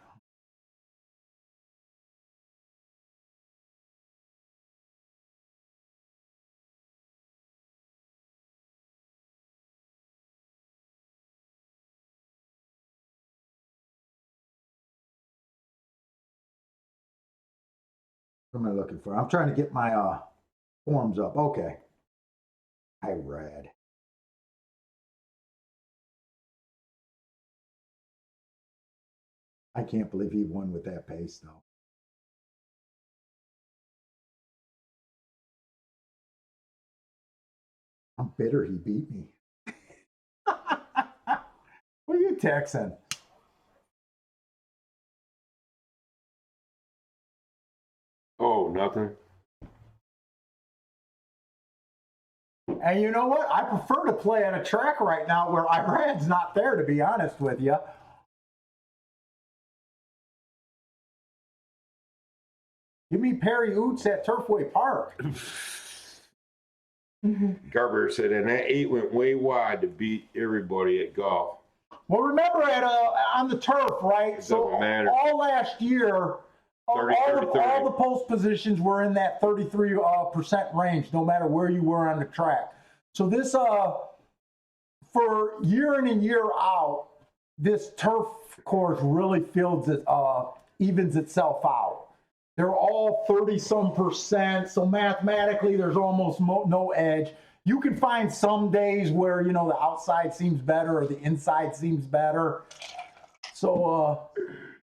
What am I looking for? I'm trying to get my forms up. Okay. I read. I can't believe he won with that pace, though. I'm bitter he beat me. What are you texting? Oh, nothing. And you know what? I prefer to play at a track right now where Iran's not there, to be honest with you. Give me Perry Oots at Turfway Park. Garber said, and that 8 went way wide to beat everybody at golf. Well, remember on the turf, right? It So doesn't matter. all last year, 30, 30, 30. all the post positions were in that 33% range, no matter where you were on the track. So this, for year in and year out, this turf course really evens itself out. They're all 30-some%. So mathematically, there's almost no edge. You can find some days where, the outside seems better or the inside seems better. So,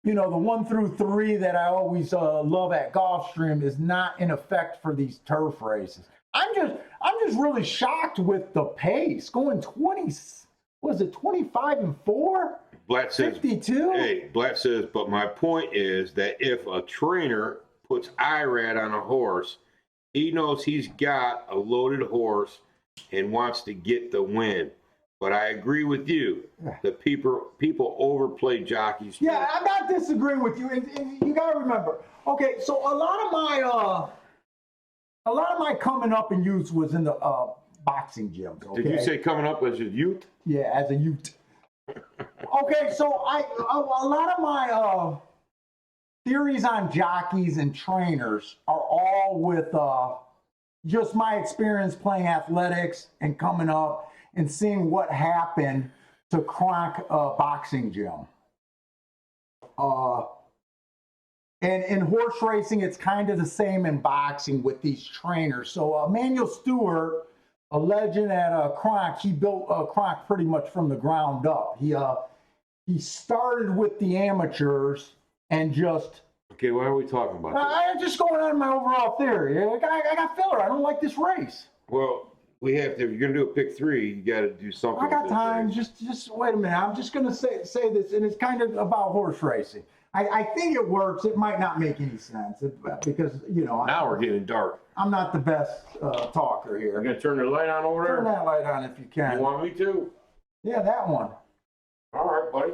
the 1 through 3 that I always love at Gulfstream is not in effect for these turf races. I'm just really shocked with the pace going 25-4? Blatt says, 52? hey, Blatt says, but my point is that if a trainer puts IRAD on a horse, he knows he's got a loaded horse and wants to get the win. But I agree with you. The people overplay jockeys. Yeah, I'm not disagreeing with you. And you got to remember, okay, so a lot of my coming up in youth was in the boxing gyms. Okay? Did you say coming up as a youth? Yeah, as a youth. Okay, so a lot of my theories on jockeys and trainers are all with just my experience playing athletics and coming up and seeing what happened to Kronk boxing gym. And in horse racing, it's kind of the same in boxing with these trainers. So Emanuel Stewart, a legend at Kronk, he built Kronk pretty much from the ground up. He started with the amateurs and just... Okay, why are we talking about this? I'm just going on my overall theory. I got filler. I don't like this race. Well, we have to. If you're gonna do a pick 3, you got to do something. I got with this time. race. Just wait a minute. I'm just gonna say this, and it's kind of about horse racing. I think it works. It might not make any sense because Now we're getting dark. I'm not the best talker here. You're gonna turn the light on over there. Turn that light on if you can. You want me to? Yeah, that one. All right, buddy.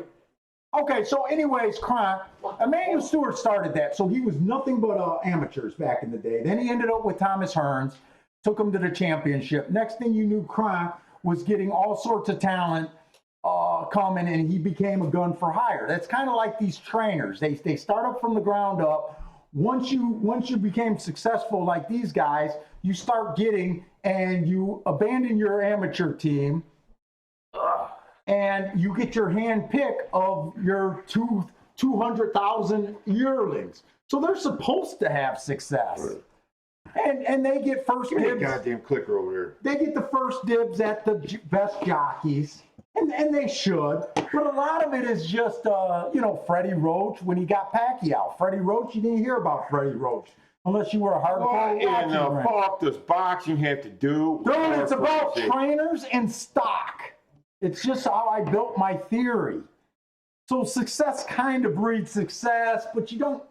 Okay, so anyways, Kronk, Emanuel Stewart started that, so he was nothing but amateurs back in the day. Then he ended up with Thomas Hearns, took him to the championship. Next thing you knew, Kronk was getting all sorts of talent coming, and he became a gun for hire. That's kind of like these trainers. They start up from the ground up. Once you became successful like these guys, you start getting, and you abandon your amateur team, and you get your hand pick of your 200,000 yearlings. So they're supposed to have success. And they get first Give me a dibs. goddamn clicker over there. They get the first dibs at the best jockeys. And they should. But a lot of it is just, Freddie Roach when he got Pacquiao. Freddie Roach, you didn't hear about Freddie Roach. Unless you were a hardcore What in the fan. fuck does boxing have to do? Dude, it's about racing? trainers and stock. It's just how I built my theory. So success kind of breeds success, but you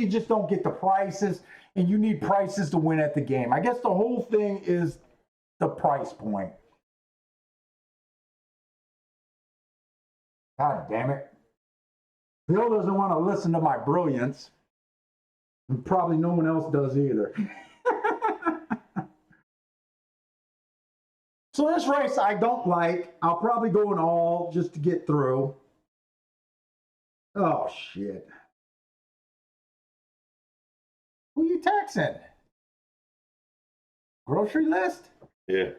just don't get the prices, and you need prices to win at the game. I guess the whole thing is the price point. God damn it. Bill doesn't want to listen to my brilliance, and probably no one else does either. So this race I don't like. I'll probably go in all just to get through. Oh, shit. Who you texting? Grocery list? Yeah.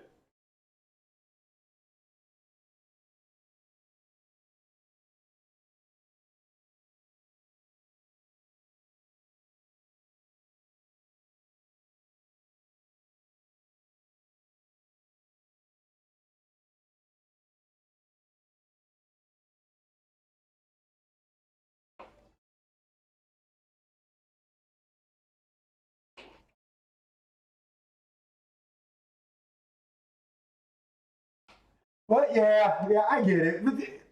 But yeah, I get it.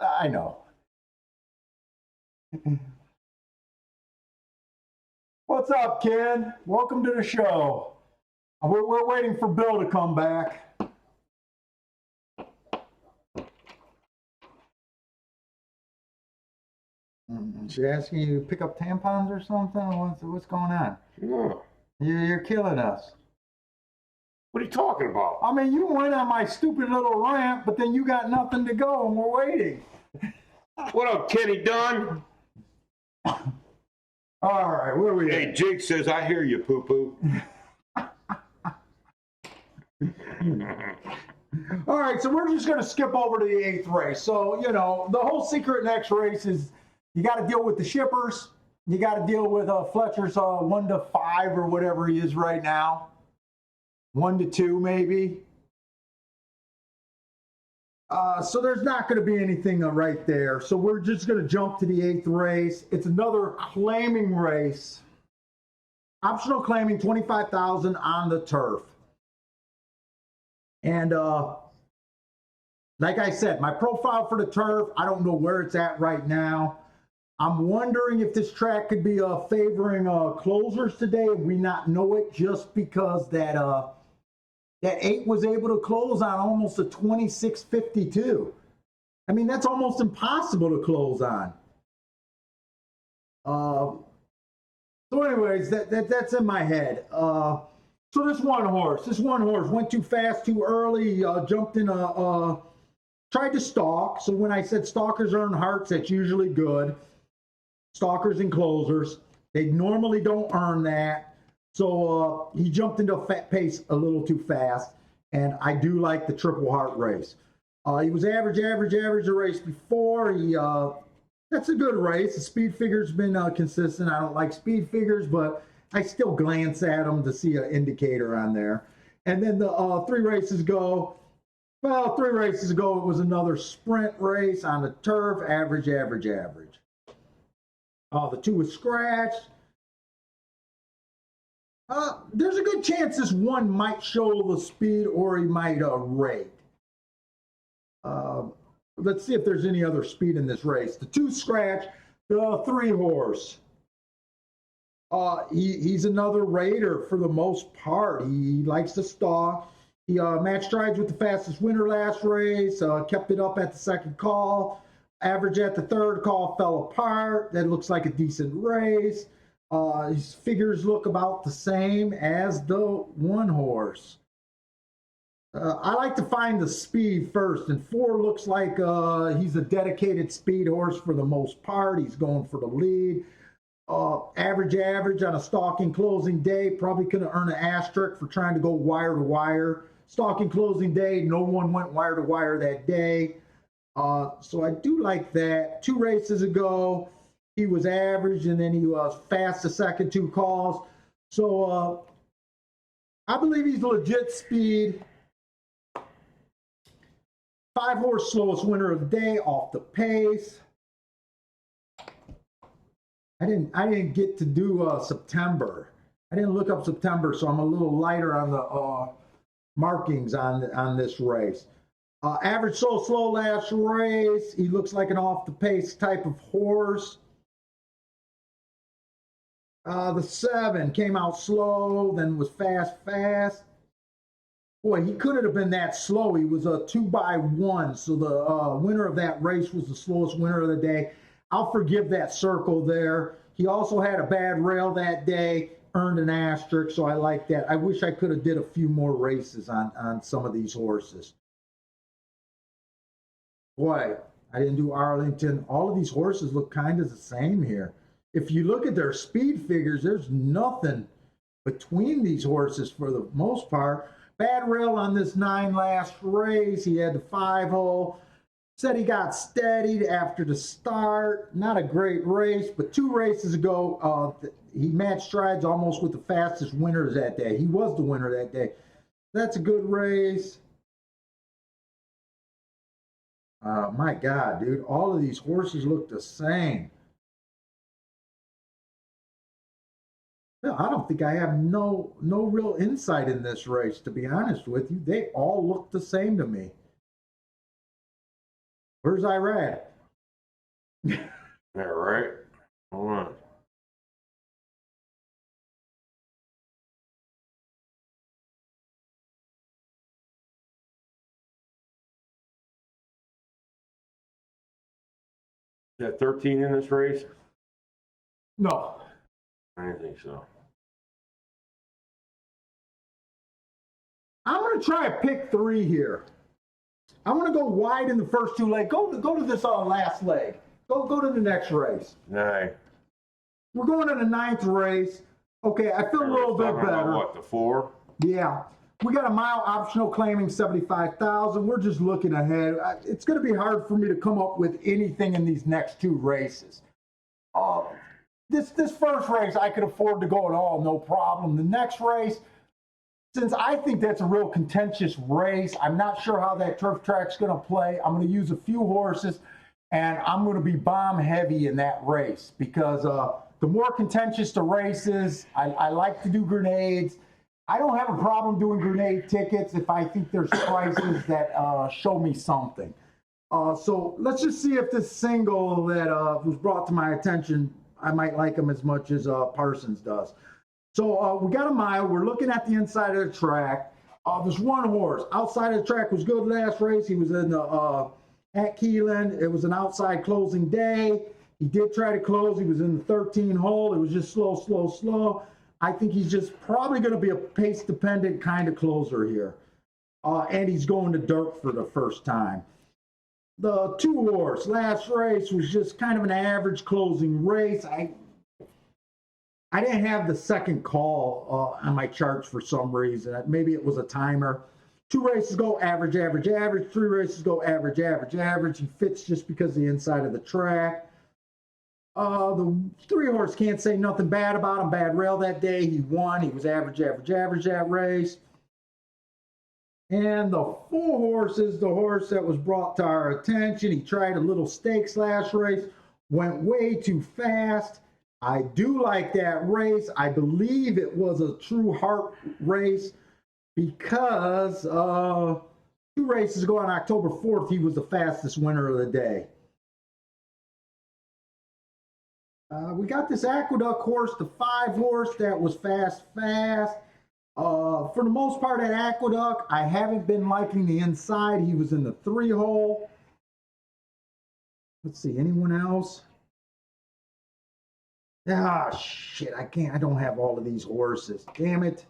I know. What's up, Ken? Welcome to the show. We're waiting for Bill to come back. She asking you to pick up tampons or something? What's going on? No. You're killing us. What are you talking about? I mean, you went on my stupid little rant, but then you got nothing to go, and we're waiting. What up, Kenny Dunn? All right, where are we Hey, at? Jake says, I hear you, poo-poo. All right, so we're just going to skip over to the 8th race. So, you know, the whole secret next race is you got to deal with the shippers. You got to deal with Fletcher's 1 to 5 or whatever he is right now. 1 to 2, maybe. So there's not going to be anything right there. So we're just going to jump to the 8th race. It's another claiming race. Optional claiming, 25,000 on the turf. And like I said, my profile for the turf, I don't know where it's at right now. I'm wondering if this track could be favoring closers today and we not know it just because that 8 was able to close on almost a 26.52. I mean, that's almost impossible to close on. So anyways, that's in my head. So this one horse went too fast, too early, jumped in tried to stalk. So when I said stalkers earn hearts, that's usually good. Stalkers and closers, they normally don't earn that. So he jumped into a pace a little too fast, and I do like the triple heart race. He was average the race before. That's a good race. The speed figure's been consistent. I don't like speed figures, but I still glance at them to see an indicator on there. And then the 3 races ago, it was another sprint race on the turf, average. The 2 was scratched. There's a good chance this one might show the speed or he might rate. Let's see if there's any other speed in this race. The 2 scratch, the 3 horse. He's another raider for the most part. He likes to stalk. He matched strides with the fastest winner last race, kept it up at the 2nd call. Average at the 3rd call fell apart. That looks like a decent race. His figures look about the same as the 1 horse. I like to find the speed first, and 4 looks like he's a dedicated speed horse for the most part. He's going for the lead. Average on a stalking closing day. Probably could have earned an asterisk for trying to go wire to wire. Stalking closing day, no one went wire to wire that day. So I do like that. 2 races ago, he was average, and then he was fast the second 2 calls. So I believe he's legit speed. 5 horse slowest winner of the day off the pace. I didn't get to do September. I didn't look up September, so I'm a little lighter on the markings on this race. Average so slow last race. He looks like an off the pace type of horse. The 7 came out slow, then was fast. Boy, he couldn't have been that slow. He was a 2x1, so the winner of that race was the slowest winner of the day. I'll forgive that circle there. He also had a bad rail that day, earned an asterisk, so I like that. I wish I could have did a few more races on some of these horses. Boy, I didn't do Arlington. All of these horses look kind of the same here. If you look at their speed figures, there's nothing between these horses for the most part. Bad rail on this 9 last race. He had the 5-hole. Said he got steadied after the start. Not a great race, but 2 races ago, he matched strides almost with the fastest winners that day. He was the winner that day. That's a good race. My God, dude, all of these horses look the same. No, I don't think I have no real insight in this race, to be honest with you. They all look the same to me. Where's Irad? All right. Hold on. Is that 13 in this race? No. I didn't think so. I'm going to try a pick 3 here. I want to go wide in the first 2 legs. Go to this last leg. Go to the next race. 9. We're going to the 9th race. Okay, I feel a little bit Talking about better. what, the 4? Yeah. We got a mile optional claiming 75,000. We're just looking ahead. It's going to be hard for me to come up with anything in these next 2 races. This first race, I could afford to go at all, no problem. The next race, since I think that's a real contentious race, I'm not sure how that turf track's going to play. I'm going to use a few horses, and I'm going to be bomb heavy in that race because the more contentious the race is, I like to do grenades. I don't have a problem doing grenade tickets if I think there's prices that show me something. So let's just see if this single that was brought to my attention, I might like him as much as Parsons does. So we got a mile. We're looking at the inside of the track. There's one horse. Outside of the track was good last race. He was in the at Keeneland. It was an outside closing day. He did try to close. He was in the 13 hole. It was just slow. I think he's just probably going to be a pace-dependent kind of closer here. And he's going to dirt for the first time. The 2 horse last race was just kind of an average closing race. I didn't have the second call on my charts for some reason. Maybe it was a timer. 2 races go average. 3 races go average. He fits just because of the inside of the track. The 3 horse can't say nothing bad about him. Bad rail that day. He won. He was average that race. And the 4 horse is the horse that was brought to our attention. He tried a little stakes last race. Went way too fast. I do like that race. I believe it was a true heart race because 2 races ago on October 4th, he was the fastest winner of the day. We got this Aqueduct horse, the 5 horse that was fast. For the most part at Aqueduct, I haven't been liking the inside. He was in the 3 hole. Let's see, anyone else? Ah, shit, I don't have all of these horses. Damn it.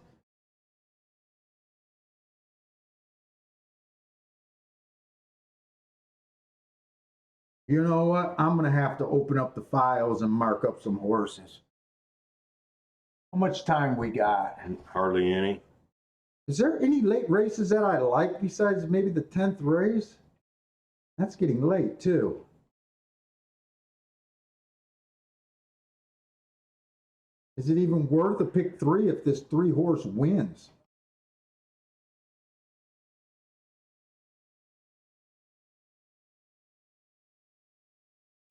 You know what? I'm going to have to open up the files and mark up some horses. How much time we got? Hardly any. Is there any late races that I like besides maybe the 10th race? That's getting late, too. Is it even worth a pick 3 if this 3 horse wins?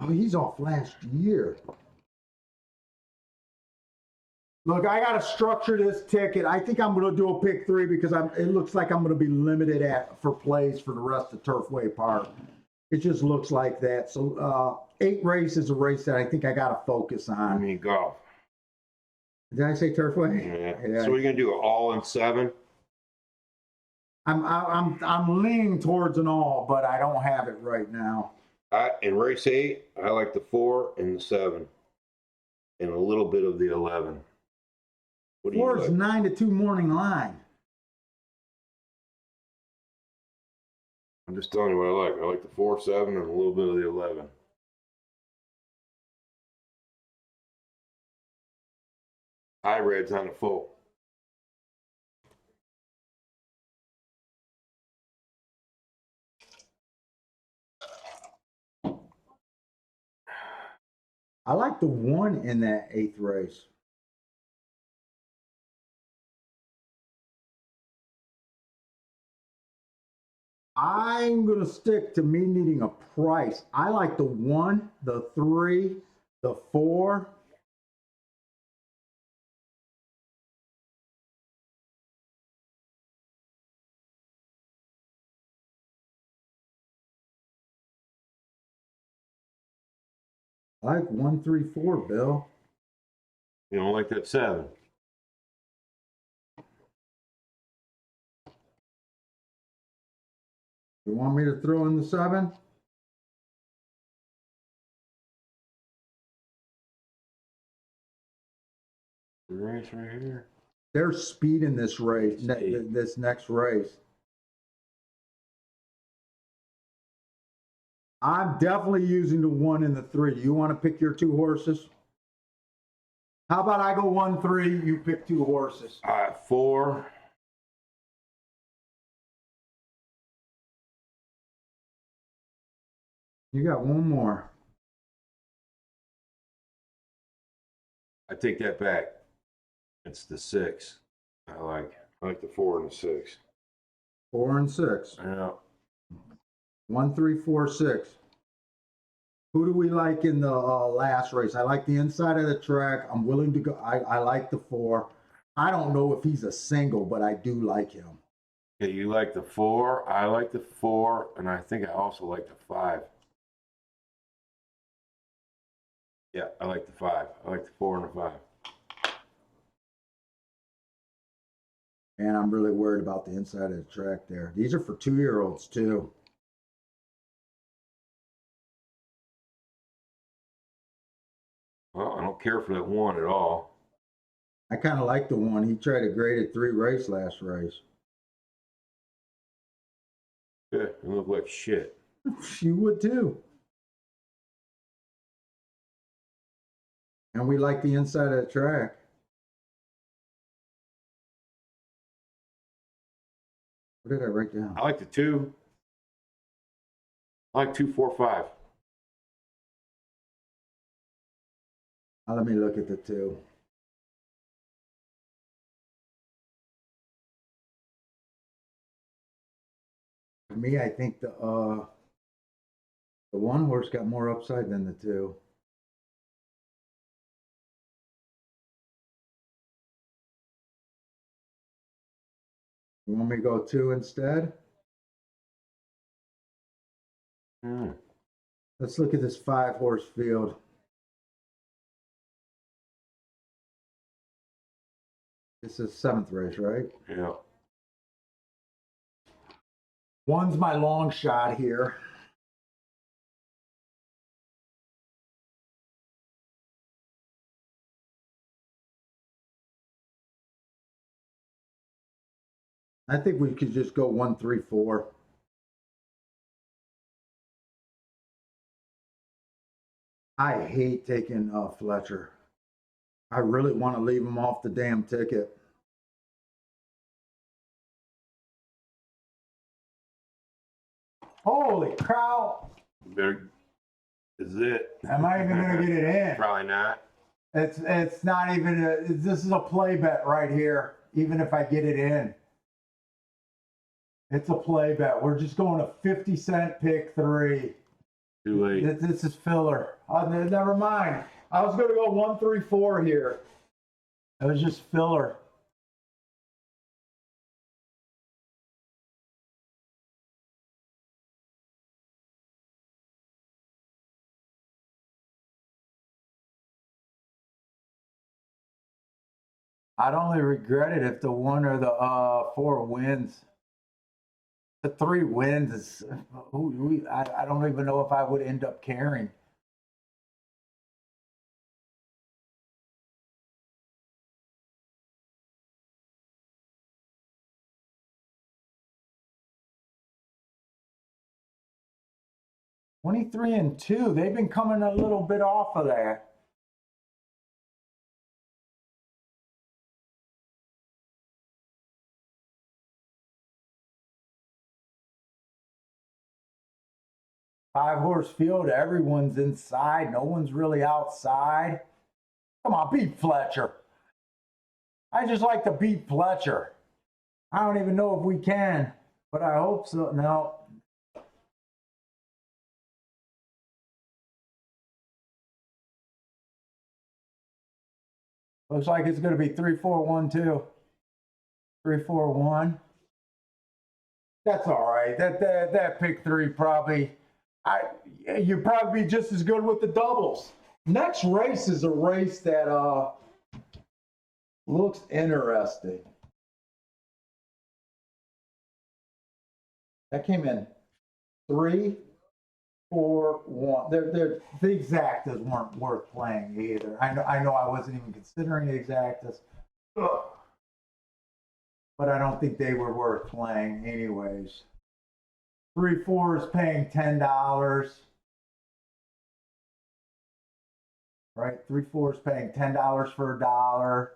Oh, he's off last year. Look, I got to structure this ticket. I think I'm going to do a pick 3 because it looks like I'm going to be limited for plays for the rest of Turfway Park. It just looks like that. So 8 race is a race that I think I got to focus on. I mean, golf. Did I say Turfway? Yeah. So we're going to do it all in 7? I'm leaning towards an all, but I don't have it right now. In race 8, I like the 4 and the 7, and a little bit of the 11. What do you 4 is like? 9 to 2 morning line. I'm just telling you what I like. I like the 4, 7, and a little bit of the 11. High red's on the full. I like the 1 in that 8th race. I'm going to stick to me needing a price. I like the 1, the 3, the 4. I like 1, 3, 4, Bill. You don't like that 7. You want me to throw in the 7? The race right here. There's speed in this race, Speed. this next race. I'm definitely using the 1 and the 3. Do you want to pick your 2 horses? How about I go 1, 3, you pick 2 horses? 4. You got one more. I take that back. It's the 6. I like the 4 and the 6. 4 and 6. Yeah. 1, 3, 4, 6. Who do we like in the last race? I like the inside of the track. I'm willing to go. I like the 4. I don't know if he's a single, but I do like him. Okay, you like the 4. I like the 4, and I think I also like the 5. Yeah, I like the 5. I like the 4 and the 5. And I'm really worried about the inside of the track there. These are for 2-year-olds too. Well, I don't care for that 1 at all. I kind of like the 1. He tried a graded 3 race last race. Good. It looked like shit. You would too. And we like the inside of the track. What did I write down? I like the 2. I like 2, 4, 5. Let me look at the 2. For me, I think the 1 horse got more upside than the 2. You want me to go 2 instead? Let's look at this 5-horse field. This is 7th race, right? Yeah. 1's my long shot here. I think we could just go 1, 3, 4. I hate taking Fletcher. I really want to leave him off the damn ticket. Holy cow! Better. Is it? Am I even gonna get it in? Probably not. It's not even. This is a play bet right here. Even if I get it in, it's a play bet. We're just going a 50-cent pick 3. Too late. This is filler. Never mind. I was going to go 1, 3, 4 here. It was just filler. I'd only regret it if the 1 or the 4 wins. The 3 wins is. I don't even know if I would end up caring. $23-2. They've been coming a little bit off of that. Five-horse field, everyone's inside. No one's really outside. Come on, beat Fletcher. I just like to beat Fletcher. I don't even know if we can, but I hope so. No. Looks like it's going to be 3, 4, 1, 2. 3, 4, 1. That's all right. That pick 3 probably. You'd probably be just as good with the doubles. Next race is a race that looks interesting. That came in 3, 4, 1. The exactas weren't worth playing either. I know I wasn't even considering the exactas, but I don't think they were worth playing anyways. 3, 4 is paying $10. Right, 3, 4 is paying $10 for a dollar.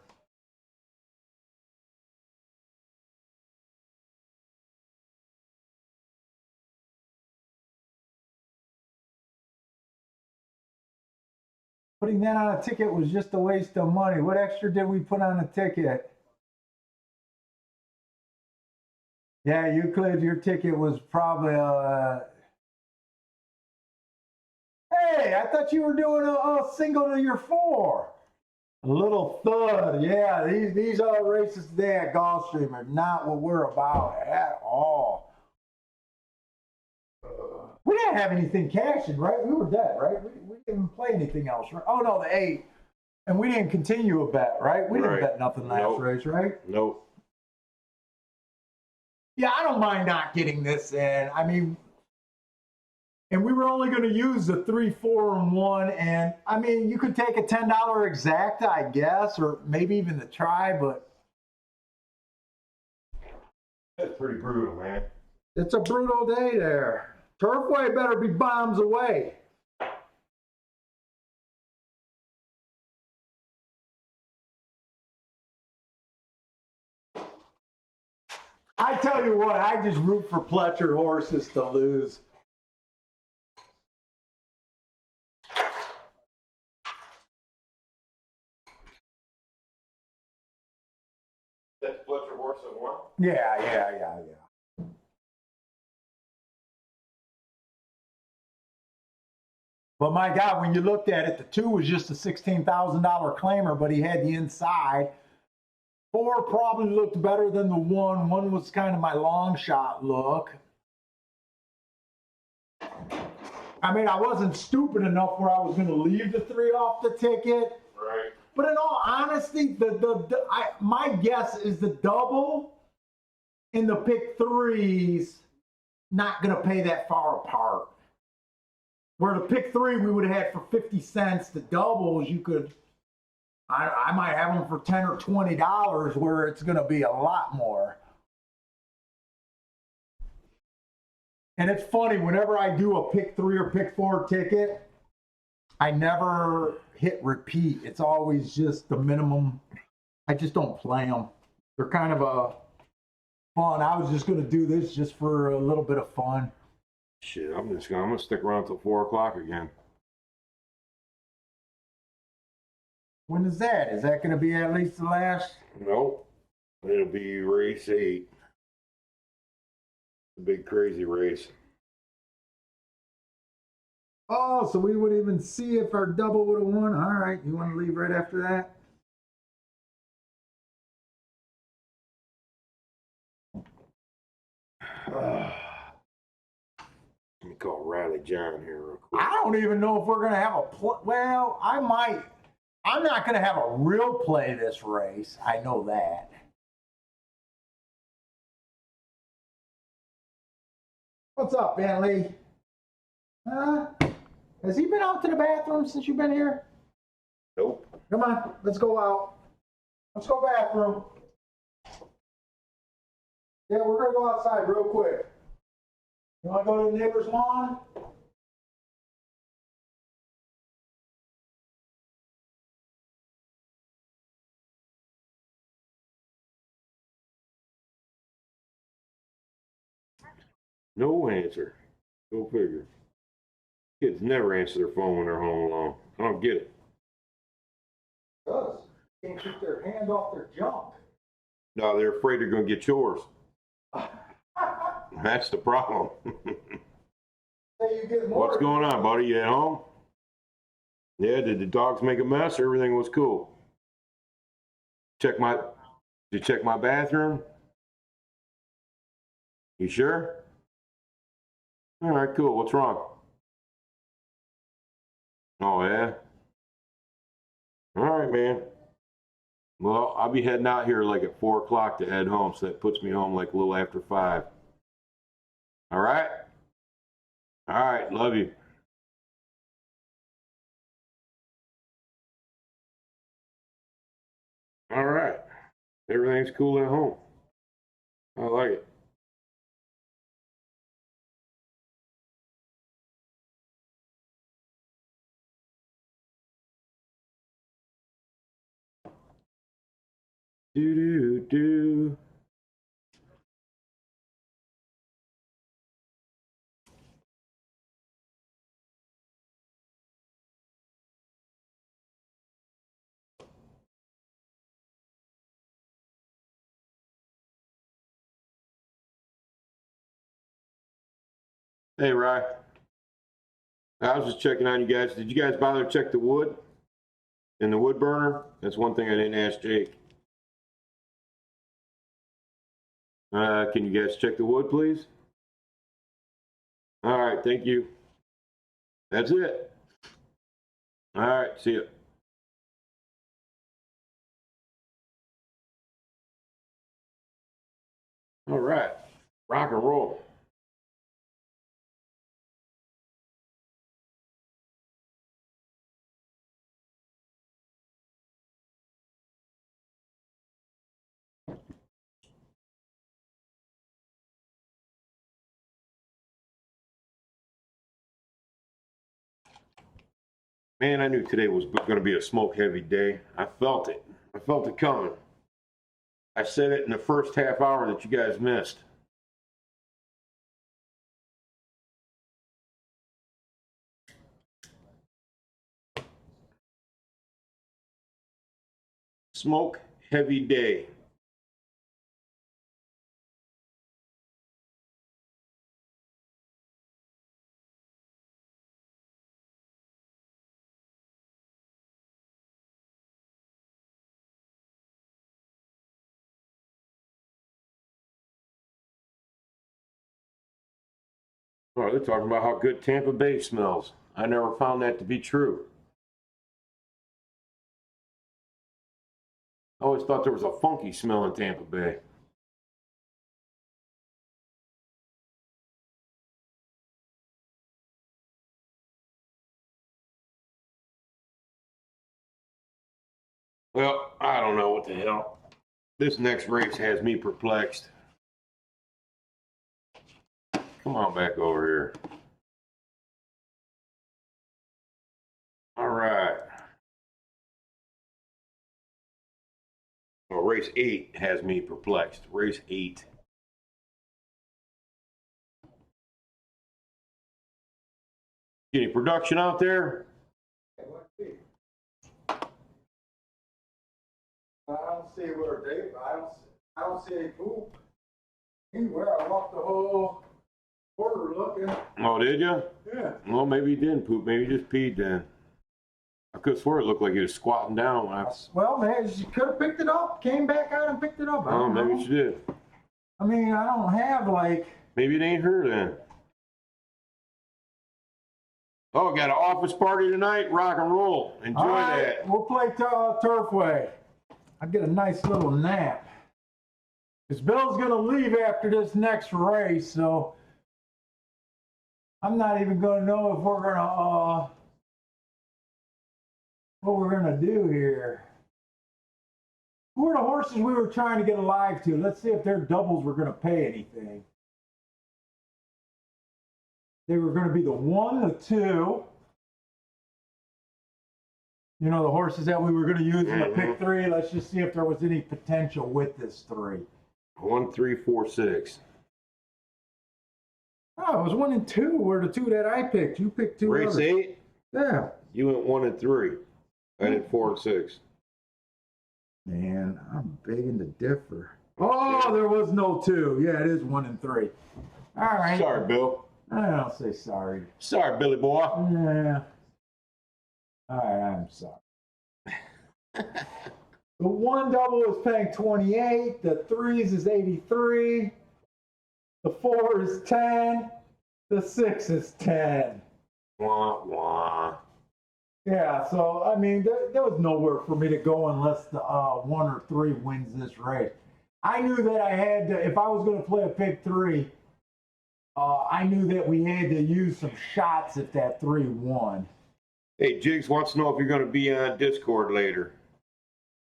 Putting that on a ticket was just a waste of money. What extra did we put on a ticket? Yeah, Euclid, your ticket was probably hey, I thought you were doing a single to your 4. A little thud. Yeah, these races today at Gulfstream are not what we're about at all. We didn't have anything cashing, right? We were dead, right? We didn't play anything else, right? Oh no, the 8. And we didn't continue a bet, right? We didn't bet nothing last race, right? Nope. Yeah, I don't mind not getting this in. I mean, and we were only going to use the 3, 4, and 1. And I mean, you could take a $10 exacta, I guess, or maybe even the try, but That's pretty brutal, man. it's a brutal day there. Turfway better be bombs away. I tell you what, I just root for Pletcher horses to lose. That's Fletcher horse that won? Yeah. But my God, when you looked at it, the 2 was just a $16,000 claimer, but he had the inside. 4 probably looked better than the 1. 1 was kind of my long shot look. I mean, I wasn't stupid enough where I was going to leave the 3 off the ticket. Right. But in all honesty, my guess is the double and the pick 3's not going to pay that far apart. Where the pick 3 we would have had for 50 cents, the doubles you could, I might have them for $10 or $20, where it's going to be a lot more. And it's funny, whenever I do a pick 3 or pick 4 ticket, I never hit repeat. It's always just the minimum. I just don't play them. They're kind of a fun. I was just going to do this just for a little bit of fun. Shit, I'm gonna stick around till 4 o'clock again. When is that? Is that going to be at least the last? Nope. It'll be race 8. The big crazy race. Oh, so we would even see if our double would have won. All right, you want to leave right after that? Let me call Riley John here real quick. I don't even know if we're going to have a well, I might. I'm not going to have a real play this race. I know that. What's up, Bentley? Huh? Has he been out to the bathroom since you've been here? Nope. Come on, let's go out. Let's go bathroom. Yeah, we're going to go outside real quick. You want to go to the neighbor's lawn? No answer. Go figure. Kids never answer their phone when they're home alone. I don't get it. Does. Can't keep their hand off their junk. No, they're afraid they're going to get yours. That's the problem. Say you get more. What's going on, buddy? You at home? Yeah, did the dogs make a mess? Everything was cool. Did you check my bathroom? You sure? All right, cool. What's wrong? Oh, yeah? All right, man. Well, I'll be heading out here like at 4 o'clock to head home, so that puts me home like a little after 5. All right? All right, love you. All right. Everything's cool at home. I like it. Do do do. Hey, Rye. I was just checking on you guys. Did you guys bother to check the wood in the wood burner? That's one thing I didn't ask Jake. Can you guys check the wood, please? All right, thank you. That's it. All right, see ya. All right, rock and roll. Man, I knew today was going to be a smoke heavy day. I felt it. I felt it coming. I said it in the first half hour that you guys missed. Smoke heavy day. Oh, they're talking about how good Tampa Bay smells. I never found that to be true. I always thought there was a funky smell in Tampa Bay. Well, I don't know what the hell. This next race has me perplexed. Come on back over here. All right. Well, race 8 has me perplexed. Race 8. Any production out there? I don't see where Dave. I don't see any poop anywhere. I walked the whole quarter looking. Oh, did you? Yeah. Well, maybe he didn't poop. Maybe he just peed then. I could have swore it looked like he was squatting down when I. Well, man, she could have picked it up, came back out and picked it up. Oh, maybe she did. I mean, I don't have like. Maybe it ain't her then. Oh, got an office party tonight. Rock and roll. Enjoy All right, that. we'll play Turfway. I get a nice little nap. Because Bill's going to leave after this next race, so I'm not even going to know if we're going to, what we're going to do here. Who are the horses we were trying to get alive to? Let's see if their doubles were going to pay anything. They were going to be the 1, the 2. You know, the horses that we were going to use in the pick 3. Let's just see if there was any potential with this 3. 1, 3, 4, 6. Oh, it was 1 and 2 were the 2 that I picked. You picked 2 Race others. 8? Yeah. You went 1 and 3. I did 4 and 6. Man, I'm begging to differ. Oh, there was no 2. Yeah, it is 1 and 3. All right. Sorry, Bill. I don't say sorry. Sorry, Billy boy. Yeah. All right, I'm sorry. The 1 double is paying 28. The 3s is 83. The 4 is 10. The 6 is 10. Wah, wah. Yeah, so I mean, there was nowhere for me to go unless the one or three wins this race. I knew that I had to, if I was going to play a pick three, I knew that we had to use some shots if that three won. Hey, Jigs wants to know if you're going to be on Discord later.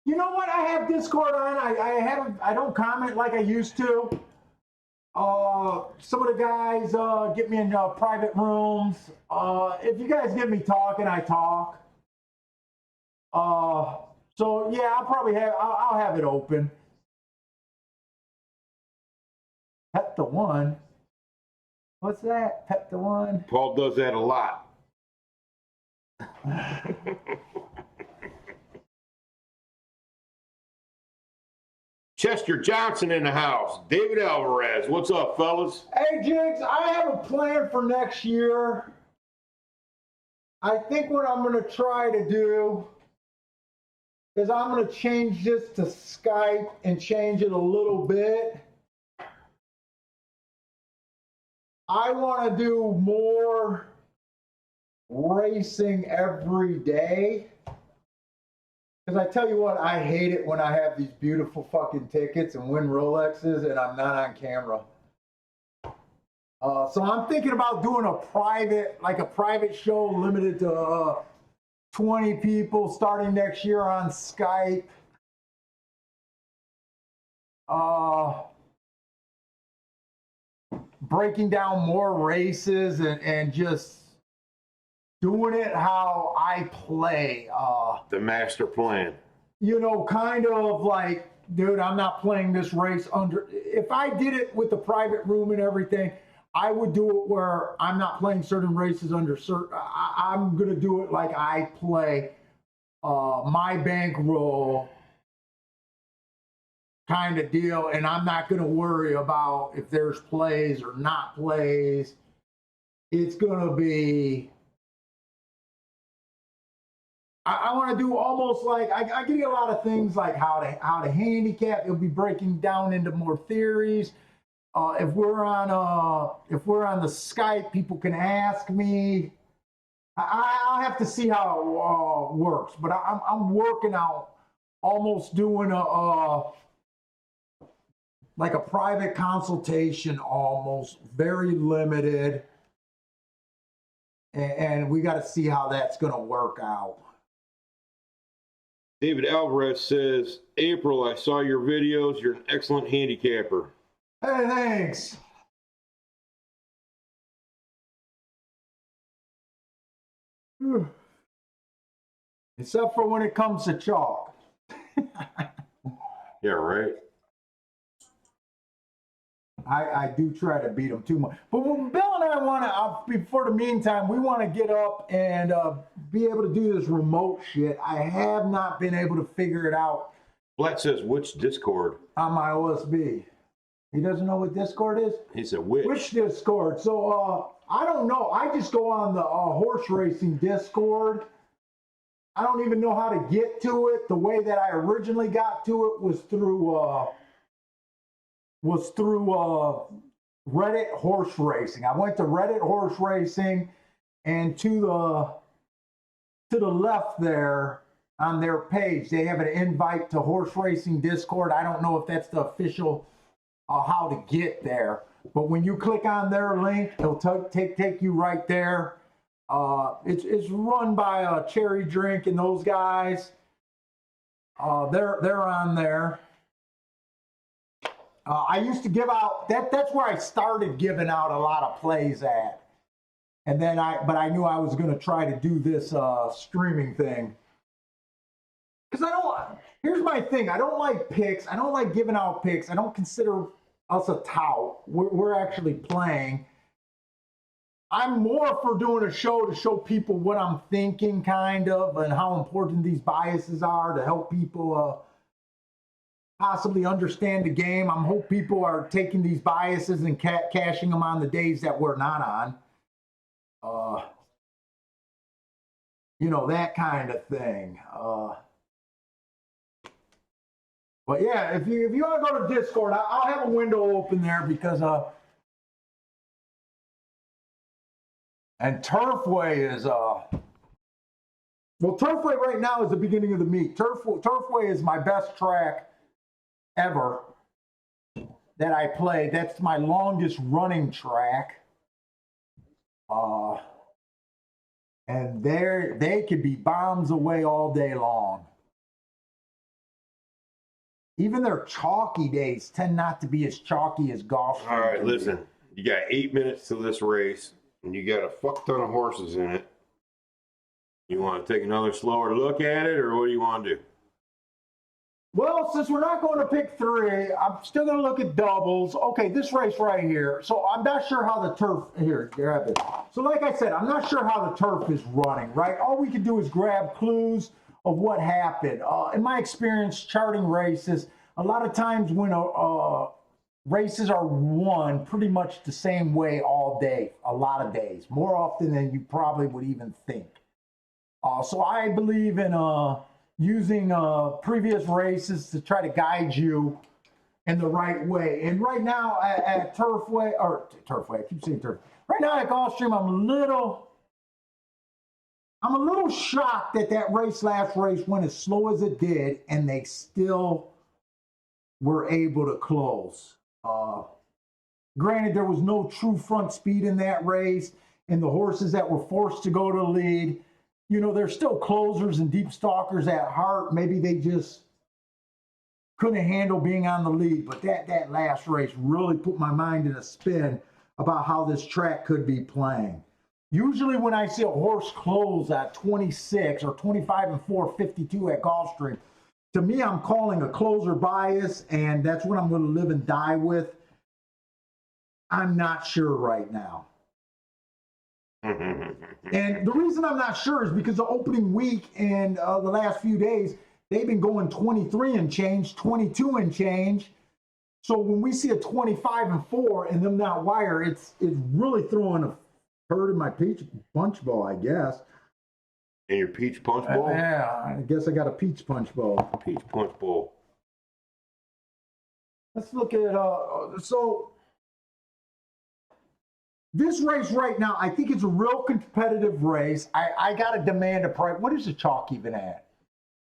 You know what? I have Discord on. I haven't. I don't comment like I used to. Some of the guys get me in private rooms. If you guys get me talking, I talk. So yeah, I'll probably have. I'll have it open. Pet the one. What's that? Pet the one. Paul does that a lot. Chester Johnson in the house. David Alvarez. What's up, fellas? Hey, Jigs, I have a plan for next year. I think what I'm going to try to do is I'm going to change this to Skype and change it a little bit. I want to do more racing every day. Because I tell you what, I hate it when I have these beautiful fucking tickets and win Rolexes and I'm not on camera. So I'm thinking about doing a private show limited to 20 people starting next year on Skype. Breaking down more races and just doing it how I play. The master plan. You know, kind of like, dude, I'm not playing this race under. If I did it with the private room and everything, I would do it where I'm not playing certain races under certain. I'm going to do it like I play my bankroll kind of deal, and I'm not going to worry about if there's plays or not plays. It's going to be. I want to do almost like I give you a lot of things like how to handicap. It'll be breaking down into more theories. If we're on the Skype, people can ask me. I'll have to see how it works, but I'm working out almost doing like a private consultation, almost very limited, and we got to see how that's going to work out. David Alvarez says, April, I saw your videos. You're an excellent handicapper. Hey, thanks. Except for when it comes to chalk. Yeah, right. I do try to beat them too much. But when Bill and I want to, for the meantime, we want to get up and be able to do this remote shit. I have not been able to figure it out. Black says, which Discord? On my OSB. He doesn't know what Discord is? He said, which? Which Discord? So, I don't know. I just go on the horse racing Discord. I don't even know how to get to it. The way that I originally got to it was through Reddit horse racing. I went to Reddit horse racing, and to the left there on their page, they have an invite to horse racing Discord. I don't know if that's the official how to get there, but when you click on their link, it'll take you right there. It's run by Cherry Drink and those guys. They're on there. I used to give out that's where I started giving out a lot of plays at. And then I knew I was going to try to do this streaming thing. Because here's my thing. I don't like picks. I don't like giving out picks. I don't consider us a tout. We're actually playing. I'm more for doing a show to show people what I'm thinking, kind of, and how important these biases are to help people possibly understand the game. I hope people are taking these biases and cashing them on the days that we're not on. You know, that kind of thing. But yeah, if you want to go to Discord, I'll have a window open there because and Turfway is Well, Turfway right now is the beginning of the meet. Turfway is my best track ever that I played. That's my longest running track. And they could be bombs away all day long. Even their chalky days tend not to be as chalky as golf. All right, listen. You got 8 minutes to this race, and you got a fuck ton of horses in it. You want to take another slower look at it, or what do you want to do? Well, since we're not going to pick 3, I'm still going to look at doubles. Okay, this race right here. So I'm not sure how the turf, here, grab it. So like I said, I'm not sure how the turf is running, right? All we can do is grab clues of what happened. In my experience charting races, a lot of times when races are won pretty much the same way all day, a lot of days, more often than you probably would even think. So I believe in using previous races to try to guide you in the right way. And right now at Turfway, I keep saying Turf. Right now at Gulfstream, I'm a little shocked that last race went as slow as it did, and they still were able to close. Granted, there was no true front speed in that race, and the horses that were forced to go to the lead, you know, they're still closers and deep stalkers at heart. Maybe they just couldn't handle being on the lead. But that last race really put my mind in a spin about how this track could be playing. Usually when I see a horse close at 26 or 25 and 4.52 at Gulfstream, to me, I'm calling a closer bias, and that's what I'm going to live and die with. I'm not sure right now. And the reason I'm not sure is because the opening week and the last few days, they've been going 23 and change, 22 and change. So when we see a 25 and 4 and them not wire, it's really throwing a hurt in my peach punch bowl, I guess. In your peach punch bowl? Yeah, I guess I got a peach punch bowl. Peach punch bowl. Let's look at so this race right now, I think it's a real competitive race. I got to demand a price. What is the chalk even at?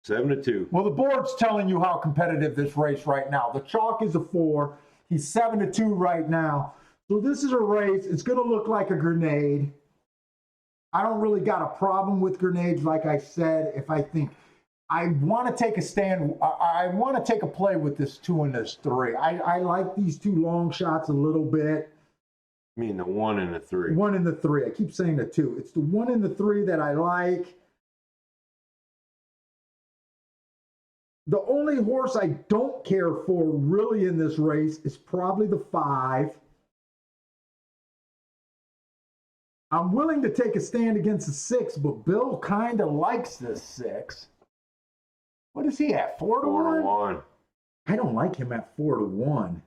7-2. Well, the board's telling you how competitive this race right now. The chalk is a 4. He's 7-2 right now. So this is a race. It's going to look like a grenade. I don't really got a problem with grenades, like I said. If I think I want to take a stand, I want to take a play with this 2 and this 3. I like these 2 long shots a little bit. I mean the 1 and the 3. 1 and the 3. I keep saying the 2. It's the 1 and the 3 that I like. The only horse I don't care for really in this race is probably the 5. I'm willing to take a stand against the 6, but Bill kind of likes this 6. What is he at? 4 to 1? 4-1. I don't like him at 4 to 1.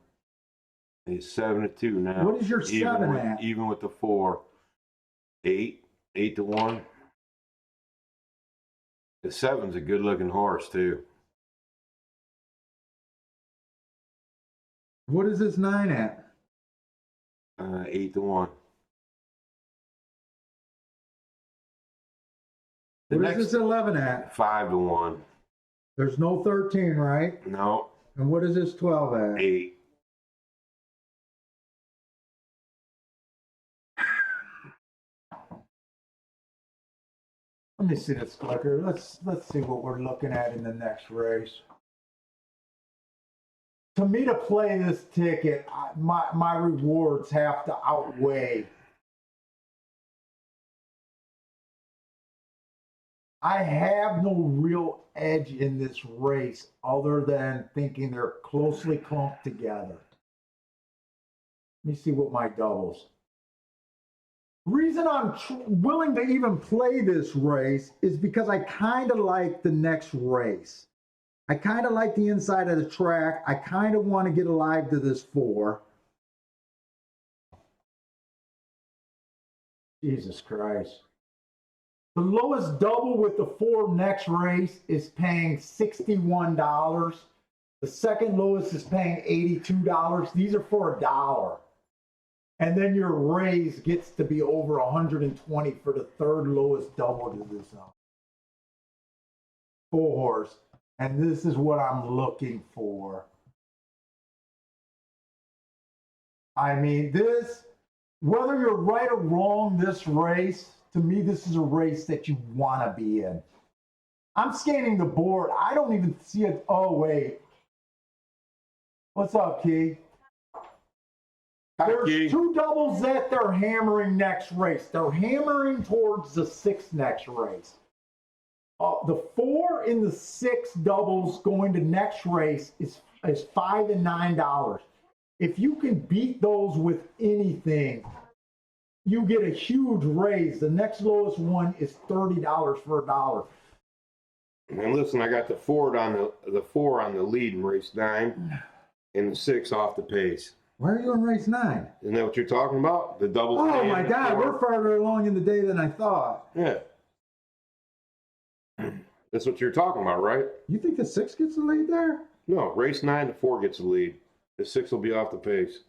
He's 7-2 now. What is your 7 at? Even with the 4. 8 to 1. The 7's a good looking horse too. What is this 9 at? 8 to 1. What is this 11 at? 5 to 1. There's no 13, right? No. And what is this 12 at? 8. Let me see this clicker. Let's see what we're looking at in the next race. To me, to play this ticket, my rewards have to outweigh. I have no real edge in this race other than thinking they're closely clumped together. Let me see what my doubles. Reason I'm willing to even play this race is because I kind of like the next race. I kind of like the inside of the track. I kind of want to get alive to this 4. Jesus Christ. The lowest double with the 4 next race is paying $61. The second lowest is paying $82. These are for $1. And then your raise gets to be over 120 for the third lowest double to this. full horse. And this is what I'm looking for. I mean, this, whether you're right or wrong, this race, to me, this is a race that you want to be in. I'm scanning the board. I don't even see it. Oh, wait. What's up, Key? There's Key. 2 doubles that they're hammering next race. They're hammering towards the 6 next race. The 4 and the 6 doubles going to next race is $5 and $9. If you can beat those with anything, you get a huge raise. The next lowest one is $30 for $1. And listen, I got the 4 on the lead in race 9, and the 6 off the pace. Where are you in race 9? Isn't that what you're talking about? The double. Oh my God, we're farther along in the day than I thought. Yeah. That's what you're talking about, right? You think the 6 gets the lead there? No, race 9, the 4 gets the lead. The 6 will be off the pace.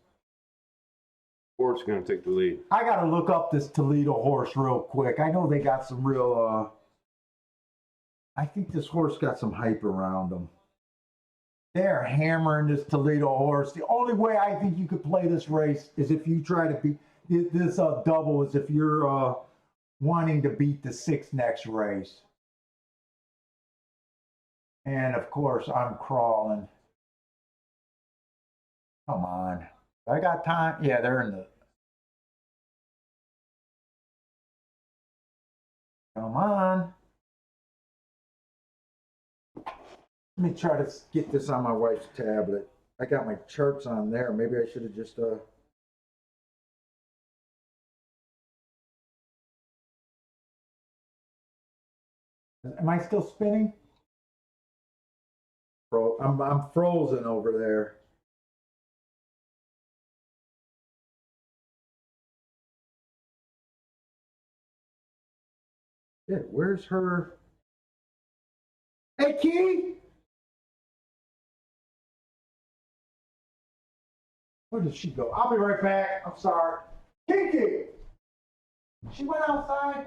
4's going to take the lead. I got to look up this Toledo horse real quick. I know they got some real, I think this horse got some hype around him. They're hammering this Toledo horse. The only way I think you could play this race is if you try to beat this double, is if you're wanting to beat the 6 next race. And of course, I'm crawling. Come on. I got time. Yeah, they're in the. Come on. Let me try to get this on my wife's tablet. I got my charts on there. Maybe I should have just Am I still spinning? I'm frozen over there. Shit, where's her? Hey, Key! Where did she go? I'll be right back. I'm sorry. Kiki! She went outside.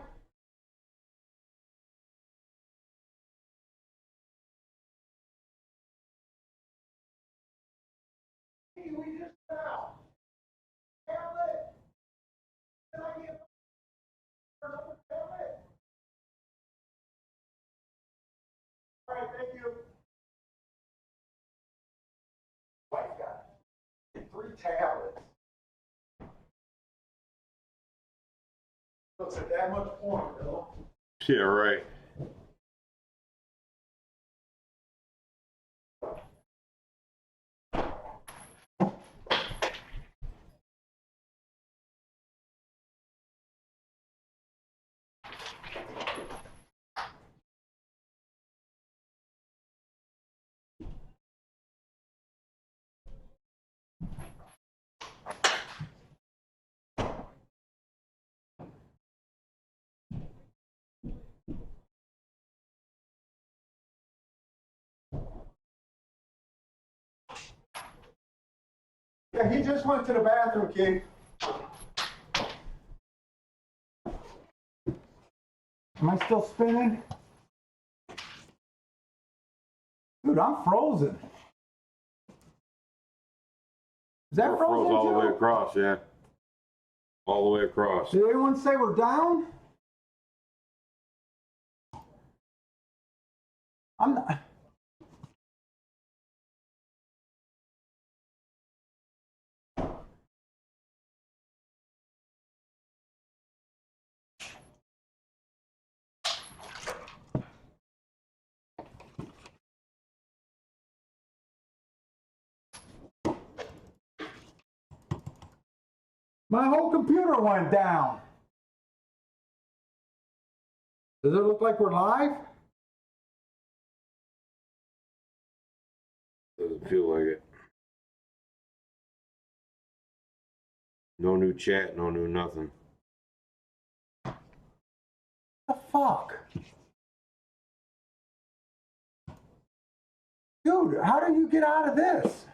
Hey, we just now. Tablet. Can I get another tablet? All right, thank you. Wife got 3 tablets. Looks like that much porn, Bill. Yeah, right. Yeah, he just went to the bathroom, kid. Am I still spinning? Dude, I'm frozen. Is that frozen Froze all the way too? across, yeah. All the way across. Did anyone say we're down? I'm not. My whole computer went down. Does it look like we're live? Doesn't feel like it. No new chat, no new nothing. The fuck? Dude, how do you get out of this?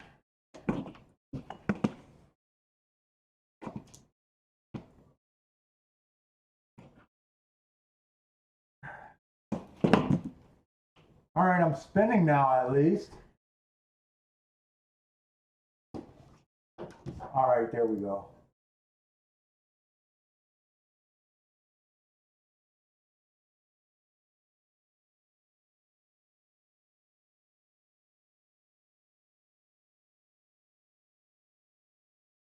All right, I'm spinning now at least. All right, there we go.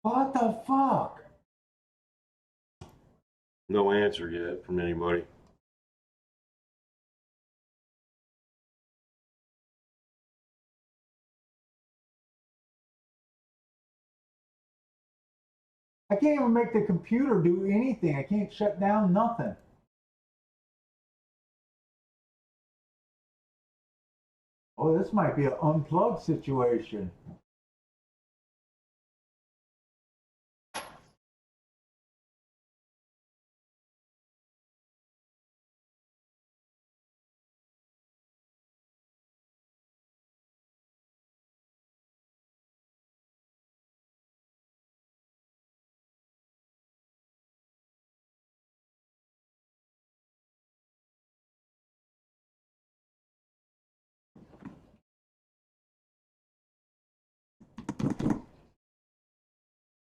What the fuck? No answer yet from anybody. I can't even make the computer do anything. I can't shut down nothing. Oh, this might be an unplugged situation.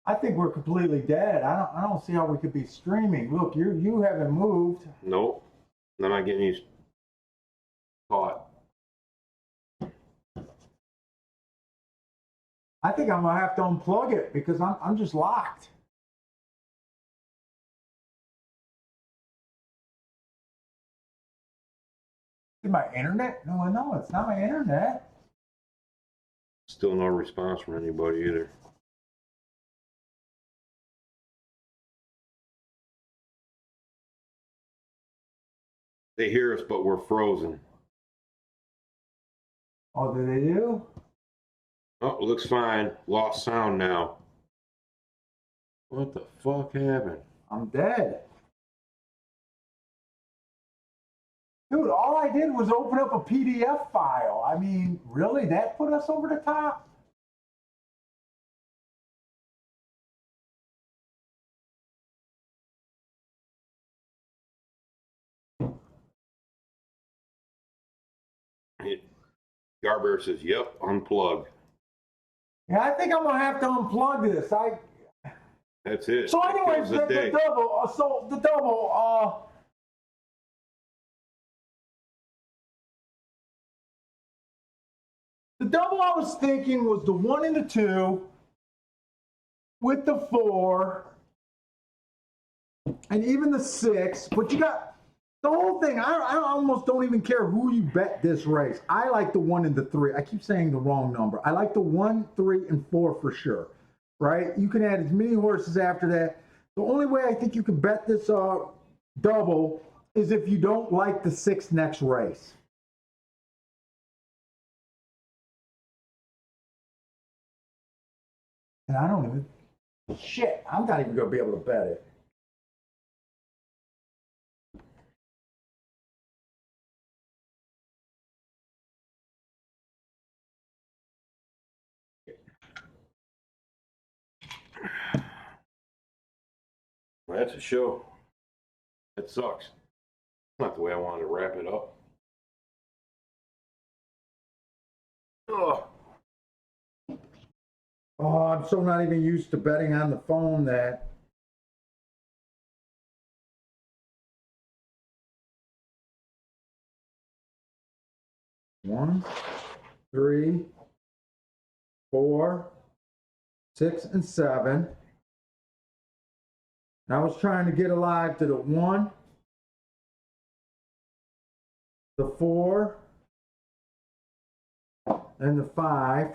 I think we're completely dead. I don't see how we could be streaming. Look, you haven't moved. Nope. I'm not getting these caught. I think I'm gonna have to unplug it because I'm just locked. Is my internet? No, it's not my internet. Still no response from anybody either. They hear us, but we're frozen. Oh, did they do? Oh, looks fine. Lost sound now. What the fuck happened? I'm dead. Dude, all I did was open up a PDF file. I mean, really? That put us over the top? Garbear says, "Yep, unplug." Yeah, I think I'm gonna have to unplug this. That's it. So, That anyways, kills the double I was thinking was the 1 and the 2 with the 4 and even the 6. But you got the whole thing. I almost don't even care who you bet this race. I like the 1 and the 3. I keep saying the wrong number. I like the 1, 3, and 4 for sure. Right? You can add as many horses after that. The only way I think you can bet this double is if you don't like the 6 next race. And I don't even, shit, I'm not even going to be able to bet it. Well, that's a show. That sucks. Not the way I wanted to wrap it up. Ugh. Oh, I'm so not even used to betting on the phone that. One, 3, 4, 6, and 7. And I was trying to get alive to the 1, the 4, and the 5.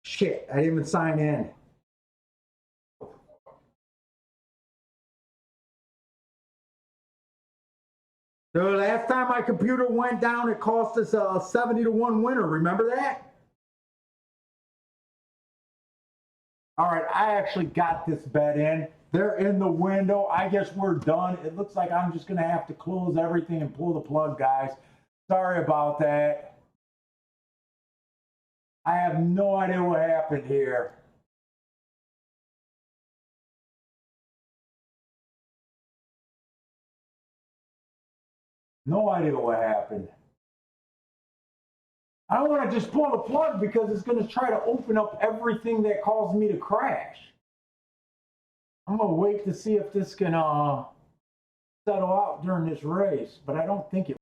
Shit, I didn't even sign in. The last time my computer went down, it cost us a 70-1 winner. Remember that? All right, I actually got this bet in. They're in the window. I guess we're done. It looks like I'm just going to have to close everything and pull the plug, guys. Sorry about that. I have no idea what happened here. No idea what happened. I don't want to just pull the plug because it's going to try to open up everything that caused me to crash. I'm going to wait to see if this can settle out during this race, but I don't think it